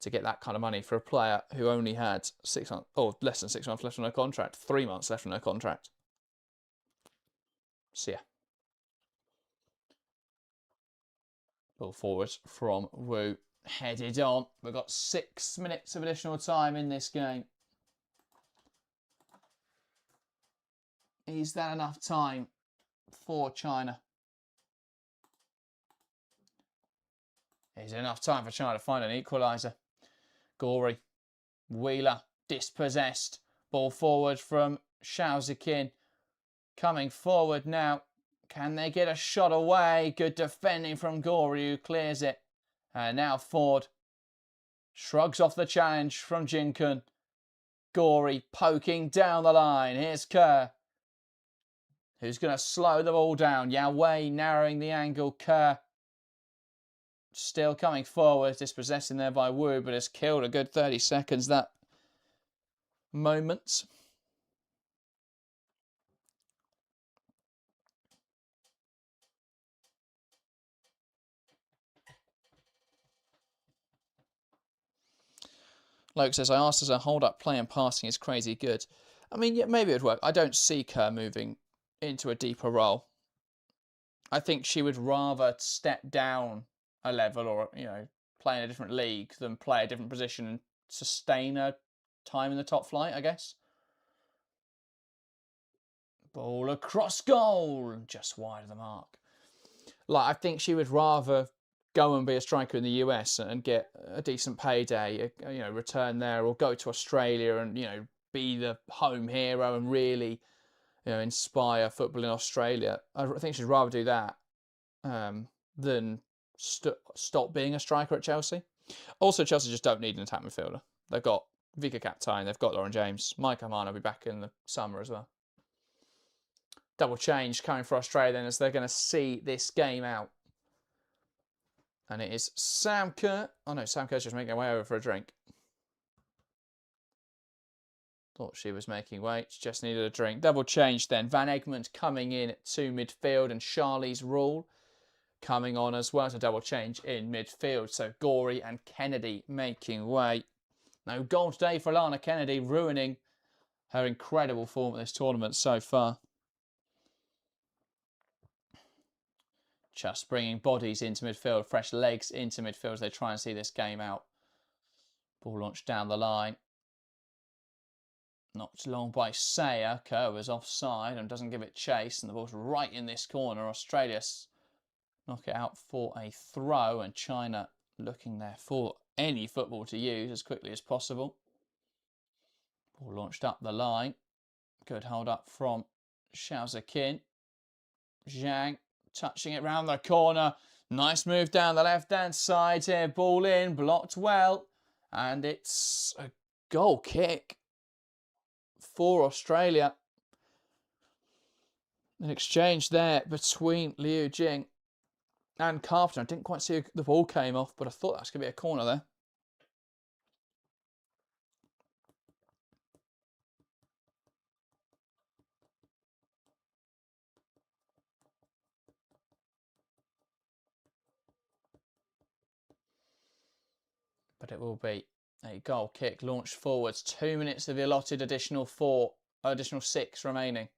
to get that kind of money for a player who only had 6 months, or less than 6 months left on her contract, 3 months left on her contract. So yeah. Ball forward from Wu, headed on. We've got 6 minutes of additional time in this game. Is that enough time for China? Is it enough time for China to find an equalizer? Gory, Wheeler, dispossessed. Ball forward from Xiao Ziqin. Coming forward now. Can they get a shot away? Good defending from Gory, who clears it. And now Ford shrugs off the challenge from Jinkun. Gory poking down the line. Here's Kerr, who's going to slow the ball down. Yao Wei narrowing the angle. Kerr still coming forward, dispossessing there by Wu, but has killed a good 30 seconds that moment. Loke says, I asked as a hold-up play and passing is crazy good. I mean, yeah, maybe it would work. I don't see Kerr moving into a deeper role. I think she would rather step down a level or, you know, play in a different league than play a different position and sustain her time in the top flight, I guess. Ball across goal, just wide of the mark. Like, I think she would rather go and be a striker in the US and get a decent payday, you know, return there, or go to Australia and, you know, be the home hero and really, you know, inspire football in Australia. I think she'd rather do that than stop being a striker at Chelsea. Also, Chelsea just don't need an attack midfielder. They've got Vika Kaptein, they've got Lauren James. Mike Amano will be back in the summer as well. Double change coming for Australia then, as they're going to see this game out. And it is Sam Kerr. Oh no, Sam Kerr's just making her way over for a drink. Thought she was making way. She just needed a drink. Double change then. Van Egmond coming in to midfield, and Charlie's Rule coming on as well. So double change in midfield. So Gory and Kennedy making way. No goal today for Alana Kennedy, ruining her incredible form at this tournament so far. Just bringing bodies into midfield, fresh legs into midfield as they try and see this game out. Ball launched down the line. Knocked long by Sayer. Kerr was offside and doesn't give it chase, and the ball's right in this corner. Australia knock it out for a throw, and China looking there for any football to use as quickly as possible. Ball launched up the line. Good hold up from Xiao Kin. Zhang touching it round the corner. Nice move down the left-hand side here. Ball in, blocked well. And it's a goal kick for Australia. An exchange there between Liu Jing and Carpenter. I didn't quite see the ball came off, but I thought that was going to be a corner there. But it will be a goal kick launched forwards. 2 minutes of the allotted additional 6 remaining.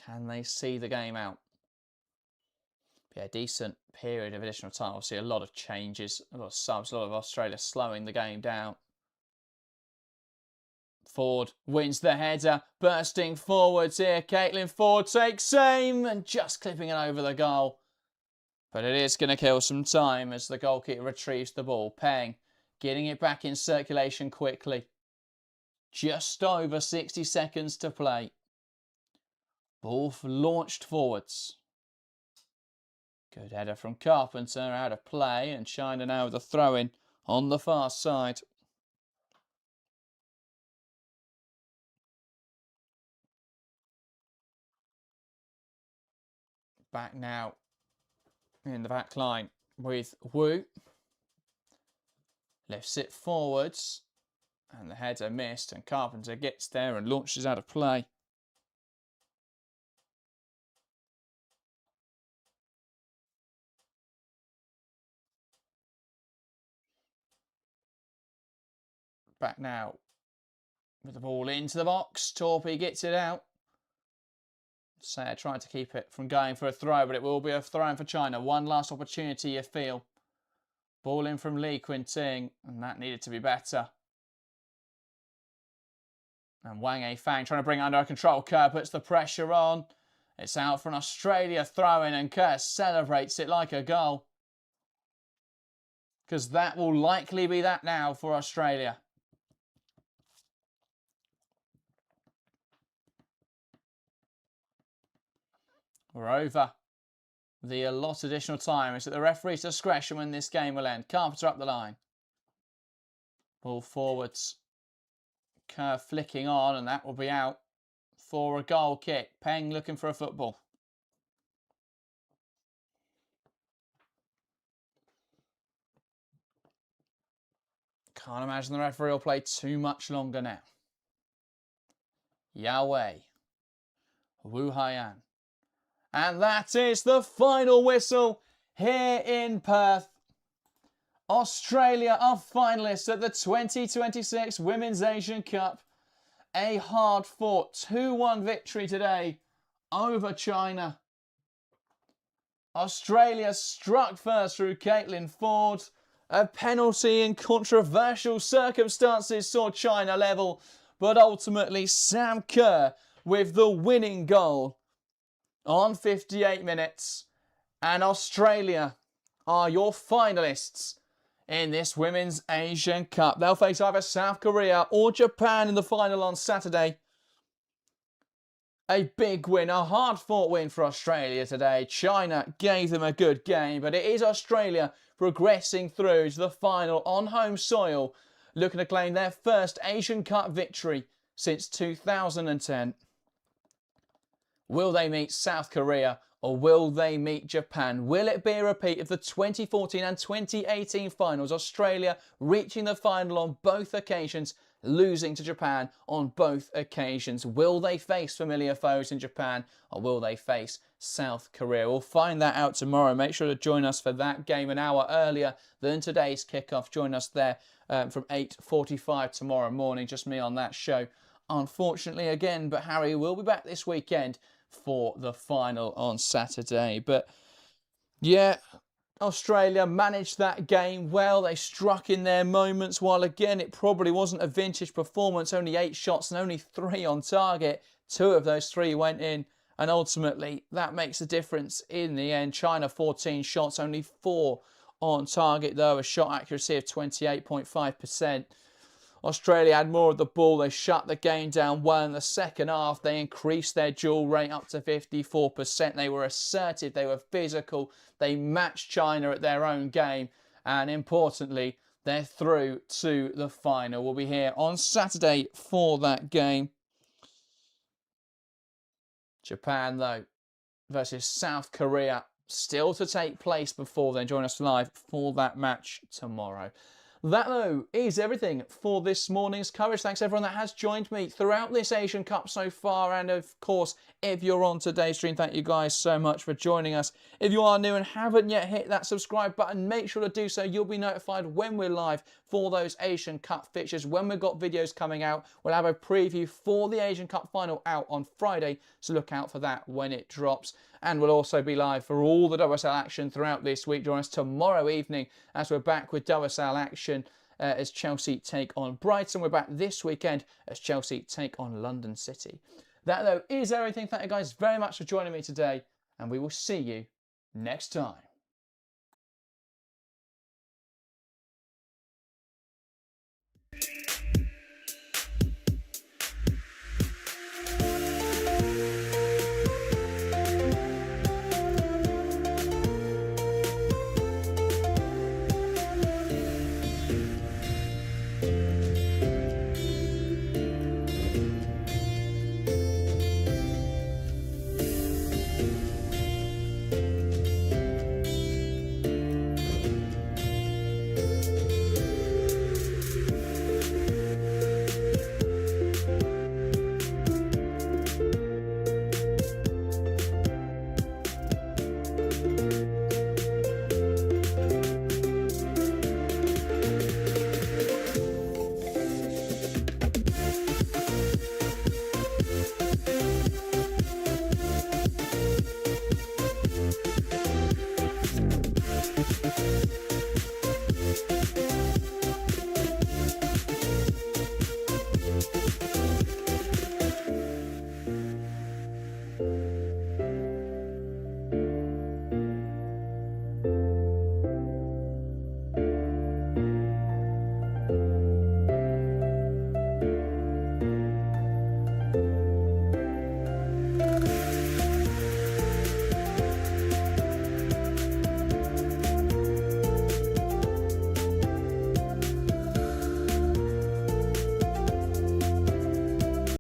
Can they see the game out? Yeah, decent period of additional time. Obviously, a lot of changes, a lot of subs, a lot of Australia slowing the game down. Ford wins the header, bursting forwards here. Caitlin Ford takes aim and just clipping it over the goal. But it is going to kill some time as the goalkeeper retrieves the ball. Peng getting it back in circulation quickly. Just over 60 seconds to play. Ball launched forwards. Good header from Carpenter, out of play, and China now with a throw-in on the far side. Back now in the back line with Wu. Lifts it forwards, and the header missed, and Carpenter gets there and launches out of play. Back now with the ball into the box. Torpy gets it out. Sayer trying to keep it from going for a throw, but it will be a throw for China. One last opportunity, you feel. Ball in from Li Qinting, and that needed to be better. And Wang Yifang trying to bring it under control. Kerr puts the pressure on. It's out for an Australia throw-in, and Kerr celebrates it like a goal. Because that will likely be that now for Australia. We're over the allotted additional time. It's at the referee's discretion when this game will end. Carpenter up the line. Ball forwards. Kerr flicking on, and that will be out for a goal kick. Peng looking for a football. Can't imagine the referee will play too much longer now. Yahweh. Wu Haiyan. And that is the final whistle here in Perth. Australia are finalists at the 2026 Women's Asian Cup. A hard-fought 2-1 victory today over China. Australia struck first through Caitlin Ford. A penalty in controversial circumstances saw China level, but ultimately Sam Kerr with the winning goal on 58 minutes. And Australia are your finalists in this Women's Asian Cup. They'll face either South Korea or Japan in the final on Saturday. A big win, a hard-fought win for Australia today. China gave them a good game, but it is Australia progressing through to the final on home soil, looking to claim their first Asian Cup victory since 2010. Will they meet South Korea or will they meet Japan? Will it be a repeat of the 2014 and 2018 finals? Australia reaching the final on both occasions, losing to Japan on both occasions. Will they face familiar foes in Japan or will they face South Korea? We'll find that out tomorrow. Make sure to join us for that game an hour earlier than today's kickoff. Join us there from 8:45 tomorrow morning. Just me on that show, unfortunately, again. But Harry will be back this weekend for the final on Saturday. But yeah, Australia managed that game well. They struck in their moments, while again it probably wasn't a vintage performance. Only 8 shots and only 3 on target. 2 of those 3 went in, and ultimately that makes a difference in the end. China 14 shots, only 4 on target though, a shot accuracy of 28.5%. Australia had more of the ball. They shut the game down well in the second half. They increased their duel rate up to 54%. They were assertive. They were physical. They matched China at their own game. And importantly, they're through to the final. We'll be here on Saturday for that game. Japan, though, versus South Korea, still to take place before then. Join us live for that match tomorrow. That, though, is everything for this morning's coverage. Thanks, everyone that has joined me throughout this Asian Cup so far. And, of course, if you're on today's stream, thank you guys so much for joining us. If you are new and haven't yet hit that subscribe button, make sure to do so. You'll be notified when we're live for those Asian Cup fixtures. When we've got videos coming out, we'll have a preview for the Asian Cup final out on Friday. So look out for that when it drops. And we'll also be live for all the WSL action throughout this week. Join us tomorrow evening as we're back with WSL action as Chelsea take on Brighton. We're back this weekend as Chelsea take on London City. That, though, is everything. Thank you guys very much for joining me today, and we will see you next time.